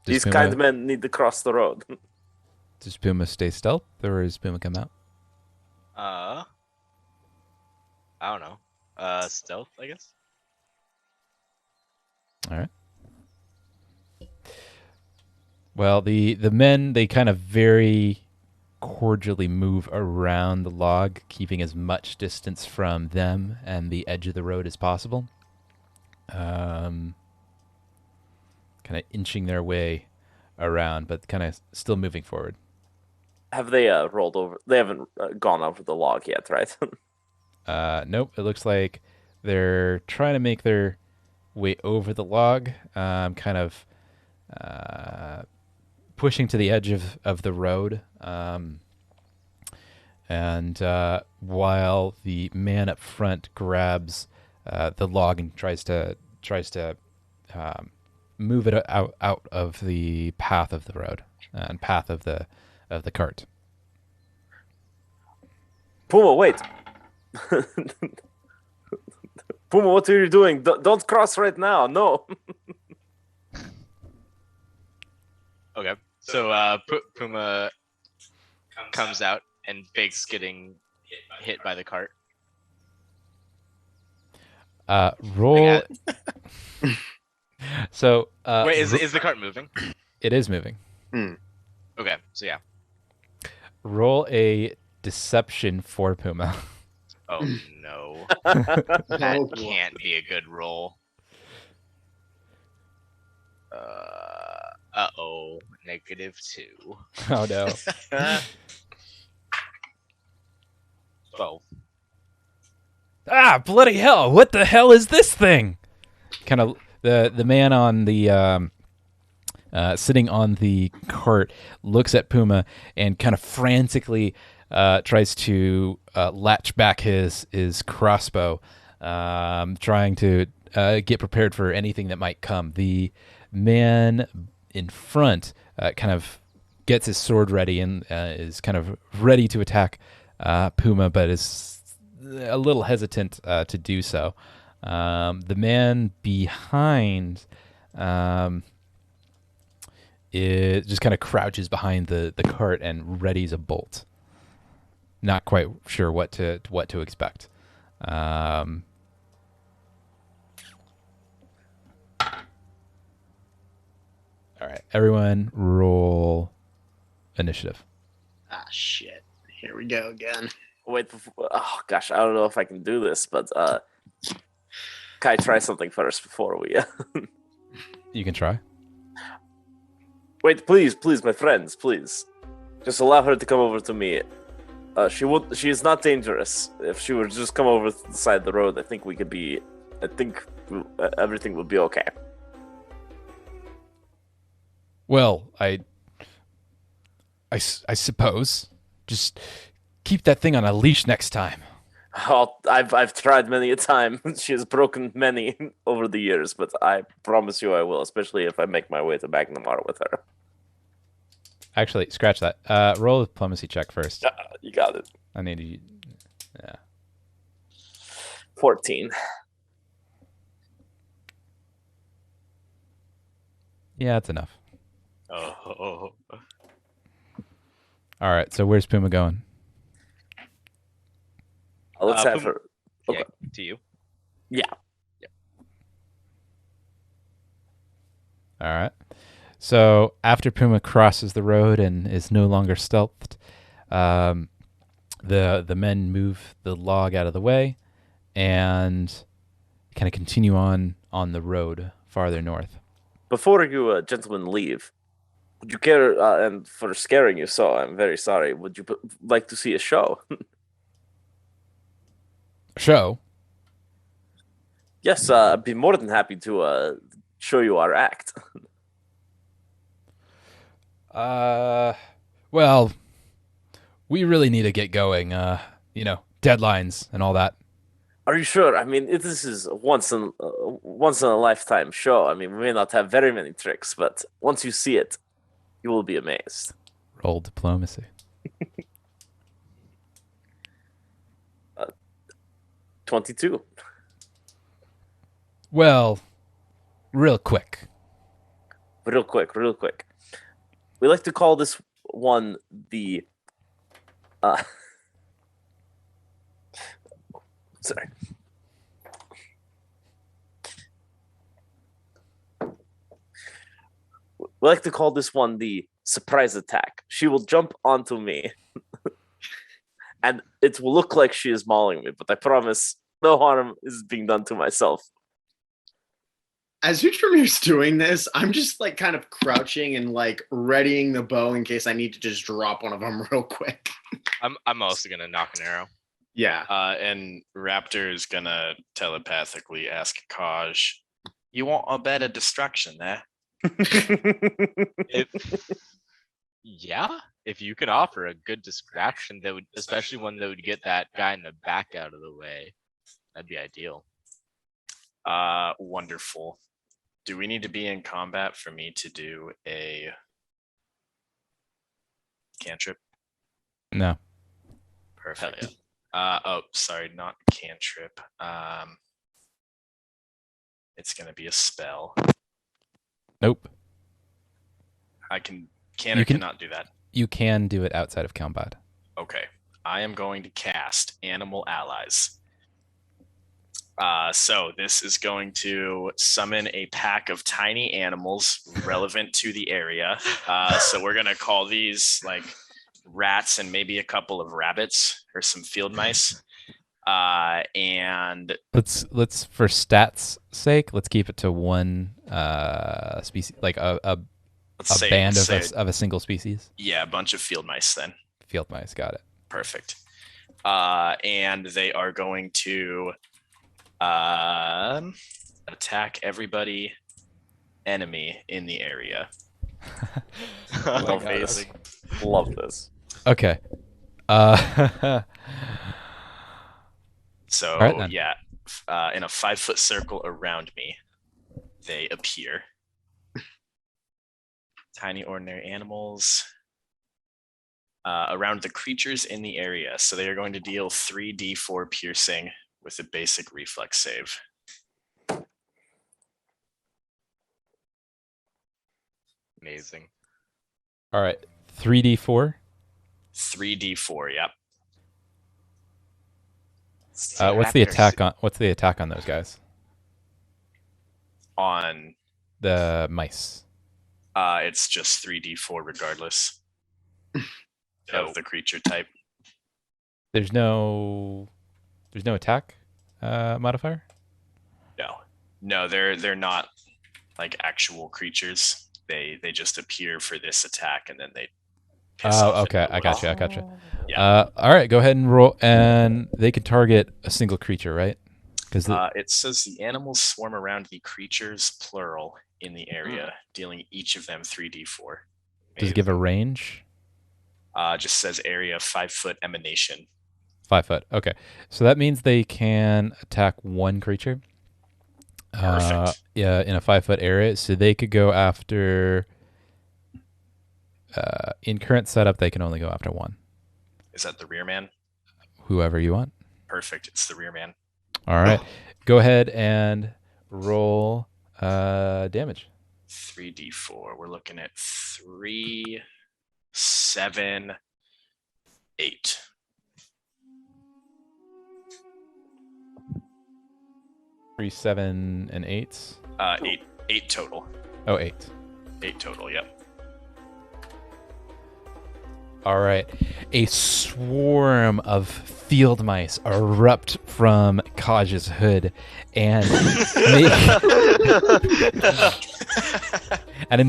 These kind men need to cross the road. Does Puma stay stealth, or does Puma come out? I don't know. Stealth, I guess. All right. Well, the men, they kind of very cordially move around the log, keeping as much distance from them and the edge of the road as possible. Kind of inching their way around, but kind of still moving forward. Have they rolled over? They haven't gone over the log yet, right? Nope. It looks like they're trying to make their way over the log, kind of pushing to the edge of the road. And while the man up front grabs the log and tries to move it out of the path of the road and path of the cart. Puma, wait. Puma, what are you doing? Don't cross right now. No. Okay. So Puma comes out and fakes getting hit by the cart. Roll. So Wait, is the cart moving? it is moving. Okay, so yeah. Roll a deception for Puma. Oh no. Oh, That boy. can't be a good roll. Uh-oh. -2. Oh no. 12. Ah, bloody hell! What the hell is this thing? Kind of the man on the sitting on the cart looks at Puma and kind of frantically tries to latch back his crossbow, trying to get prepared for anything that might come. The man in front kind of gets his sword ready and is kind of ready to attack Puma, but is a little hesitant to do so. The man behind it just kind of crouches behind the cart and readies a bolt. Not quite sure what to expect. All right, everyone, roll initiative. Ah, shit. Here we go again. Wait. Oh gosh, I don't know if I can do this, but can I try something first before we? You can try. Wait, please, my friends, please. Just allow her to come over to me. She is not dangerous. If she would just come over to the side of the road, I think everything would be okay. Well, I suppose. Just keep that thing on a leash next time. I've tried many a time. She has broken many over the years, but I promise you I will, especially if I make my way to Magnamar with her. Actually, scratch that. Roll a diplomacy check first. You got it. I need you. Yeah. 14. Yeah, that's enough. Oh. All right. So where's Puma going? Let's have Puma- her. Okay. Yeah, to you. Yeah. All right. So after Puma crosses the road and is no longer stealthed, the men move the log out of the way and kind of continue on the road farther north. Before you gentlemen leave, would you care, and for scaring you so, I'm very sorry, would you like to see a show? Show? Yes, I'd be more than happy to show you our act. Well, we really need to get going. Deadlines and all that. Are you sure? I mean, this is once in a lifetime show. I mean, we may not have very many tricks, but once you see it, you will be amazed. Roll diplomacy. 22. Well, real quick. Real quick. We like to call this one the sorry. We like to call this one the surprise attack. She will jump onto me and it will look like she is mauling me, but I promise no harm is being done to myself. As Utramir's doing this, I'm just like kind of crouching and like readying the bow in case I need to just drop one of them real quick. I'm also gonna knock an arrow. Yeah. And Raptor is gonna telepathically ask Kaj, "You want a bit of destruction there?" Yeah, if you could offer a good distraction that would, especially one that would get that guy in the back out of the way, that'd be ideal. Wonderful. Do we need to be in combat for me to do a cantrip? No. Perfect. Hell Oh, sorry, not cantrip. It's gonna be a spell. Nope. I can or cannot do that. You can do it outside of combat. Okay. I am going to cast Animal Allies. So this is going to summon a pack of tiny animals relevant to the area. So we're gonna call these like rats and maybe a couple of rabbits or some field mice. And Let's for stats sake, let's keep it to one species, like a band of a single species. Yeah, a bunch of field mice then. Field mice, got it. Perfect. And they are going to attack everybody enemy in the area. Love this. Love this. Okay. So All right, then. yeah, in a 5-foot circle around me, they appear. Tiny ordinary animals around the creatures in the area. So they are going to deal 3d4 piercing with a basic reflex save. Amazing. All right. 3d4. 3d4, yep. What's the attack on those guys? On The mice. it's just 3d4 regardless of the creature type. There's no attack modifier? No, they're not like actual creatures. They just appear for this attack and then they piss off. Oh, okay. I gotcha. Yeah. All right, go ahead and roll, and they can target a single creature, right? Because it says the animals swarm around the creatures, plural, in the area, dealing each of them 3d4. does it give a range? Just says area 5-foot emanation. 5 foot. Okay, so that means they can attack one creature. Perfect. Yeah, in a 5-foot area, so they could go after. In current setup, they can only go after one. Is that the rear man? Whoever you want. Perfect. It's the rear man. All right, go ahead and roll damage. 3d4. We're looking at 3, 7, 8. 3, 7, and 8. 8 total. Oh, 8. 8 total. Yep. All right. A swarm of field mice erupt from Kaj's hood and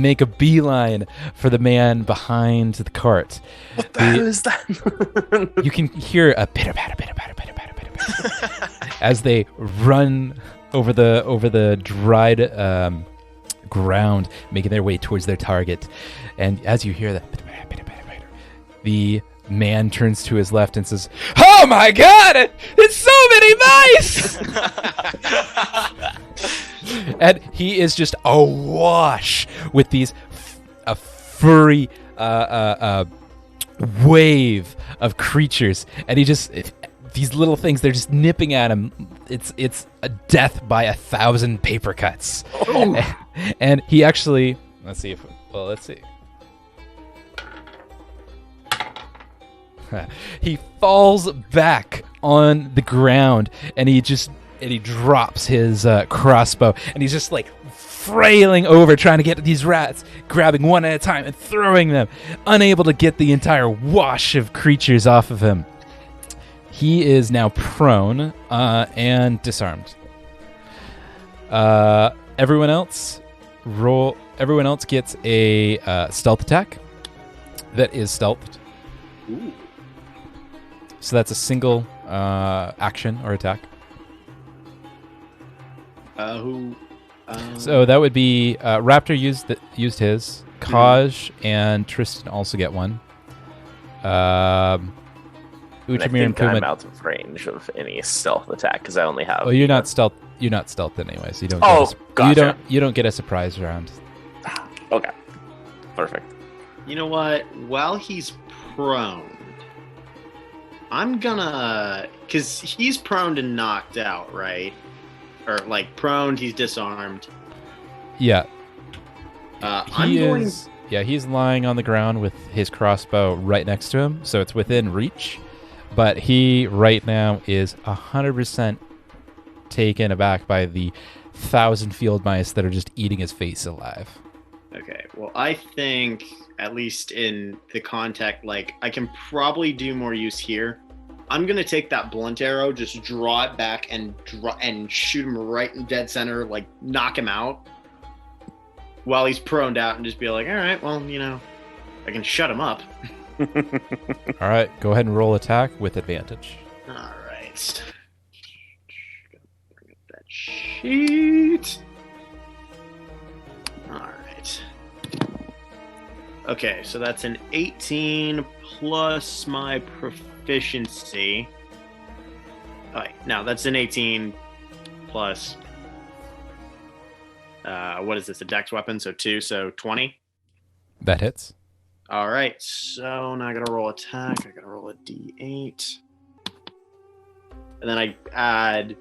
make a beeline for the man behind the cart. What the hell is that? You can hear a pitter-patter, pitter-patter, pitter-patter, pitter-patter as they run over the dried ground, making their way towards their target. And as you hear that, the man turns to his left and says, "Oh my God! It's so many mice!" And he is just awash with these a furry wave of creatures, and these little things, they're just nipping at him. It's a death by 1,000 paper cuts. Oh. And he actually, let's see. He falls back on the ground, and he drops his crossbow, and he's just like frailing over, trying to get these rats, grabbing one at a time and throwing them, unable to get the entire wash of creatures off of him. He is now prone and disarmed. Everyone else gets a stealth attack that is stealthed. Ooh. So that's a single action or attack. Who? So that would be Raptor used his. Kaj and Tristan also get one. I Uchimir and think I'm Puma. out of range of any stealth attack because I only have. Oh, you're not stealth. You're not stealth anyway, so you don't. Oh, gotcha. You don't get a surprise round. Okay, perfect. You know what? While he's prone, I'm gonna, because he's prone and knocked out, right? Or like prone, he's disarmed. Yeah. I'm going. Yeah, he's lying on the ground with his crossbow right next to him, so it's within reach. But he right now is 100% taken aback by the 1,000 field mice that are just eating his face alive. Okay, well, I think at least in the contact, like I can probably do more use here. I'm gonna take that blunt arrow, just draw it back, and shoot him right in dead center, like knock him out while he's proned out, and just be like, all right, well, you know, I can shut him up. All right, go ahead and roll attack with advantage. All right. Bring up that sheet. All right. Okay, so that's an 18 plus my proficiency. All right, now that's an 18 plus. What is this? A dex weapon? So 2, so 20. That hits. All right, so now I gotta roll attack. I gotta roll a d8, and then I add.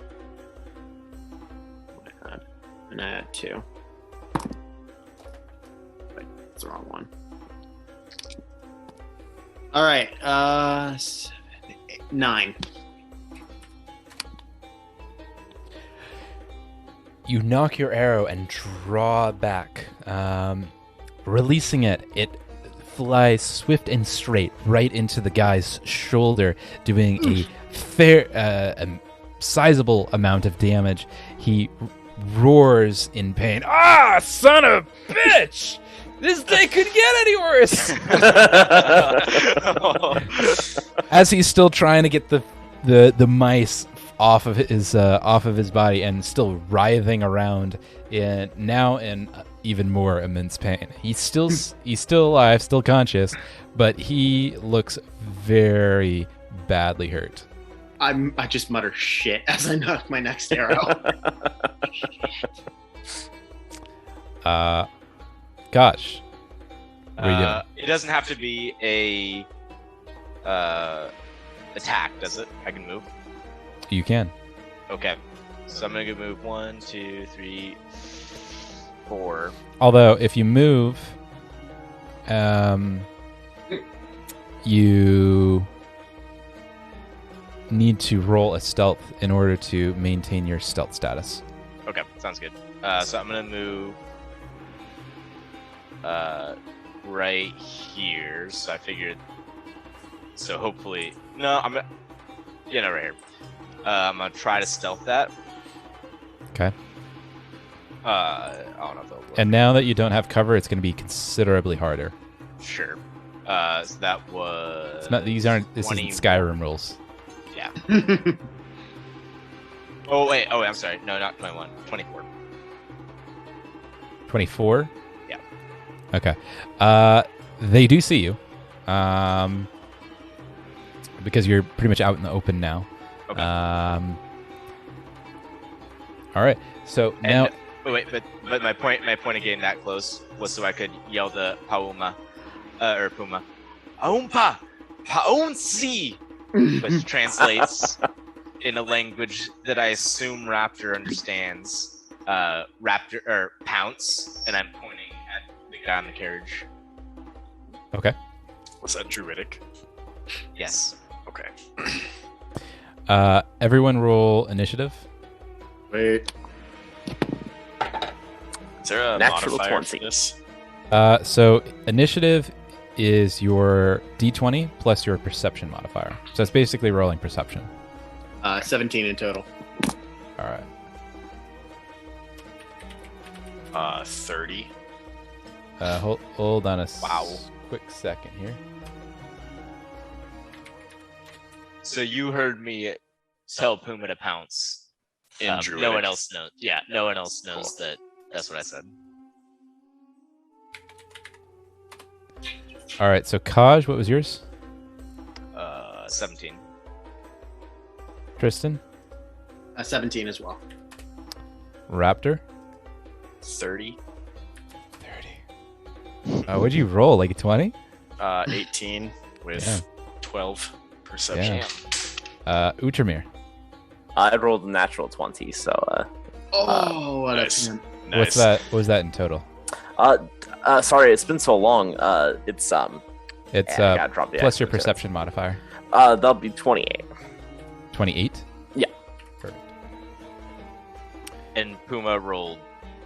And I add 2. Wait, that's the wrong one. All right, 7, 8, 9. You knock your arrow and draw back, releasing it. It flies swift and straight right into the guy's shoulder, doing a sizable amount of damage. He roars in pain. Ah, son of a bitch! This day couldn't get any worse. As he's still trying to get the mice off of his body and still writhing around in even more immense pain. He's still alive, still conscious, but he looks very badly hurt. I just mutter shit as I knock my next arrow. Gosh. What are you doing? It doesn't have to be a attack, does it? I can move. You can. Okay, so I'm gonna move 1, 2, 3, 4. Although, if you move, you need to roll a stealth in order to maintain your stealth status. Okay, sounds good. So I'm gonna move right here. So I figured. So hopefully, no, right here. I'm gonna try to stealth that. Okay. I don't know if that'll work. And now that you don't have cover, it's going to be considerably harder. Sure. So that was. It's not. These aren't. This isn't Skyrim rules. Yeah. Oh wait. I'm sorry. No, not 21. 24. 24. Yeah. Okay. They do see you. Because you're pretty much out in the open now. Okay. All right. So now. Wait, but my point of getting that close was so I could yell the Pauma, or Puma, Aumpa, Paunsi, which translates in a language that I assume Raptor understands. Raptor or pounce, and I'm pointing at the guy on the carriage. Okay. Was that druidic? Yes. Okay. Everyone roll initiative. Wait. Is there a Natural modifier 20. for this? So initiative is your d20 plus your perception modifier. So it's basically rolling perception. 17 in total. All right. 30. Hold on a Wow. quick second here. So you heard me tell Puma to pounce. In No one Druidic. else knows. Yeah, no one else knows that. That's what I said. All right, so Kaj, what was yours? 17. Tristan? 17 as well. Raptor? 30. 30. What'd you roll? Like a 20? 18 with Yeah. 12 perception. Yeah. Utramir? I rolled a natural 20, so Oh, what nice. a Nice. What's that? What was that in total? sorry, it's been so long. It's It's I gotta drop the plus your accent to it. perception modifier. That'll be 28. 28? Yeah. Perfect. And Puma rolled.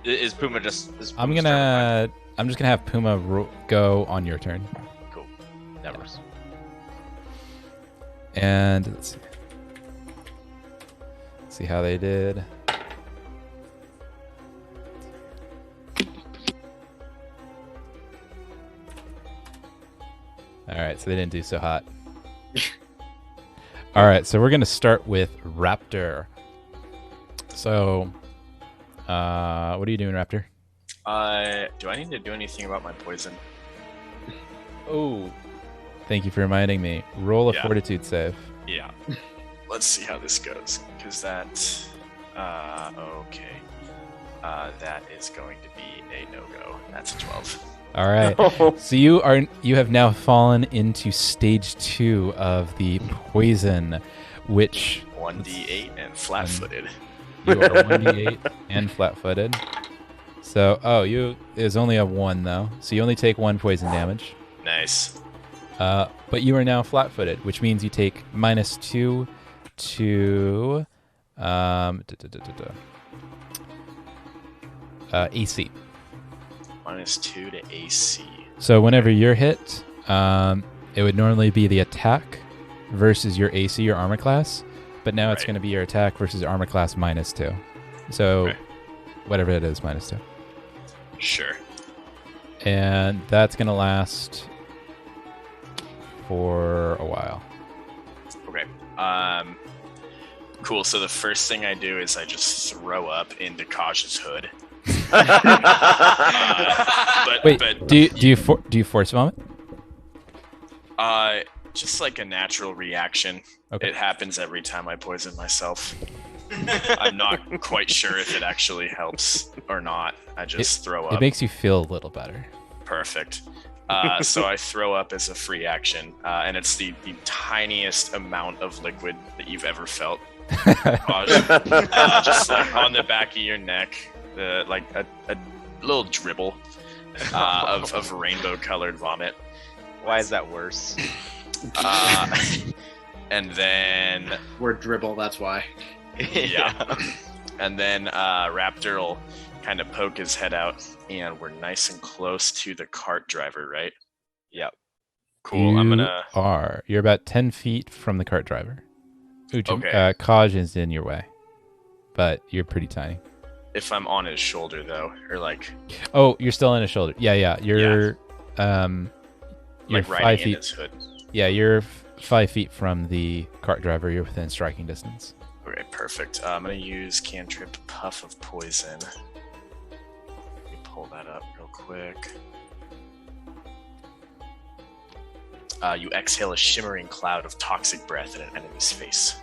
Is Puma just? Is I'm Puma's just gonna have Puma go on your turn. turn? Cool. That works. And let's see. See how they did. All right, so they didn't do so hot. All right, so we're going to start with Raptor. So, what are you doing, Raptor? Do I need to do anything about my poison? Oh, thank you for reminding me. Roll a Yeah. fortitude save. Yeah. Let's see how this goes. Because that. Okay. That is going to be a no-go. That's a 12. All right. So you have now fallen into stage 2 of the poison, which 1d8 and flat-footed. you are 1d8 and flat-footed. So, there's only a 1 though. So you only take 1 poison damage. Nice. But you are now flat-footed, which means you take -2 to AC. -2 to AC. So whenever you're hit, it would normally be the attack versus your AC, your armor class, but now it's Right. going to be your attack versus your armor class -2. So Okay. whatever it is, -2. Sure. And that's going to last for a while. Okay. Cool. So the first thing I do is I just throw up into Kaj's hood. Wait, but do you force vomit? just like a natural reaction. Okay. It happens every time I poison myself. I'm not quite sure if it actually helps or not. I just throw up. It makes you feel a little better. Perfect. So I throw up as a free action, and it's the tiniest amount of liquid that you've ever felt. Just like on the back of your neck, like a little dribble of rainbow-colored vomit. Why is that worse? And then Word dribble, that's why. yeah. And then Raptor will kind of poke his head out, and we're nice and close to the cart driver, right? Yep. Cool. You're about 10 feet from the cart driver. Okay. Kaj is in your way, but you're pretty tiny. If I'm on his shoulder, though, or like Oh, you're still in his shoulder. Yeah. You're like 5 riding in feet. his hood. Yeah, you're 5 feet from the cart driver. You're within striking distance. Okay, perfect. I'm gonna use cantrip Puff of Poison. Let me pull that up real quick. You exhale a shimmering cloud of toxic breath in an enemy's face.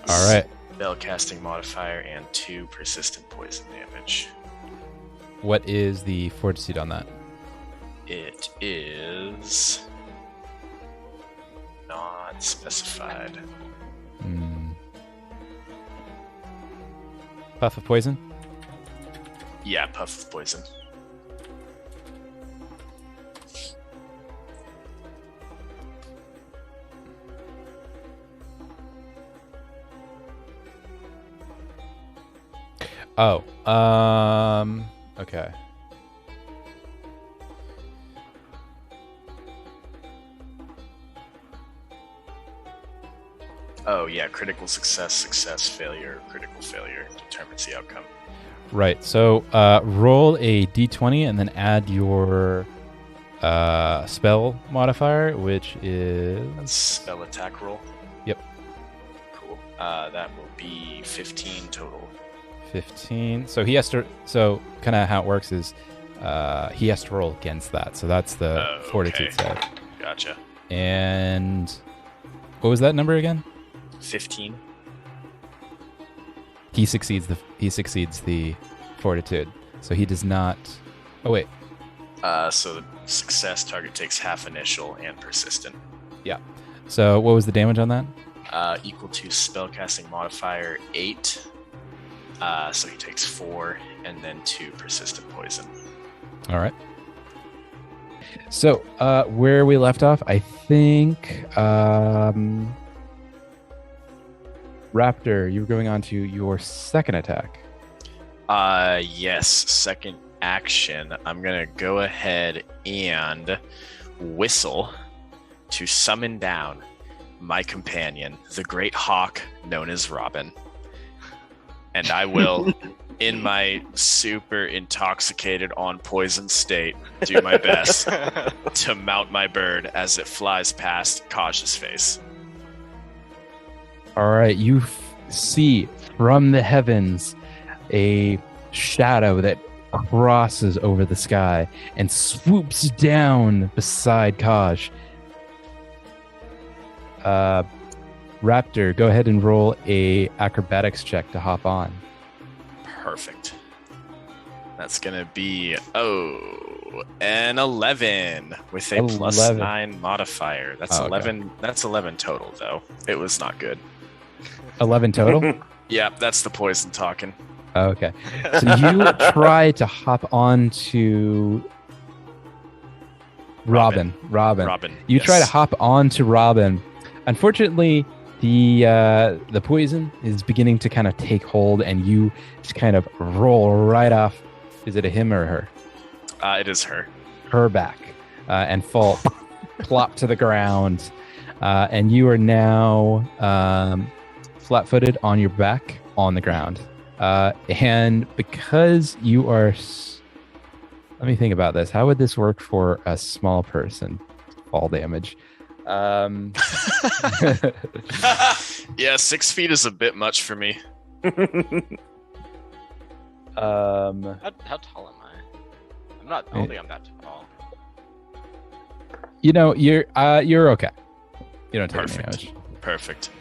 All right. Spell casting modifier and 2 persistent poison damage. What is the fortitude on that? It is not specified. Puff of poison? Yeah, Puff of Poison. Oh, okay. Oh yeah, critical success, success, failure, critical failure determines the outcome. Right. So roll a d20 and then add your spell modifier, which is That's spell attack roll. Yep. Cool. That will be 15 total. 15. So he has to. So kind of how it works is, he has to roll against that. So that's the fortitude save. Gotcha. And what was that number again? 15. He succeeds the fortitude. So he does not. Oh wait. So the success target takes half initial and persistent. Yeah. So what was the damage on that? Equal to spellcasting modifier 8. So he takes 4 and then 2 persistent poison. All right. So where we left off, I think Raptor, you were going on to your second attack. Yes, second action. I'm gonna go ahead and whistle to summon down my companion, the great hawk known as Robin. And I will, in my super intoxicated on poison state, do my best to mount my bird as it flies past Kaj's face. All right, you see from the heavens a shadow that crosses over the sky and swoops down beside Kaj. Raptor, go ahead and roll a acrobatics check to hop on. Perfect. That's gonna be an 11 with a 11. +9 modifier. That's Oh, okay. 11. That's 11 total, though. It was not good. 11 total? Yeah, that's the poison talking. Okay. So you try to hop on to Robin. You try to hop on to Robin. Unfortunately, the poison is beginning to kind of take hold, and you just kind of roll right off. Is it a him or a her? It is her. Her back, and fall plop to the ground. And you are now flat-footed on your back on the ground. And because you are... Let me think about this. How would this work for a small person? Fall damage. Yeah, 6 feet is a bit much for me. How tall am I? I don't think I'm that tall. You know, you're okay. You don't take any damage. Perfect.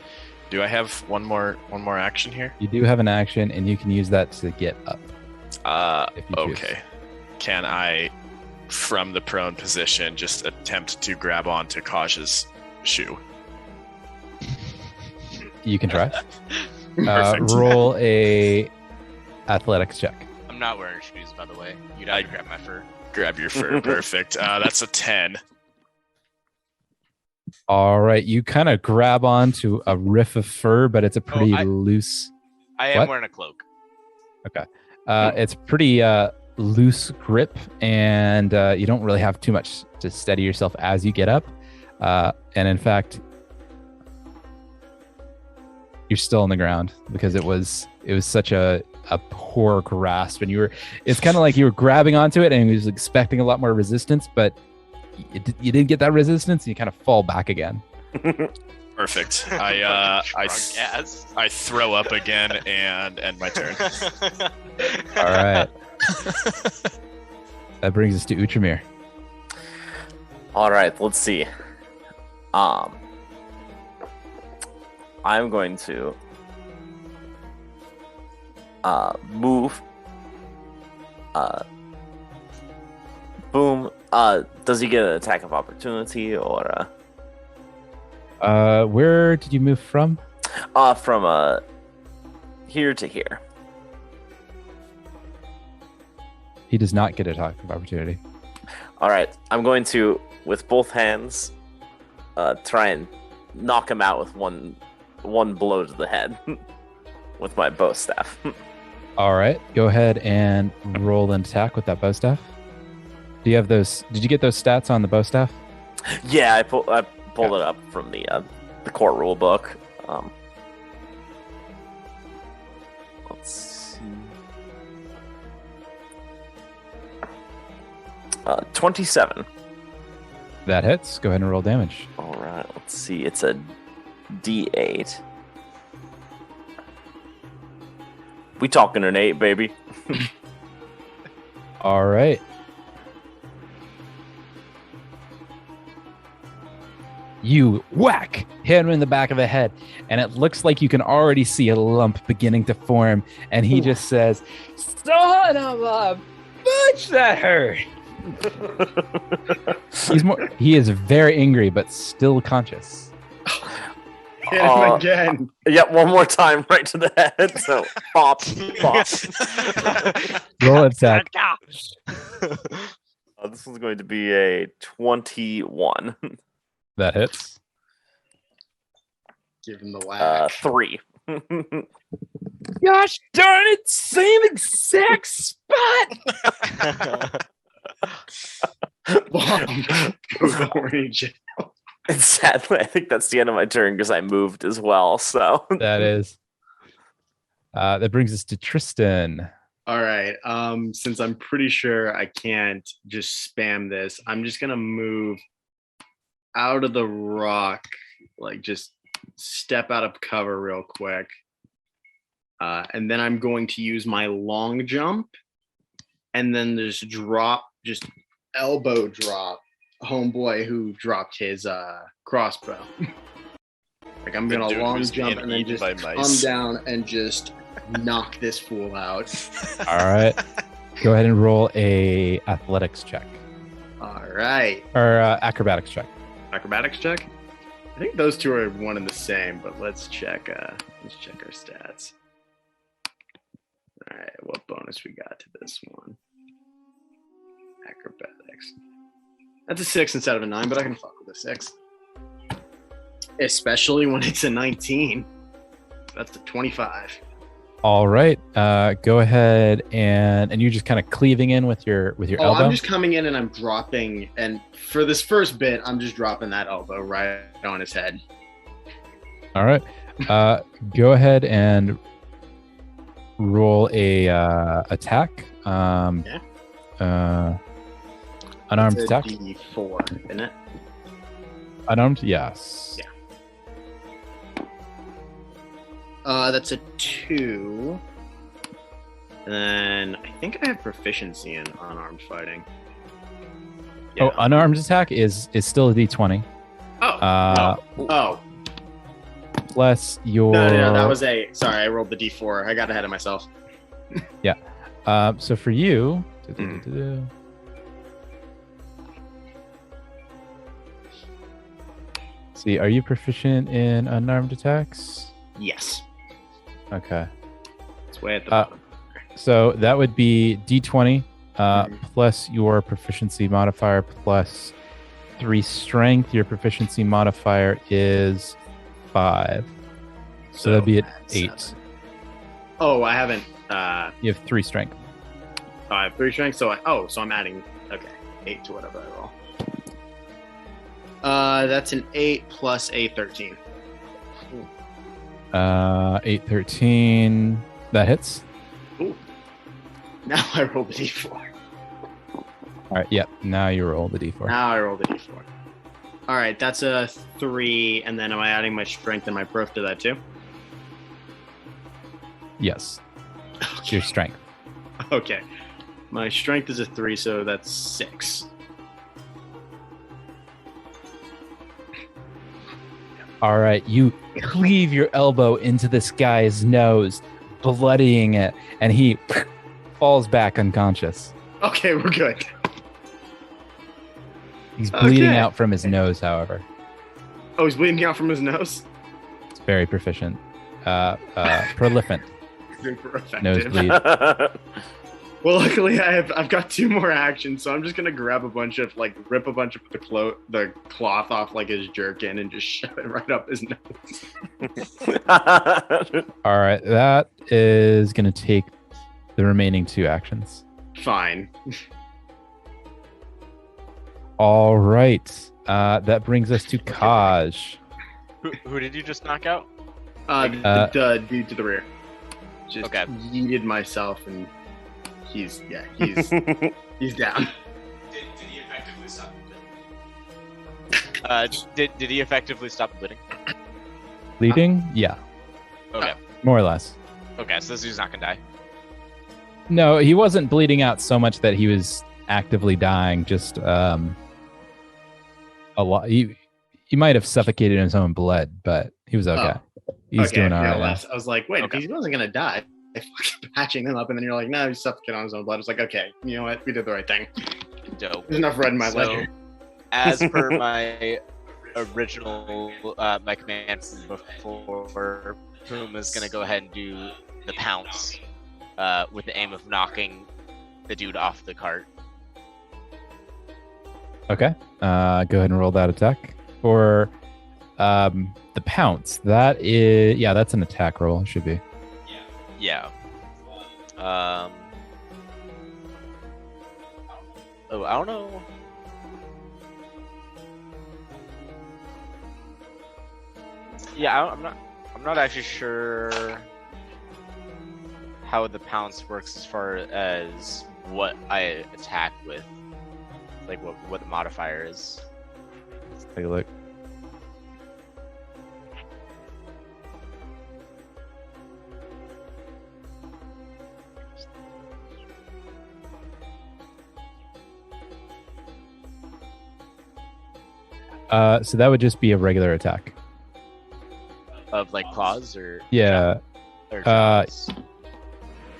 Do I have one more action here? You do have an action, and you can use that to get up. If you choose. Okay. Can I, from the prone position, just attempt to grab onto Kaj's shoe? You can try. Perfect. Roll a athletics check. I'm not wearing shoes, by the way. You'd have to grab my fur. Grab your fur. Perfect. That's a 10. All right, you kind of grab onto a riff of fur, but it's a pretty loose. I am What? wearing a cloak. Okay, it's pretty loose grip, and you don't really have too much to steady yourself as you get up. And in fact, you're still on the ground because it was such a poor grasp, and it's kind of like you were grabbing onto it and you was expecting a lot more resistance, but you didn't get that resistance, and you kind of fall back again. Perfect. I Yes. throw up again and end my turn. All right. That brings us to Utramir. All right, let's see. I'm going to move. Boom. Does he get an attack of opportunity or? Where did you move from? From here to here. He does not get a attack of opportunity. All right, I'm going to, with both hands, try and knock him out with one blow to the head with my bow staff. All right, go ahead and roll an attack with that bow staff. Do you have those? Did you get those stats on the bow staff? Yeah, I pulled it up from the court rule book. Let's see. 27. That hits. Go ahead and roll damage. All right, let's see. It's a D8. We talking an 8, baby. All right. You whack, hit him in the back of the head, and it looks like you can already see a lump beginning to form. And he just says, "Son of a bitch, that hurt." He is very angry, but still conscious. Hit him again. Yep, one more time, right to the head. So pop, pop. Roll attack. This is going to be a 21. That hits. Give him the whack. 3. Gosh darn it! Same exact spot. And sadly, I think that's the end of my turn because I moved as well. So that is. That brings us to Tristan. All right. Since I'm pretty sure I can't just spam this, I'm just gonna move out of the rock, like just step out of cover real quick. And then I'm going to use my long jump and then just elbow drop homeboy who dropped his crossbow. Like I'm gonna long jump and then just come down and just knock this fool out. All right. Go ahead and roll a athletics check. All right. Or acrobatics check. Acrobatics check? I think those two are one and the same, but let's check our stats. All right, what bonus we got to this one? Acrobatics. That's a 6 instead of a 9, but I can fuck with a 6. Especially when it's a 19. That's a 25. All right. Go ahead and you're just kind of cleaving in with your elbow. I'm just coming in and I'm dropping, and for this first bit, I'm just dropping that elbow right on his head. All right. Go ahead and roll a attack. Yeah. Unarmed it's attack. D4, isn't it? Unarmed, yes. Yeah. That's a 2. And then I think I have proficiency in unarmed fighting. Yeah. Oh, unarmed attack is still a D20. Oh. Plus your. No, that was a. Sorry, I rolled the D4. I got ahead of myself. Yeah. So for you. See, are you proficient in unarmed attacks? Yes. Okay. It's way at the bottom. So that would be D20 plus your proficiency modifier plus 3 strength. Your proficiency modifier is 5. So that'd be at 8. 7. Oh, I haven't. You have 3 strength. Oh, I have 3 strength. So I'm adding 8 to whatever I roll. That's an 8 plus a 13. 8, 13. That hits. Ooh. Now I roll the D4. All right. Yep. Now you roll the D4. Now I roll the D4. All right. That's a 3. And then am I adding my strength and my proof to that too? Yes. Okay. Your strength. Okay. My strength is a 3, so that's 6. All right, you cleave your elbow into this guy's nose, bloodying it, and he falls back unconscious. Okay, we're good. He's bleeding out from his nose, however. Oh, he's bleeding out from his nose? It's very proficient. Prolific. Super effective. Nosebleed. Well, luckily I've got 2 more actions, so I'm just gonna grab a bunch of rip a bunch of the cloth off like his jerkin and just shove it right up his nose. All right, that is gonna take the remaining 2 actions. Fine. All right, that brings us to Kaj. Who did you just knock out? The dude to the rear. Just Okay. yeeted myself and he's down. Did he effectively stop Did he effectively stop bleeding? Bleeding? Yeah, Okay. more or less. Okay, so this dude's not gonna die. No, he wasn't bleeding out so much that he was actively dying. Just a lot. He might have suffocated in his own blood, but he was okay. He's doing all right. I was like, wait, Okay. if he wasn't gonna die, I fucking patching him up, and then you're like, no, he's suffocating on his own blood. I was like, okay, you know what? We did the right thing. Dope. There's enough red in my So, ledger. As per my original my command before, Puma's gonna go ahead and do the pounce with the aim of knocking the dude off the cart. Okay. Go ahead and roll that attack. Or the pounce. That is, yeah, that's an attack roll. It should be. Yeah. Oh, I don't know. Yeah, I'm not actually sure how the pounce works as far as what I attack with, like what the modifier is. Let's take a look. So that would just be a regular attack. Of like claws or Yeah. or jaws?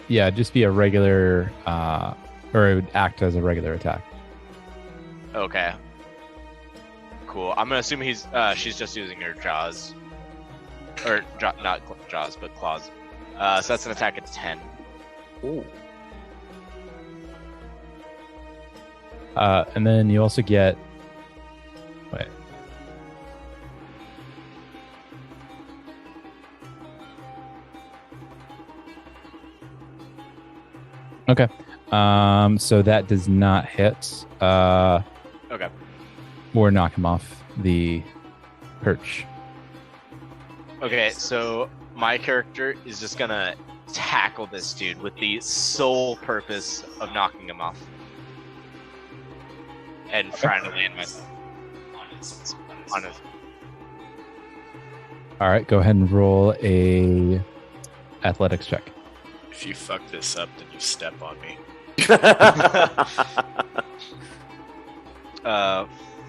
Yeah, just be a regular, or it would act as a regular attack. Okay. Cool. I'm gonna assume she's just using her jaws, or not jaws but claws. So that's an attack at 10. Ooh. And then you also get. Wait. Okay. So that does not hit. Okay. Or knock him off the perch. Okay, so my character is just gonna tackle this dude with the sole purpose of knocking him off. And trying to land myself on his. All right. Go ahead and roll a athletics check. If you fuck this up, then you step on me.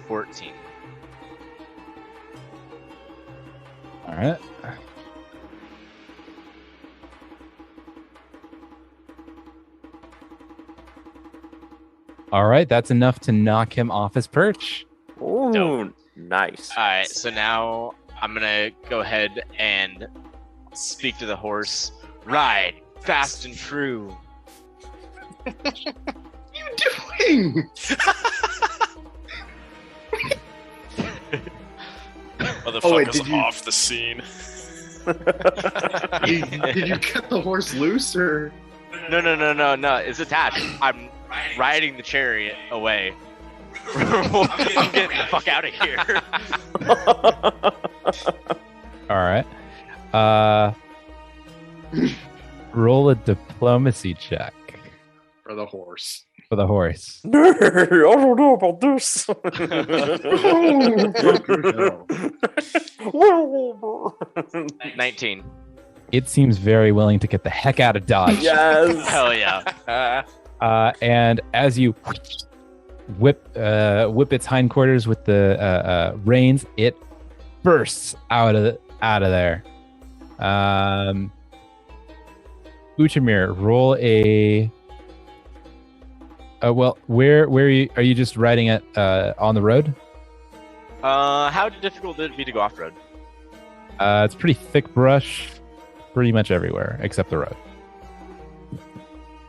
14. All right. All right. That's enough to knock him off his perch. Ooh, Dope. nice. Alright, so now I'm gonna go ahead and speak to the horse. Ride, fast and true. What are you doing? Motherfucker's did you- off the scene. Did you cut the horse loose or? No, it's attached. I'm riding the chariot away. I'm getting the fuck out of here. All right. Roll a diplomacy check For the horse. for the horse. I don't know about this. 19. It seems very willing to get the heck out of Dodge. Yes. Hell yeah. And as you whip its hindquarters with the reins, it bursts out of there. Uchimir, roll a. Well, where are you just riding it on the road? How difficult would it be to go off road? It's pretty thick brush, pretty much everywhere except the road.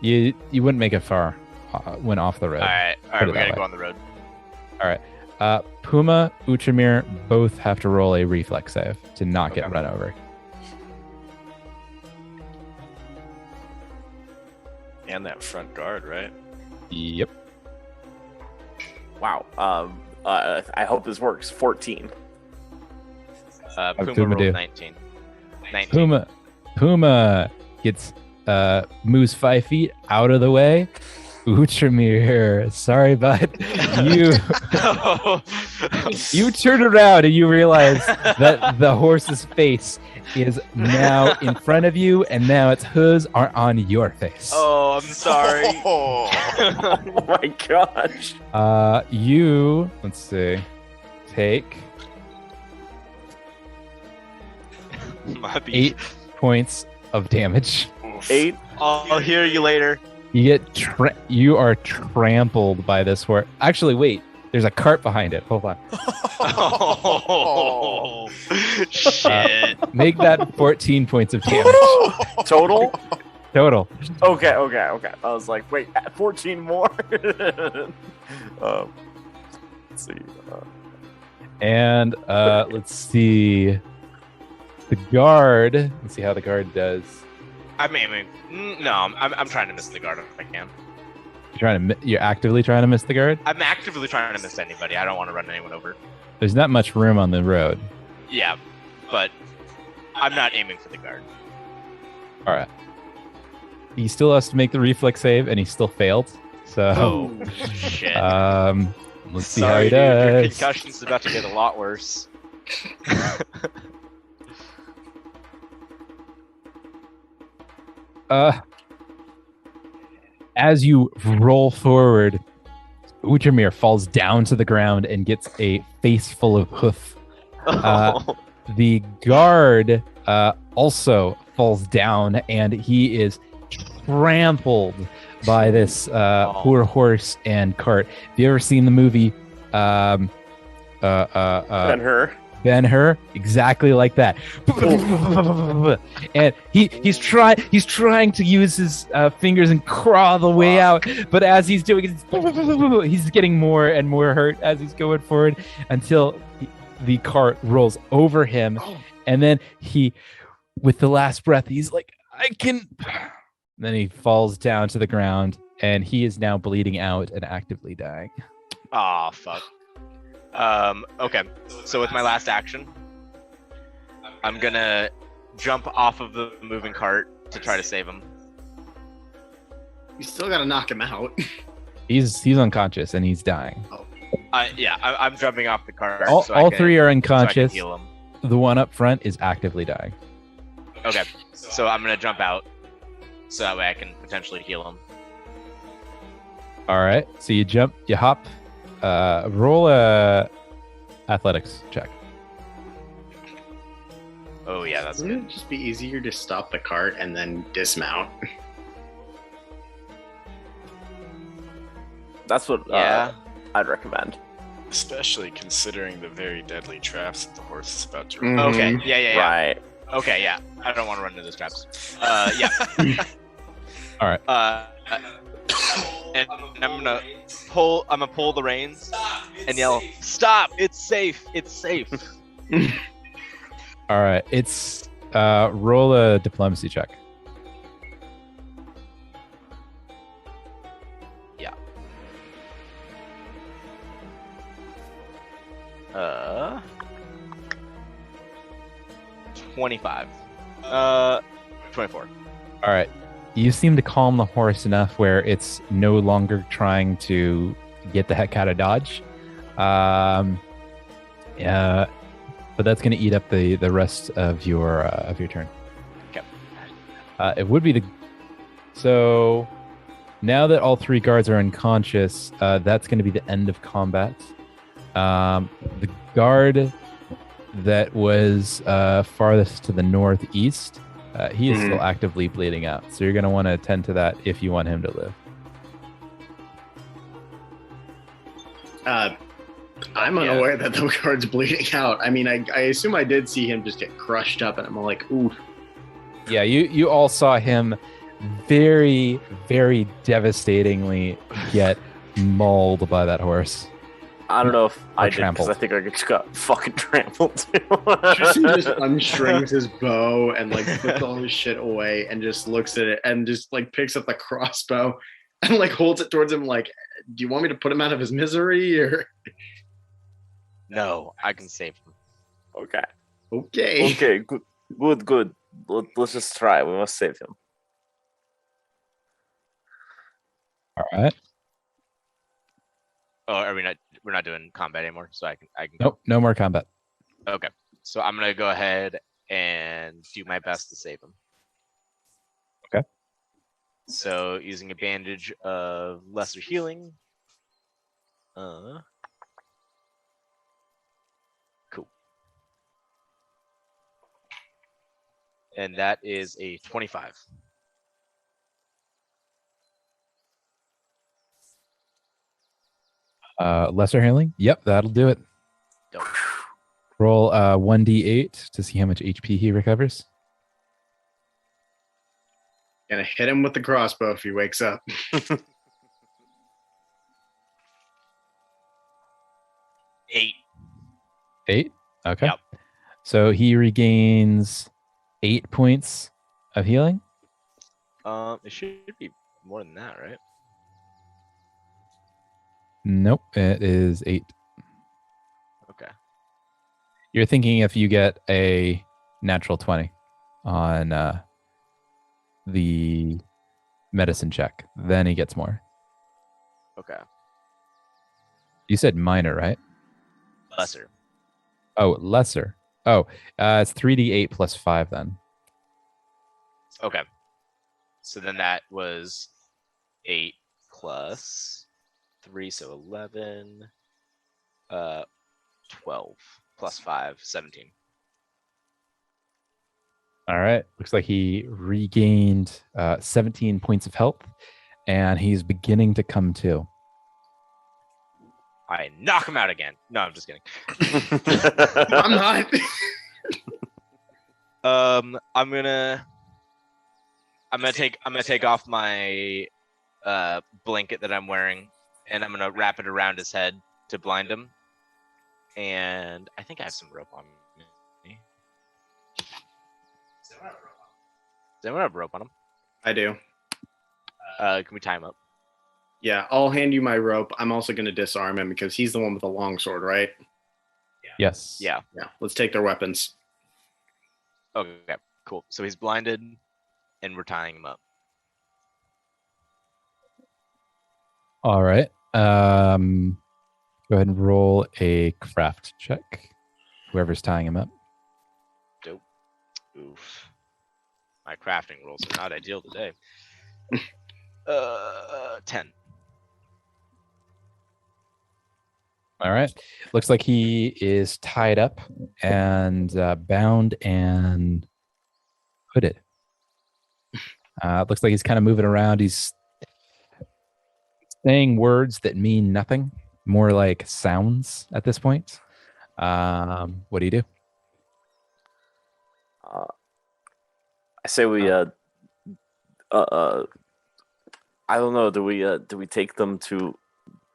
You wouldn't make it far when off the road. Alright, Put we it that gotta way. go on the road. Puma, Uchimir both have to roll a reflex save to not get Okay. run over. And that front guard, right? Yep. Wow. I hope this works. 14. Puma Puma rolled do? 19. 19. Puma gets moves 5 feet out of the way. Uchimir, sorry, bud. You You turn around and you realize that the horse's face is now in front of you, and now its hooves are on your face. Oh, I'm sorry. Oh my gosh. Let's see, take Might be- 8 points of damage. Oof. 8. I'll hear you later. You get you are trampled by this horse. Actually, wait. There's a cart behind it. Hold on. Oh, shit. Make that 14 points of damage Total? total. Okay. I was like, wait, 14 more? Let's see. And let's see. The guard. Let's see how the guard does. I'm aiming. No, I'm trying to miss the guard if I can. You're actively trying to miss the guard. I'm actively trying to miss anybody. I don't want to run anyone over. There's not much room on the road. Yeah, but I'm not aiming for the guard. All right. He still has to make the reflex save, and he still failed. So, Oh, shit. let's see Sorry, how he dude. Your does. concussion's about to get a lot worse. As you roll forward, Utramir falls down to the ground and gets a face full of hoof. The guard also falls down, and he is trampled by this poor horse and cart. Have you ever seen the movie Ben-Hur. Ben-Hur? Exactly like that. And he's trying to use his fingers and crawl the way out, but as he's doing it, he's getting more and more hurt as he's going forward until the cart rolls over him, and then with the last breath, he's like, I can. Then he falls down to the ground, and he is now bleeding out and actively dying. Aw, fuck. Okay. So with my last action, I'm gonna jump off of the moving cart to try to save him. You still gotta knock him out. He's unconscious and he's dying. I'm jumping off the cart. All so I can- three are so I can unconscious. heal him. The one up front is actively dying. Okay. So I'm gonna jump out, so that way I can potentially heal him. All right. So you jump, you hop, roll a athletics check. Oh yeah, that's Wouldn't good. it just be easier to stop the cart and then dismount? That's what Yeah. I'd recommend. Especially considering the very deadly traps that the horse is about to Mm. run. Okay. Yeah. Right. Okay. Yeah. I don't want to run into those traps. Yeah. All right. And I'm gonna pull the reins and yell, "Stop! It's safe! It's safe!" All right. It's roll a diplomacy check. Yeah. 25. 24. All right. You seem to calm the horse enough where it's no longer trying to get the heck out of Dodge. Yeah, but that's going to eat up the rest of your turn. Okay. It would be so now that all three guards are unconscious, that's going to be the end of combat. The guard that was farthest to the northeast, he is still actively bleeding out. So you're going to want to attend to that if you want him to live. I'm unaware that the guard's bleeding out. I mean, I assume I did see him just get crushed up, and I'm like, ooh. Yeah, you all saw him very, very devastatingly get mauled by that horse. I don't know if I did, trampled. because I think I just got fucking trampled too. Tristan just unstrings his bow and like puts all his shit away and just looks at it and just like picks up the crossbow and like holds it towards him like, do you want me to put him out of his misery or? No, I can save him. Okay. Okay. Okay, good. Let's just try. We must save him. All right. Oh, are we not? we're not doing combat anymore, so I can Nope, no more combat. Okay, so I'm gonna go ahead and do my best to save him. Okay. So using a bandage of lesser healing. Cool. And that is a 25. Lesser healing? Yep, that'll do it. Dope. Roll 1d8 to see how much HP he recovers. Gonna hit him with the crossbow if he wakes up. 8. 8? Okay. Yep. So he regains 8 points of healing. It should be more than that, right? Nope, it is 8. Okay. You're thinking if you get a natural 20 on the medicine check, then he gets more. Okay. You said minor, right? Lesser. Oh, lesser. Oh, it's 3d8 plus 5 then. Okay. So then that was 8 plus 3, so 11. 12 plus 5, 17. All right. Looks like he regained 17 points of health, and he's beginning to come to. I knock him out again. No, I'm just kidding. I'm not. I'm gonna take off my blanket that I'm wearing, and I'm gonna wrap it around his head to blind him. And I think I have some rope on me. Does anyone have rope on him? I do. Can we tie him up? Yeah, I'll hand you my rope. I'm also going to disarm him because he's the one with the long sword, right? Yes. Yeah. Yeah, let's take their weapons. Okay, cool. So he's blinded, and we're tying him up. All right. Go ahead and roll a craft check. Whoever's tying him up. Dope. Oof. My crafting rolls are not ideal today. 10. All right. Looks like he is tied up and bound and hooded. Looks like he's kind of moving around. He's saying words that mean nothing, more like sounds at this point. What do you do? I say we I don't know. Do we take them to?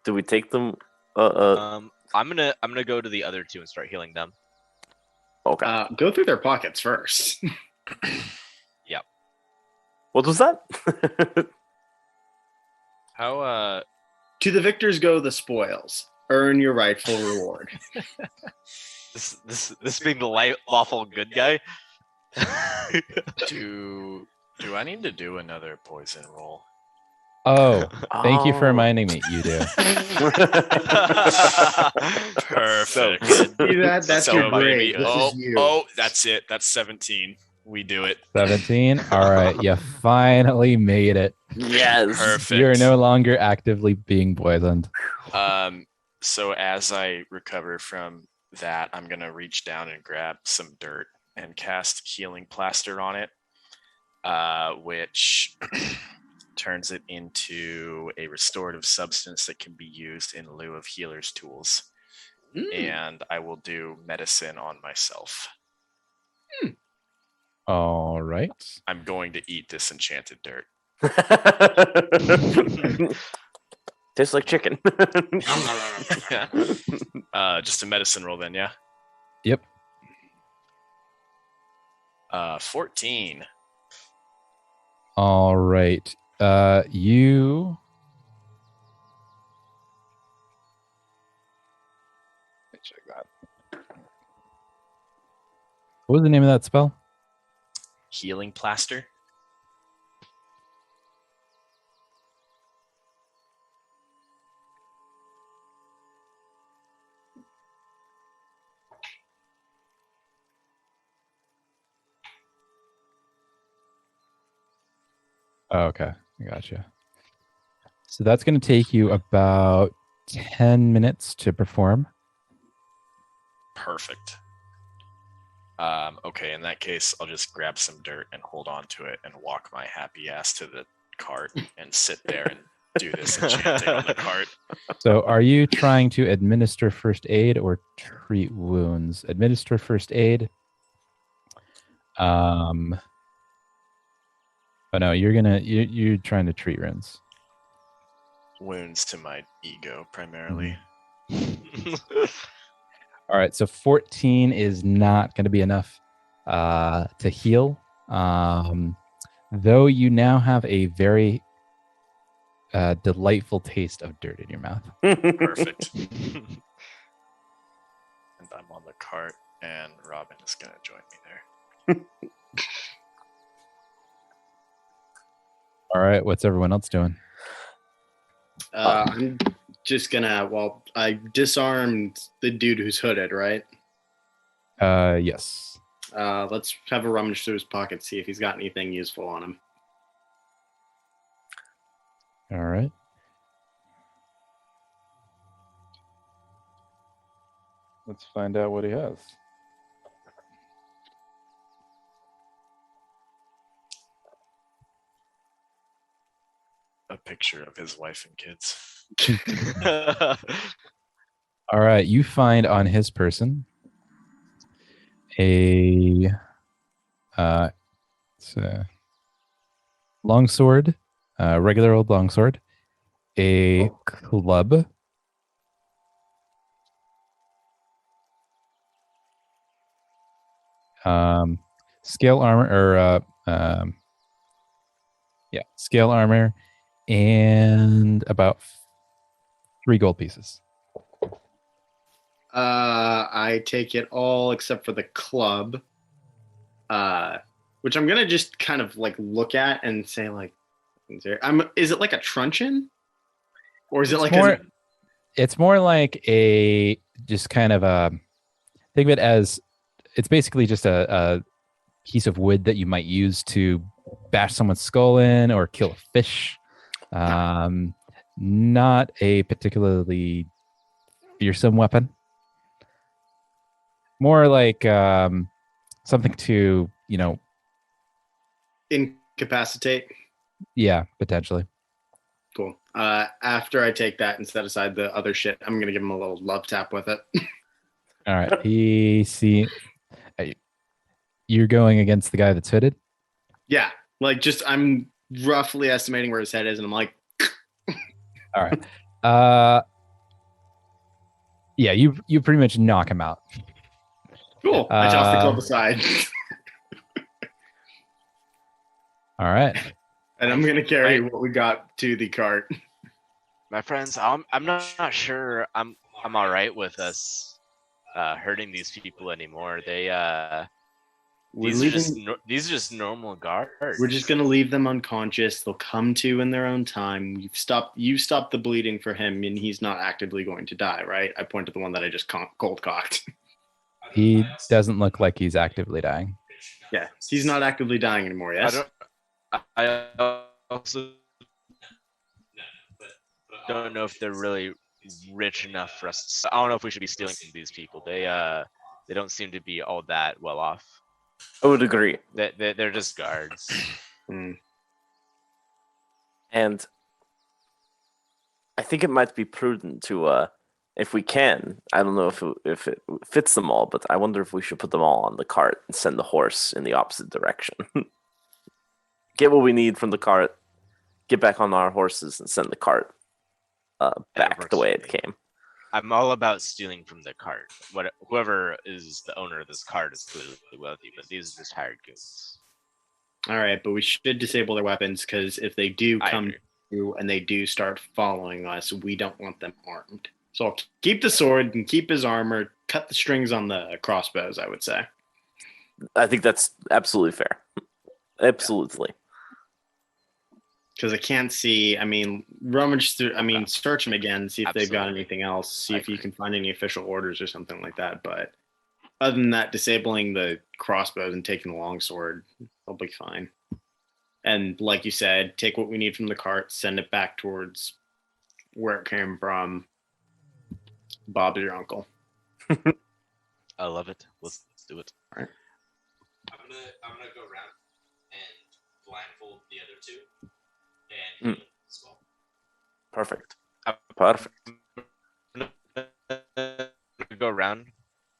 Do we take them? I'm gonna go to the other two and start healing them. Okay. Go through their pockets first. Yep. What was that? How To the victors go the spoils. Earn your rightful reward. This being the lawful good guy. do I need to do another poison roll? Oh, thank you for Oh. reminding me. You do. Perfect. See that? That's So your maybe- grade. This oh, is you. oh, that's it. That's 17. We do it. 17. All right. You finally made it. Yes. Perfect. You're no longer actively being poisoned. So as I recover from that, I'm gonna reach down and grab some dirt and cast Healing Plaster on it, which turns it into a restorative substance that can be used in lieu of healer's tools. And I will do medicine on myself. All right. I'm going to eat this enchanted dirt. Tastes like chicken. Just a medicine roll then, yeah? Yep. 14. All right. You. Let me check that. What was the name of that spell? Healing Plaster. Oh, okay, I gotcha. So that's going to take you about 10 minutes to perform. Perfect. Okay, in that case, I'll just grab some dirt and hold on to it and walk my happy ass to the cart and sit there and do this enchanting on the cart. So are you trying to administer first aid or treat wounds? Administer first aid. Oh no, you're trying to treat wounds. Wounds to my ego, primarily. All right, so 14 is not going to be enough to heal. Though you now have a very delightful taste of dirt in your mouth. Perfect. And I'm on the cart, and Robin is going to join me there. All right, what's everyone else doing? I'm just gonna. Well, I disarmed the dude who's hooded, right? Yes. Let's have a rummage through his pocket, see if he's got anything useful on him. All right. Let's find out what he has. A picture of his wife and kids. All right, you find on his person a it's a longsword, regular old longsword, a club, scale armor, or scale armor, and about 3 gold pieces. I take it all except for the club, which I'm gonna just kind of like look at and say like, is it like a truncheon, or is it like more, it's more like a just kind of a think of it as it's basically just a piece of wood that you might use to bash someone's skull in or kill a fish. Not a particularly fearsome weapon. More like something to, incapacitate? Yeah, potentially. Cool. After I take that and set aside the other shit, I'm gonna give him a little love tap with it. All right. You're going against the guy that's hooded? Yeah, like just I'm roughly estimating where his head is, and I'm like, all right. Yeah, you pretty much knock him out. Cool. I toss the club aside. All right. And I'm gonna carry what we got to the cart. My friends, I'm not sure I'm all right with us hurting these people anymore. These are just normal guards. We're just gonna leave them unconscious. They'll come to in their own time. You stopped the bleeding for him, and he's not actively going to die, right? I point to the one that I just cold cocked. He doesn't look like he's actively dying. Yeah, he's not actively dying anymore. Yes. I also don't know if they're really rich enough for us. I don't know if we should be stealing from these people. They don't seem to be all that well off. I would agree. They're just guards. And I think it might be prudent to, if we can, I don't know if it fits them all, but I wonder if we should put them all on the cart and send the horse in the opposite direction. Get what we need from the cart, get back on our horses, and send the cart back the way it came. I'm all about stealing from the cart. Whoever is the owner of this cart is clearly wealthy, but these are just hired goons. All right, but we should disable their weapons, because if they do come through and they do start following us, we don't want them armed. So I'll keep the sword and keep his armor, cut the strings on the crossbows, I would say. I think that's absolutely fair. Absolutely. Because I can't see, rummage through, search them again, see if they've got anything else, see if you can find any official orders or something like that. But other than that, disabling the crossbows and taking the longsword, they'll be fine. And like you said, take what we need from the cart, send it back towards where it came from. Bob's your uncle. I love it. Let's do it. All right. I'm gonna go around and blindfold the other two and heal as well. Perfect. Perfect. Go around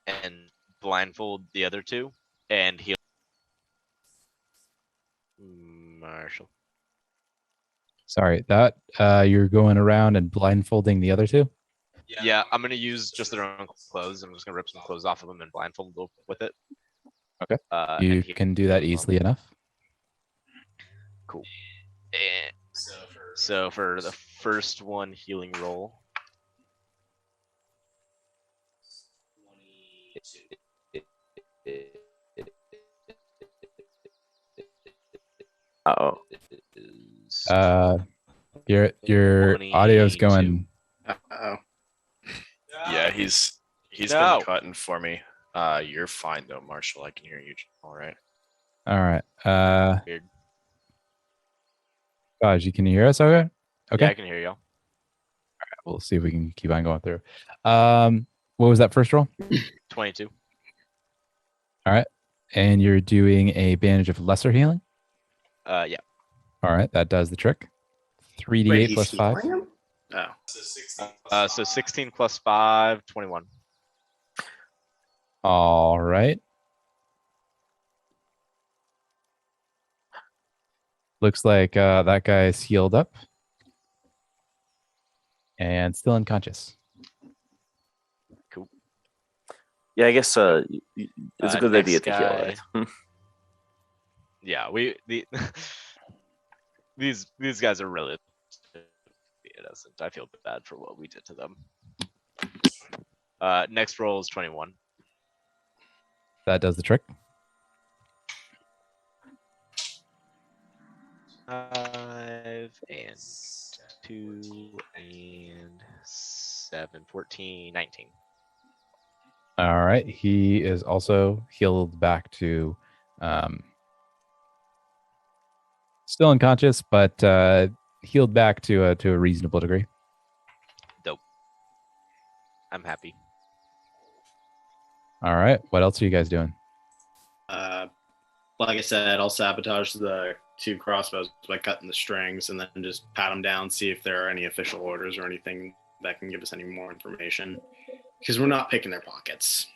and blindfold the other two and heal. Marshall. Sorry, that you're going around and blindfolding the other two? Yeah, I'm gonna use just their own clothes. I'm just gonna rip some clothes off of them and blindfold them with it. Okay. And You heal can do that them. easily enough. Cool. And so for the first one healing roll. 22. Your audio's 22. going. Uh-oh. Yeah, he's No. been cutting for me. You're fine though, Marshall. I can hear you all right. All right. Weird. Gosh, can you hear us? Okay. Okay. Yeah, I can hear y'all. We'll see if we can keep on going through. What was that first roll? 22. All right. And you're doing a bandage of lesser healing? Yeah. All right. That does the trick. 3d8 Wait, plus he's 5. healing him? Oh. So 16 plus 5, 21. All right. Looks like that guy is healed up and still unconscious. Yeah, I guess it's a good Next idea to heal, guy. right? Yeah, these guys are really innocent. I feel bad for what we did to them. Next roll is 21. That does the trick. 5 and 2 and 7, 14, 19. All right. He is also healed back to still unconscious, but healed back to a reasonable degree. Dope. I'm happy. All right. What else are you guys doing? Like I said, I'll sabotage the 2 crossbows by cutting the strings and then just pat them down, see if there are any official orders or anything that can give us any more information. Because we're not picking their pockets.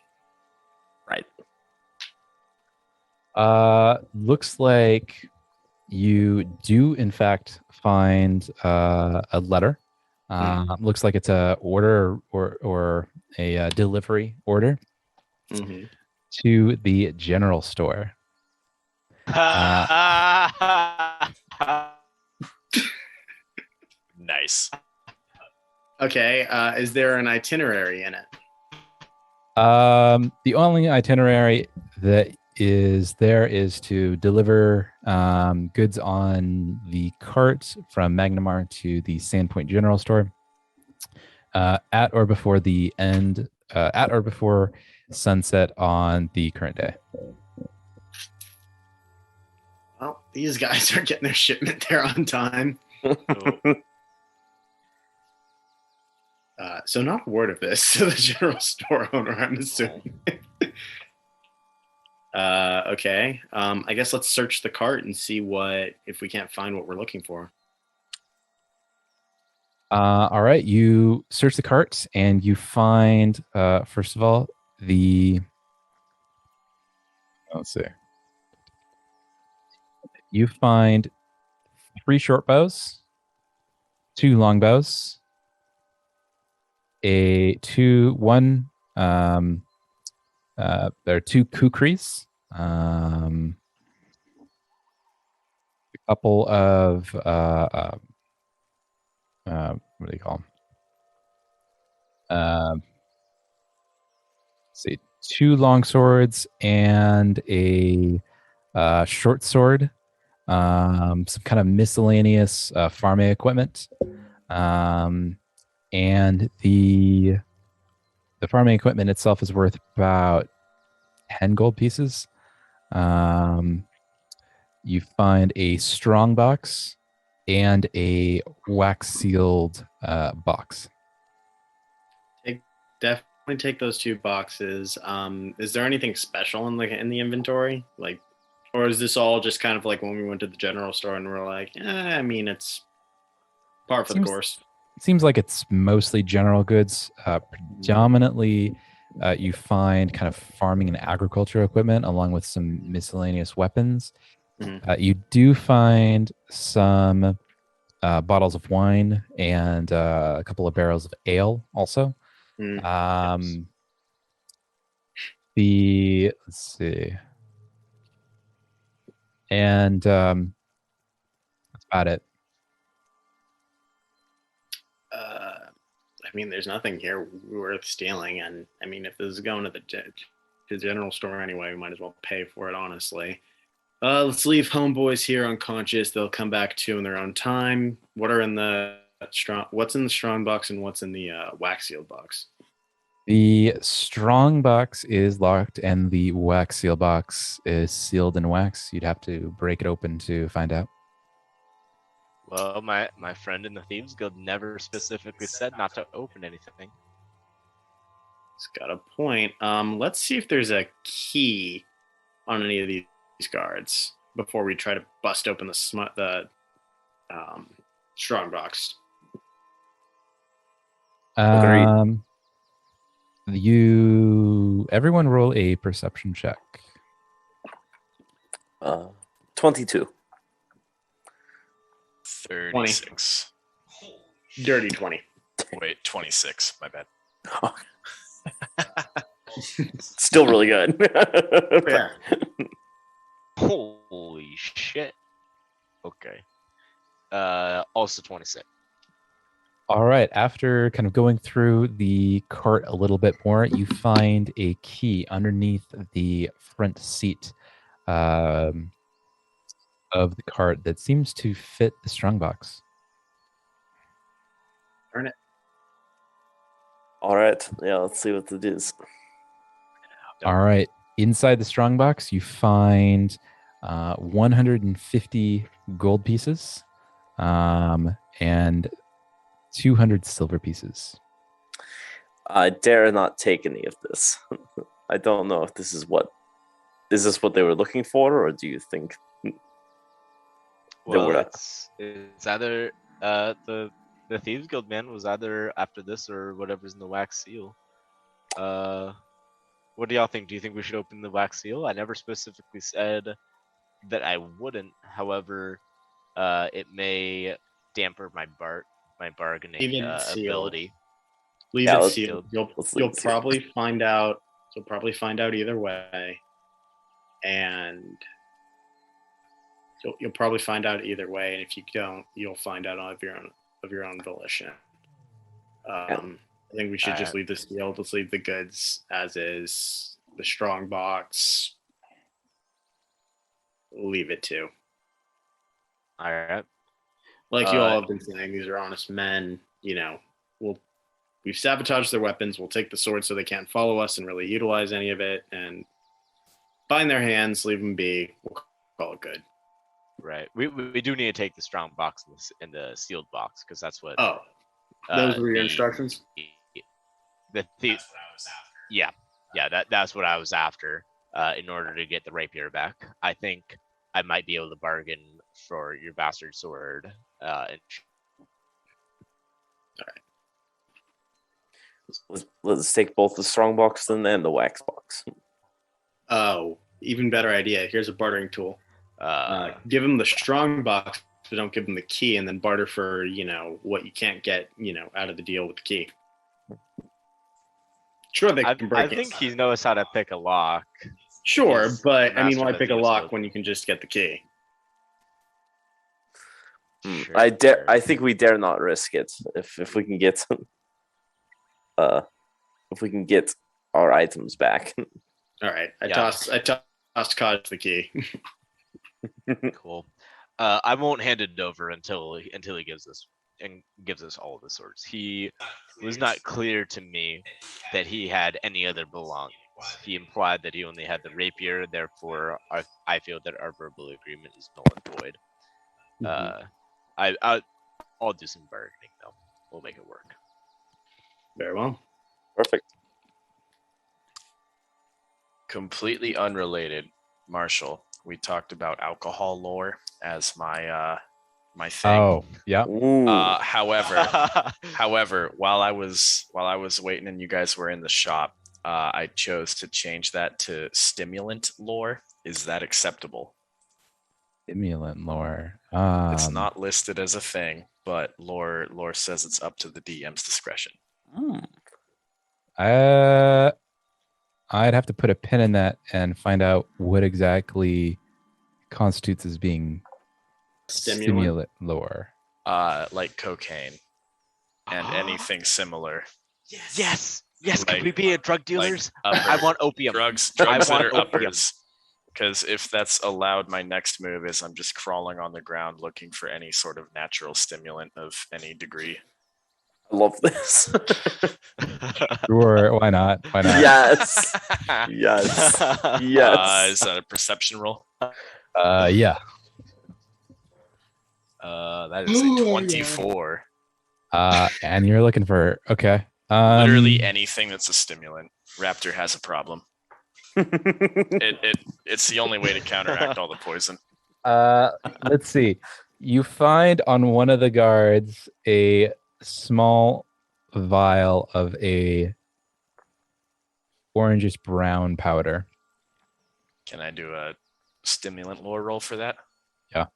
Right. Looks like you do in fact find a letter. Looks like it's a order or a delivery order Mm-hmm. to the general store. Nice. Okay, is there an itinerary in it? The only itinerary that is there is to deliver goods on the cart from Magnamar to the Sandpoint General Store at or before the end, at or before sunset on the current day. Well, these guys are getting their shipment there on time. So not a word of this to the general store owner, I'm assuming. Okay. I guess let's search the cart and see if we can't find what we're looking for. All right, you search the cart and you find, first of all, let's see. You find 3 short bows, 2 long bows, there are 2 kukris, a couple of what do you call them? Let's see, 2 long swords and a short sword, some kind of miscellaneous farming equipment, and the farming equipment itself is worth about 10 gold pieces. you find a strong box and a wax-sealed box. Definitely take those 2 boxes. Is there anything special in the inventory? Like, or is this all just kind of like when we went to the general store and we're like, I mean, it's par for the course. Seems like it's mostly general goods. Predominantly, you find kind of farming and agriculture equipment along with some miscellaneous weapons. You do find some bottles of wine and a couple of barrels of ale also. Let's see. And that's about it. I mean, there's nothing here worth stealing, and I mean, if this is going to the general store anyway, we might as well pay for it, honestly. Let's leave homeboys here unconscious. They'll come back to in their own time. What's in the strong box and what's in the wax sealed box? The strong box is locked, and the wax seal box is sealed in wax. You'd have to break it open to find out. Well, my friend in the Thieves Guild never specifically said not to open anything. It's got a point. Let's see if there's a key on any of these guards before we try to bust open the strong box. Everyone roll a perception check. 22. 36. Dirty 20. Wait, 26. My bad. Still really good. Yeah. Holy shit. Okay. Also 26. All right. After kind of going through the cart a little bit more, you find a key underneath the front seat of the cart that seems to fit the strongbox. Turn it. All right. Yeah, let's see what it is. All right. Inside the strongbox, you find 150 gold pieces and 200 silver pieces. I dare not take any of this. I don't know if this is what they were looking for, or do you think? Well, it's either the Thieves Guild man was either after this or whatever's in the wax seal. What do y'all think? Do you think we should open the wax seal? I never specifically said that I wouldn't. However, it may damper my bargaining ability. Leave Yeah, it sealed. You'll probably find out. You'll probably find out either way, and you'll probably find out either way. And if you don't, you'll find out of your own volition. I think we should just leave this sealed. Let's leave the goods as is. The strong box. Leave it to. All right. Like you all have been saying, these are honest men. You know, we've sabotaged their weapons. We'll take the sword so they can't follow us and really utilize any of it, and bind their hands, leave them be. We'll call it good. Right. We do need to take the strong box in the sealed box because that's what. Oh, those were your instructions. Yeah. That's what I was after. In order to get the rapier back, I think I might be able to bargain for your bastard sword. All right. Let's take both the strong box and then the wax box. Oh, even better idea. Here's a bartering tool. Give them the strong box, but don't give them the key, and then barter for what you can't get out of the deal with the key. Sure, they can break it. I think he knows how to pick a lock. Sure, but I mean, why master pick a of lock thieves when you can just get the key? Sure. I think we dare not risk it if we can get our items back. All right, I tossed Kaj the key. Cool. I won't hand it over until he gives us all of the swords. He was not clear to me that he had any other He implied that he only had the rapier. Therefore, I feel that our verbal agreement is null and void. I'll do some bargaining though. We'll make it work. Very well. Perfect. Completely unrelated, Marshall. We talked about alcohol lore as my thing. Oh, yeah. Ooh. However, while I was waiting and you guys were in the shop, I chose to change that to stimulant lore. Is that acceptable? Stimulant lore. It's not listed as a thing, but lore says it's up to the DM's discretion. I'd have to put a pin in that and find out what exactly constitutes as being stimulant lore. Like cocaine and anything similar. Yes. Could Like- we be drug dealers? Like I want opium. drugs I that want are opium. uppers. Because if that's allowed, my next move is I'm just crawling on the ground looking for any sort of natural stimulant of any degree. I love this. Sure, why not? Why not? Yes. Yes. Yes. Is that a perception roll? Yeah. That is a 24. And you're looking for okay. Literally anything that's a stimulant. Raptor has a problem. It's the only way to counteract all the poison. Let's see. You find on one of the guards a small vial of a orangish brown powder. Can I do a stimulant lore roll for that? Yeah.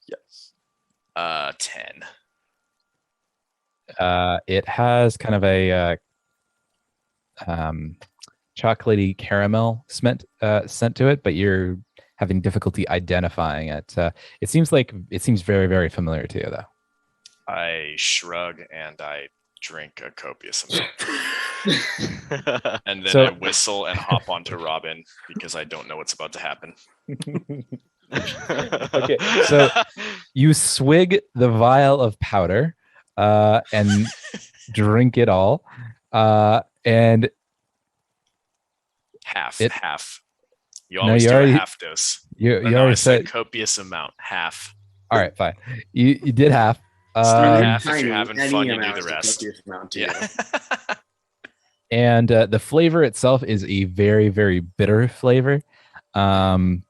Yes. 10. It has kind of a chocolatey caramel scent to it, but you're having difficulty identifying it. It seems very, very familiar to you, though. I shrug and I drink a copious amount. And then So- I whistle and hop onto Robin because I don't know what's about to happen. Okay, so you swig the vial of powder and drink it all, and Half. You No, always you do already- a half dose. you No, I already said said. copious amount. Half. All right, fine. You did half. Half if Tiny, you're having any fun, you do amount the is a rest. copious amount to Yeah. you. And the flavor itself is a very, very bitter flavor. And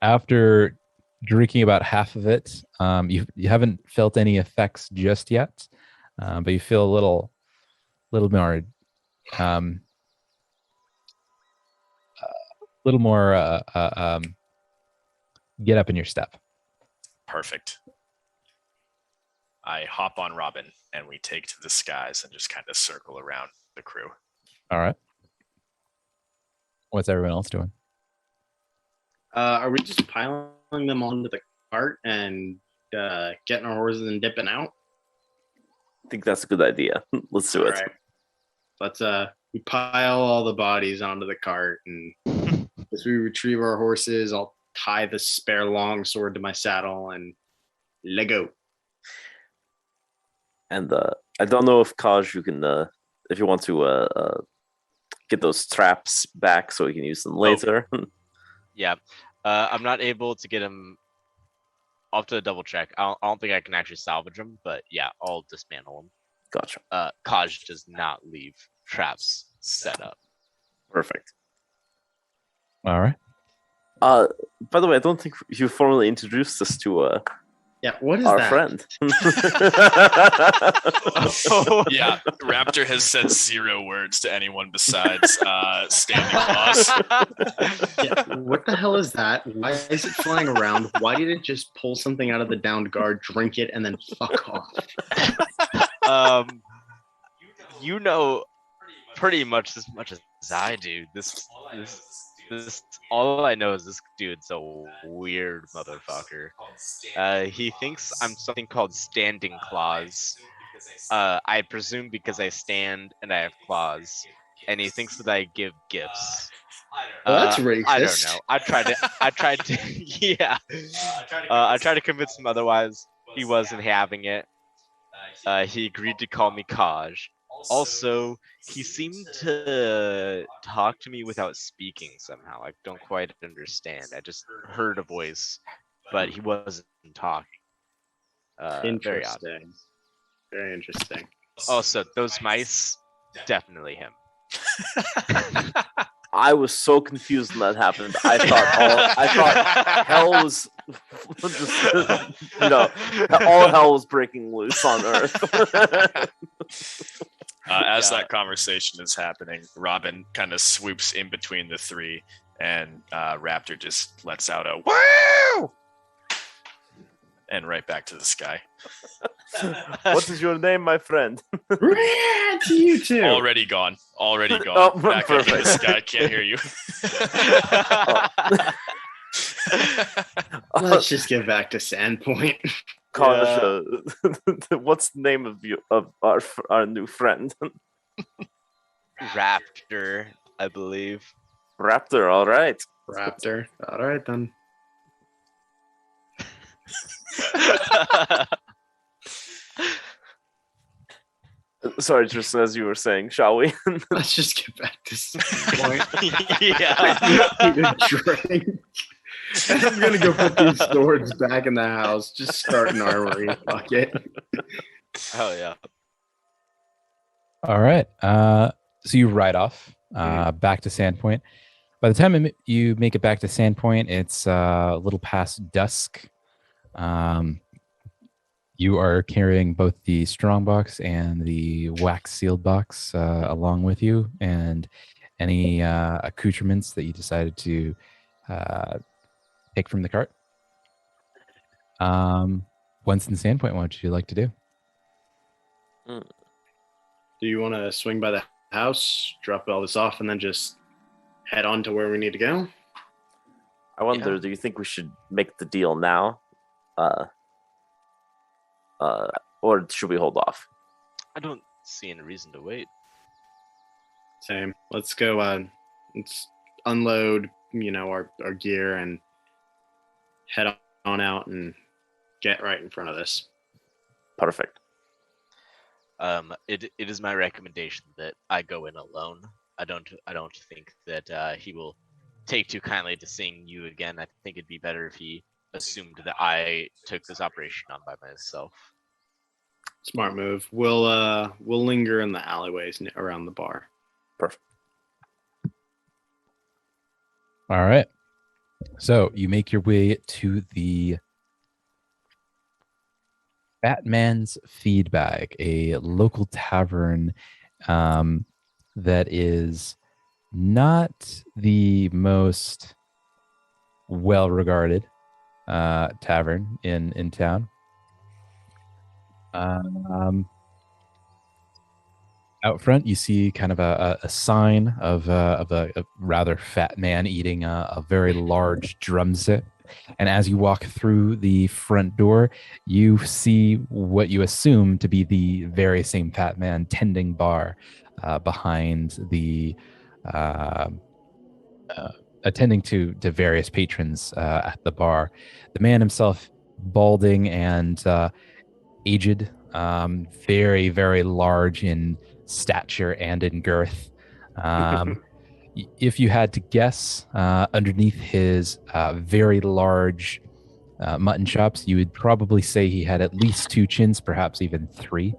after drinking about half of it, you haven't felt any effects just yet, but you feel a little more, get up in your step. Perfect. I hop on Robin and we take to the skies and just kind of circle around the crew. All right. What's everyone else doing? Are we just piling them onto the cart and getting our horses and dipping out? I think that's a good idea. Let's do All it. right. Let's we pile all the bodies onto the cart, and as we retrieve our horses, I'll tie the spare long sword to my saddle and let go. And I don't know if Kaj, you can, if you want to get those traps back so we can use them later. Yeah. I'm not able to get him. I'll have to double check. I don't think I can actually salvage him, but yeah, I'll dismantle him. Gotcha. Kaj does not leave traps set up. Perfect. All right. By the way, I don't think you formally introduced us to Yeah, what is our that? friend. Yeah, Raptor has said 0 words to anyone besides standing claws. Yeah, what the hell is that? Why is it flying around? Why did it just pull something out of the downed guard, drink it, and then fuck off? You know pretty much as much as I do. This all I know is this dude's a weird motherfucker. He thinks I'm something called standing claws. I presume because I stand and I have claws, and he thinks that I give gifts. Well, that's racist. I don't know. I tried to, yeah. I tried to convince him otherwise. He wasn't having it. He agreed to call me Kaj. Also, he seemed to talk to me without speaking somehow. I don't quite understand. I just heard a voice, but he wasn't talking. Very odd. Interesting. Very interesting. Also, those mice, definitely him. I was so confused when that happened. I thought hell was just, all hell was breaking loose on Earth. As that conversation is happening, Robin kind of swoops in between the three, and Raptor just lets out a "Woo!" and right back to the sky. What is your name, my friend? To you too. Already gone. Oh, Back up in the perfect. sky. Can't hear you. Let's just get back to Sandpoint. Kaj, what's the name of our new friend? Raptor, I believe. Raptor. All right. Raptor. All right then. Sorry, just as you were saying, shall we? Let's just get back to Sandpoint. Yeah. I need a drink. And I'm gonna go put these swords back in the house. Just start an armory. Fuck it. Oh yeah. All right. So you ride off back to Sandpoint. By the time you make it back to Sandpoint, it's a little past dusk. You are carrying both the strongbox and the wax sealed box along with you, and any accoutrements that you decided to take from the cart. Once in Sandpoint, what would you like to do? Do you want to swing by the house, drop all this off, and then just head on to where we need to go? I wonder, do you think we should make the deal now? Or should we hold off? I don't see any reason to wait. Same. Let's go. Let's unload, our gear and head on out and get right in front of this. Perfect. It is my recommendation that I go in alone. I don't think that he will take too kindly to seeing you again. I think it'd be better if he assumed that I took this operation on by myself. Smart move. We'll linger in the alleyways around the bar. Perfect. All right. So you make your way to the Fat Man's Feed Bag, a local tavern that is not the most well-regarded tavern in town. Out front, you see kind of a sign of a rather fat man eating a very large drumstick. And as you walk through the front door, you see what you assume to be the very same fat man tending bar behind the attending to various patrons at the bar. The man himself, balding and aged, very, very large in stature and in girth. If you had to guess, underneath his very large mutton chops, you would probably say he had at least 2 chins, perhaps even 3.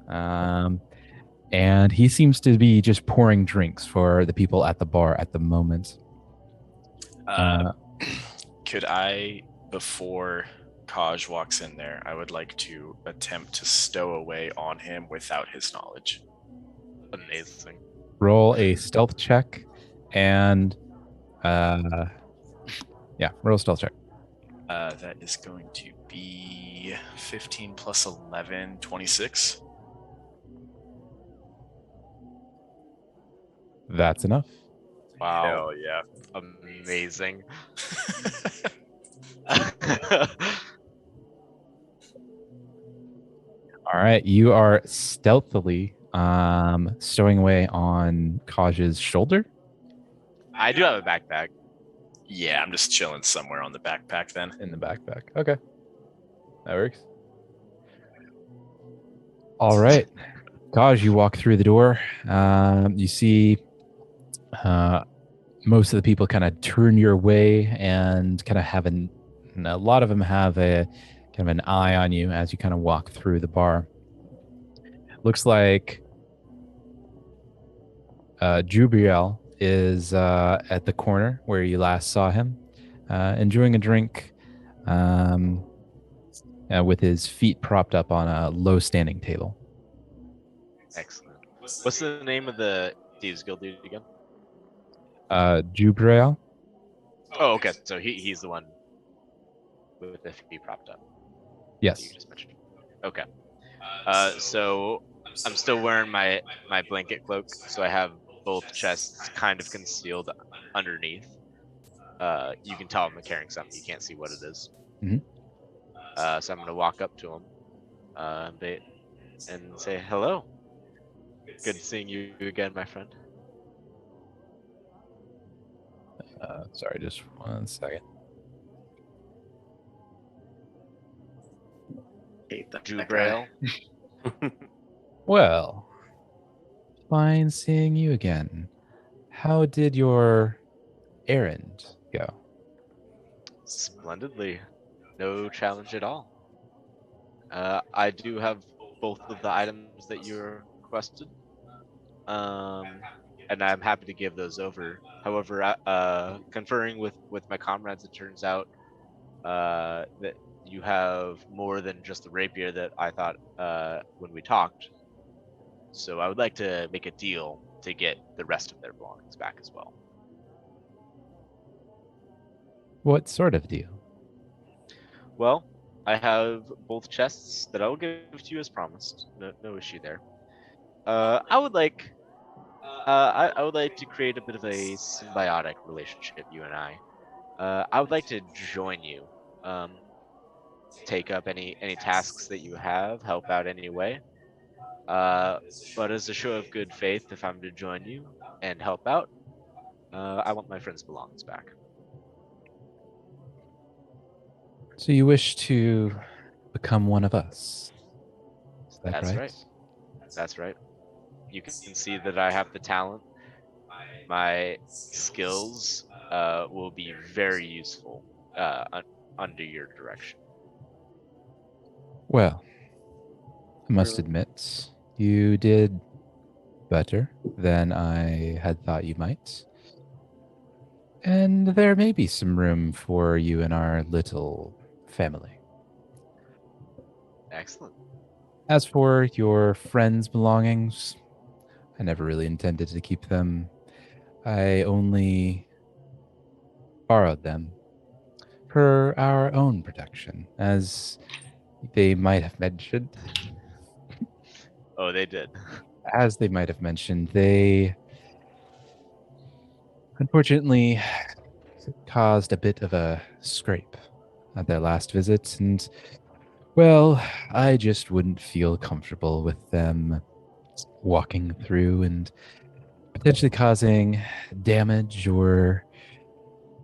And he seems to be just pouring drinks for the people at the bar at the moment. Could I, before Kaj walks in there, I would like to attempt to stow away on him without his knowledge. Amazing. Roll a stealth check and roll a stealth check. That is going to be 15 plus 11, 26. That's enough. Wow. Hell yeah. Amazing. All right, you are stealthily stowing away on Kaj's shoulder. I do have a backpack. Yeah, I'm just chilling somewhere on the backpack then. In the backpack. Okay. That works. All right. As you walk through the door, you see most of the people kind of turn your way and kind of a lot of them have a kind of an eye on you as you kind of walk through the bar. Looks like Jubriel is at the corner where you last saw him, enjoying a drink with his feet propped up on a low standing table. Excellent. What's the name of the Thieves Guild dude again? Jubriel? Oh, okay. So he's the one with the feet propped up. Yes. That you just mentioned. Okay. So I'm still wearing my blanket cloak, so I have both chests kind of concealed underneath. You can tell I'm carrying something. You can't see what it is. Mhm. So I'm gonna walk up to him and say hello. Good seeing you again, my friend. Sorry, just 1 second. Hate that Jubrail. guy. Well, fine seeing you again. How did your errand go? Splendidly. No challenge at all. I do have both of the items that you requested. And I'm happy to give those over. However, conferring with my comrades, it turns out that you have more than just the rapier that I thought when we talked. So I would like to make a deal to get the rest of their belongings back as well. What sort of deal? Well, I have both chests that I will give to you as promised. No issue there. I would like I would like to create a bit of a symbiotic relationship, you and I. I would like to join you. Take up any tasks that you have, help out any way. But as a show of good faith, if I'm to join you and help out, I want my friend's belongings back. So you wish to become one of us? Is that That's right? right. That's right. You can see that I have the talent. My skills will be very useful under your direction. Well, I must admit, you did better than I had thought you might. And there may be some room for you in our little family. Excellent. As for your friends' belongings, I never really intended to keep them. I only borrowed them for our own protection, as they might have mentioned. Oh, they did. As they might have mentioned, they unfortunately caused a bit of a scrape at their last visit, and well, I just wouldn't feel comfortable with them walking through and potentially causing damage or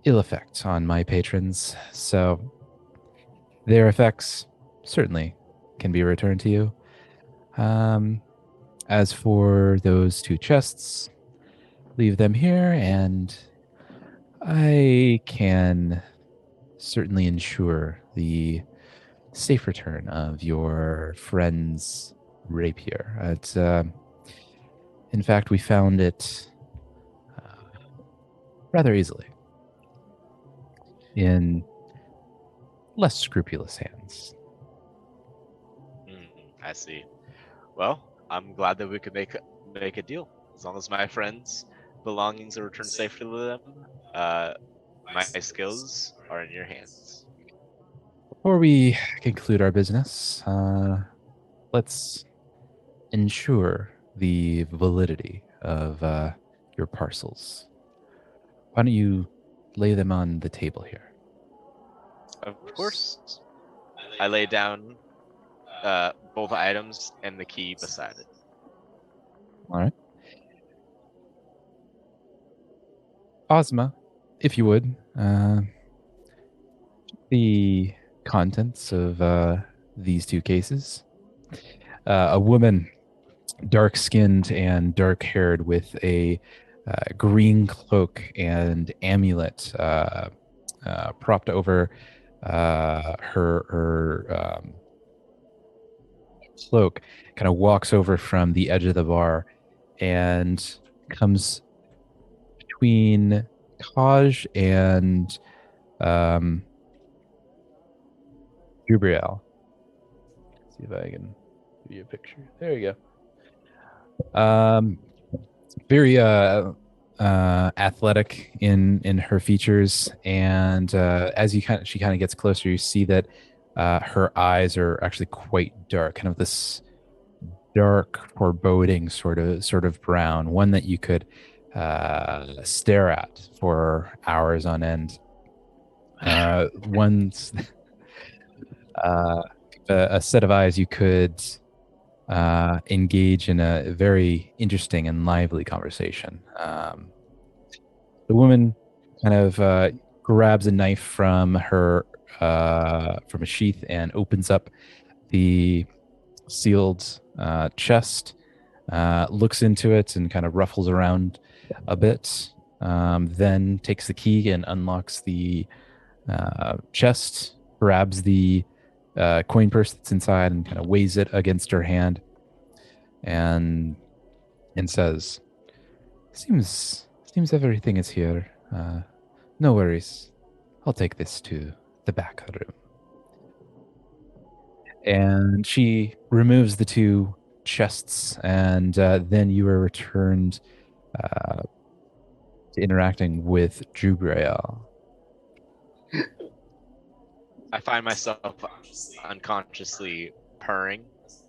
ill effect on my patrons. So their effects certainly can be returned to you. As for those two chests, leave them here, and I can certainly ensure the safe return of your friend's rapier. In fact, we found it rather easily in less scrupulous hands. I see. Well, I'm glad that we could make a deal. As long as my friends' belongings are returned safely to them, my skills are in your hands. Before we conclude our business, let's ensure the validity of your parcels. Why don't you lay them on the table here? Of course. I lay down both items and the key beside it. All right. Ozma, if you would, the contents of these two cases. A woman dark-skinned and dark-haired with a green cloak and amulet propped over her cloak, kind of walks over from the edge of the bar and comes between Taj and Gabriel. See if I can give you a picture. There you go. Very athletic in her features, and as she kind of gets closer, you see that her eyes are actually quite dark, kind of this dark, foreboding sort of brown, one that you could stare at for hours on end. One's a set of eyes you could engage in a very interesting and lively conversation. The woman kind of grabs a knife from a sheath and opens up the sealed chest, looks into it and kind of ruffles around a bit, then takes the key and unlocks the chest, grabs the coin purse that's inside and kind of weighs it against her hand and says, seems everything is here. No worries. I'll take this to the back room. And she removes the two chests, and then you are returned to interacting with Jubrael. I find myself unconsciously purring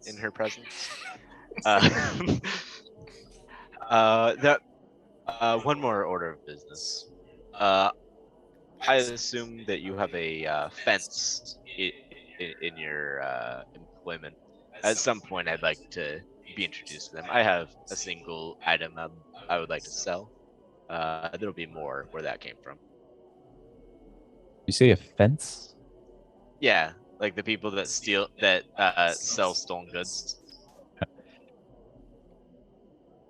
in her presence. One more order of business. I assume that you have a fence in your employment. At some point, I'd like to be introduced to them. I have a single item I would like to sell. There'll be more where that came from. You say a fence? Yeah, like the people that sell stolen goods.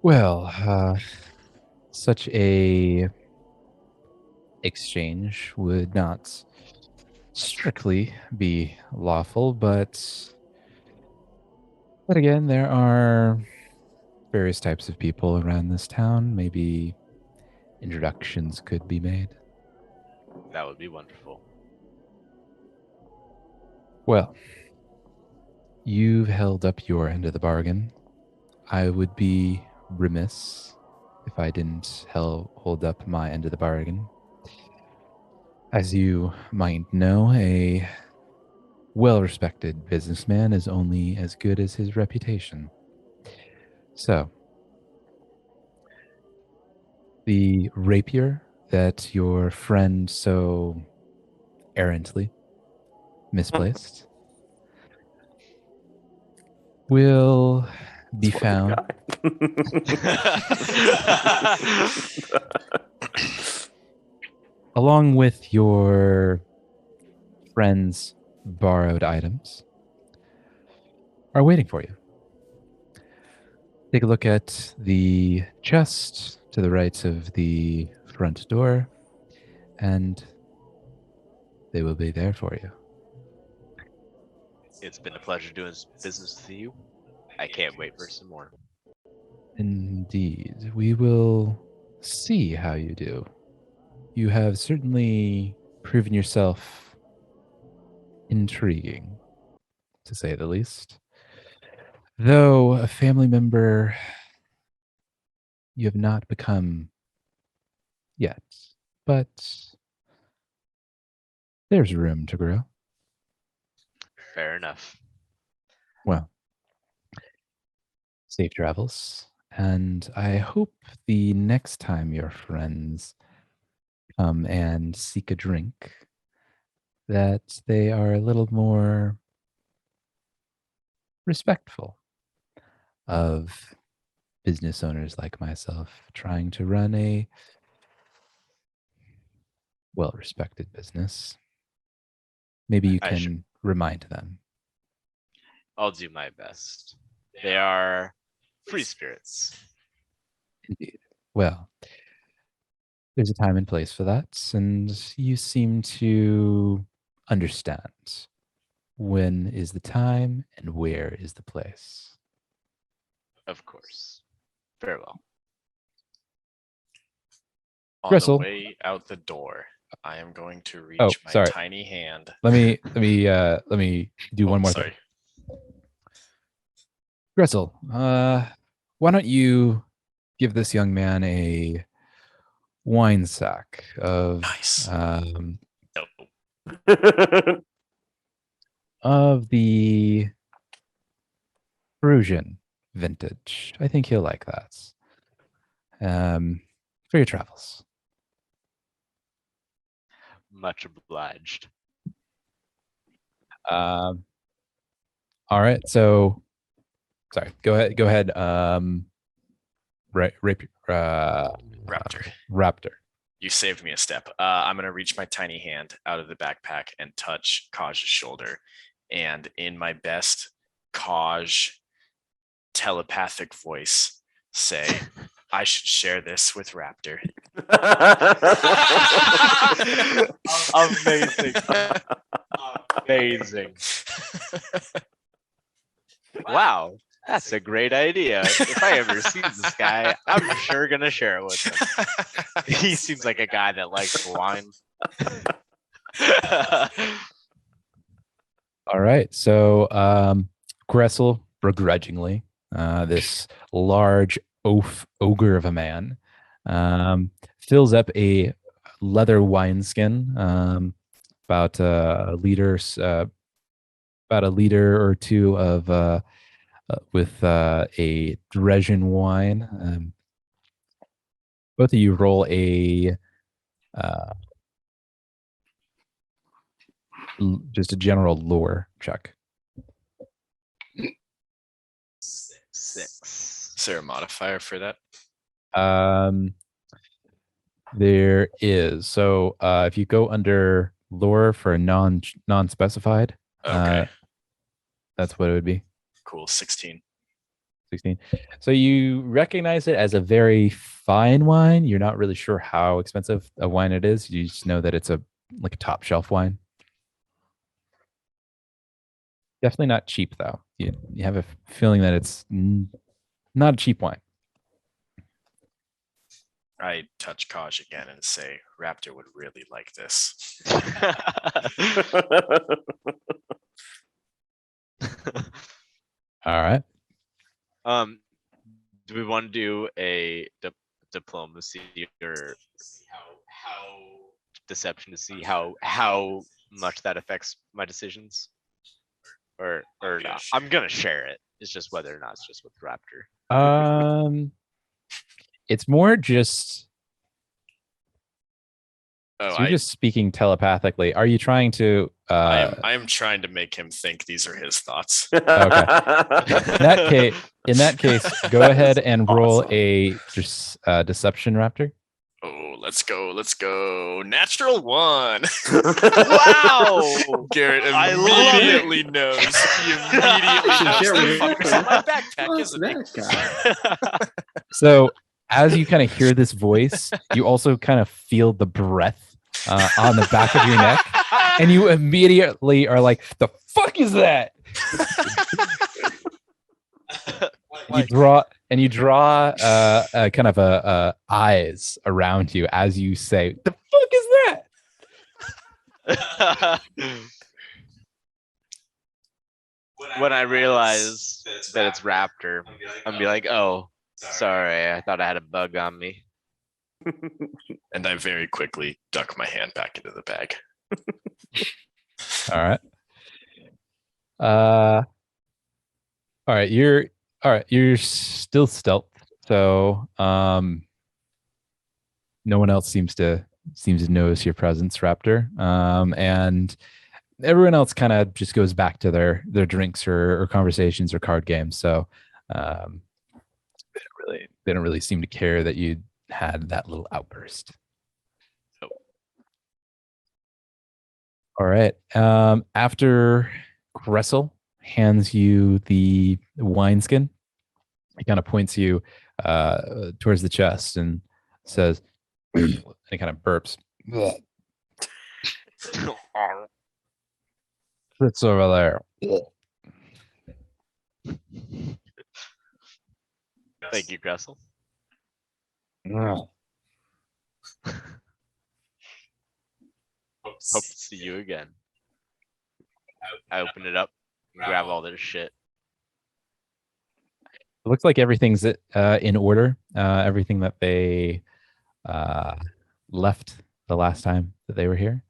Well, such a exchange would not strictly be lawful, but again, there are various types of people around this town. Maybe introductions could be made. That would be wonderful. Well, you've held up your end of the bargain. I would be remiss if I didn't hold up my end of the bargain. As you might know, a well-respected businessman is only as good as his reputation. So, the rapier that your friend so errantly misplaced will be found. Along with your friend's borrowed items are waiting for you. Take a look at the chest to the right of the front door, and they will be there for you. It's been a pleasure doing business with you. I can't wait for some more. Indeed. We will see how you do. You have certainly proven yourself intriguing, to say the least. Though a family member, you have not become yet, but there's room to grow. Fair enough. Well, safe travels, and I hope the next time your friends come and seek a drink, that they are a little more respectful of business owners like myself trying to run a well-respected business. Maybe you can remind them. I'll do my best. They are Free spirits. Indeed. Well, there's a time and place for that, and you seem to understand when is the time and where is the place. Of course. Very well. On Gristle. the way out the door, I am going to reach Oh, my sorry. tiny hand. Let me do one more Sorry. thing. Gristle, why don't you give this young man a wine sack of Nice. No. of the Perusian vintage. I think he'll like that. For your travels. Much obliged. All right. So, sorry. Go ahead. Raptor. Raptor. You saved me a step. I'm going to reach my tiny hand out of the backpack and touch Kaj's shoulder. And in my best Kaj telepathic voice, say, I should share this with Raptor. Amazing. Amazing. Wow. That's a great idea. If I ever see this guy, I'm sure gonna share it with him. He seems like a guy that likes wine. All right. So, Gressel, begrudgingly, this large ogre of a man, fills up a leather wineskin, about a liter, or two of with a Dreschen wine. Both of you roll a just a general lore check. 6. Is there a modifier for that? There is. So if you go under lore for non-specified, Okay. that's what it would be. Cool. 16. 16. So you recognize it as a very fine wine. You're not really sure how expensive a wine it is. You just know that it's like a top shelf wine. Definitely not cheap though. You have a feeling that it's not a cheap wine. I touch Kaj again and say, Raptor would really like this. All right. Do we want to do a diplomacy or How deception to see how much that affects my decisions? Or not? I'm gonna share it. It's just whether or not it's just with Raptor. It's more just. Oh, So you're just speaking telepathically. Are you trying to? I am trying to make him think these are his thoughts. Okay. In that case, go ahead and roll a deception, Raptor. Oh, let's go. Natural 1. Wow! Garrett I love immediately knows. He immediately knows the fucker's in my backpack, isn't he? So as you kind of hear this voice, you also kind of feel the breath on the back of your neck, and you immediately are like, "The fuck is that?" You draw kind of a eyes around you as you say, "The fuck is that?" When I realize that it's Raptor, I'm be like, "Oh, sorry, I thought I had a bug on me." And I very quickly duck my hand back into the bag. All right. You're still stealth, so no one else seems to notice your presence, Raptor. And everyone else kind of just goes back to their drinks or conversations or card games. So they don't really seem to care that you had that little outburst. Oh. All right. After Gressel hands you the wineskin, He kind of points you towards the chest and says, and he kind of burps. It's over there. Thank you, Gressel. Ugh. Hope to see you again. I open it up and grab all their shit. It looks like everything's in order. Everything that they left the last time that they were here,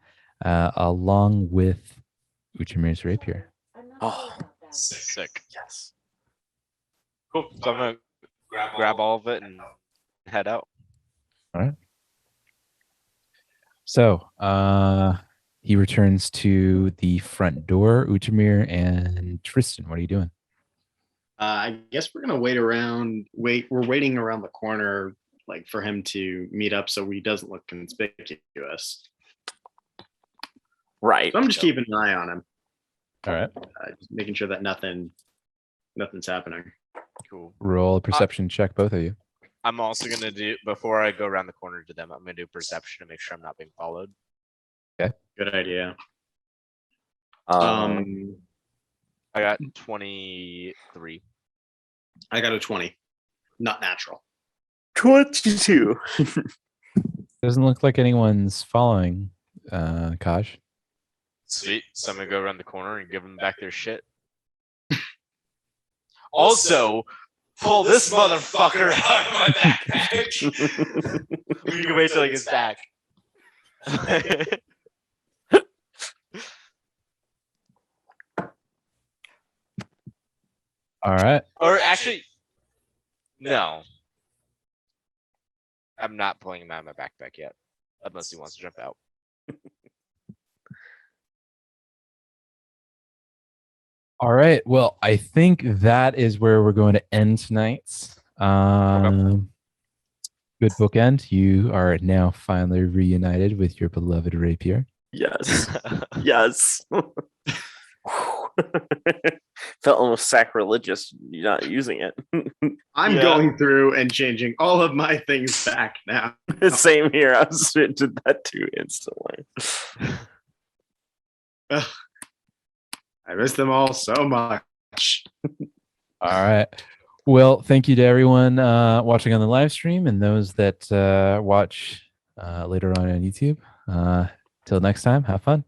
along with Uchimir's rapier. Oh, Sick. yes. Cool. So I'm gonna grab all of it and head out. All right. So he returns to the front door. Uchimir and Tristan, what are you doing? I guess we're gonna wait around. We're waiting around the corner, like for him to meet up, so he doesn't look conspicuous. Right. So I'm just keeping an eye on him, All right. just making sure that nothing's happening. Cool. Roll a perception check, both of you. I'm also gonna do before I go around the corner to them. I'm gonna do perception to make sure I'm not being followed. Good idea. Um, I got 23. I got a 20. Not natural. 22. Doesn't look like anyone's following Kaj. Sweet. So I'm gonna go around the corner and give them back their shit. Also, pull this motherfucker out of my backpack. We can wait till he gets back. All right. Or actually, no. I'm not pulling him out of my backpack yet. Unless he wants to jump out. All right. Well, I think that is where we're going to end tonight's. Good bookend. You are now finally reunited with your beloved rapier. Yes. Yes. Felt almost sacrilegious not using it. I'm Yeah. going through and changing all of my things back now. Same here. I did that too instantly. Ugh. I miss them all so much. All right. Well, thank you to everyone watching on the live stream and those that watch later on YouTube. Till next time, have fun.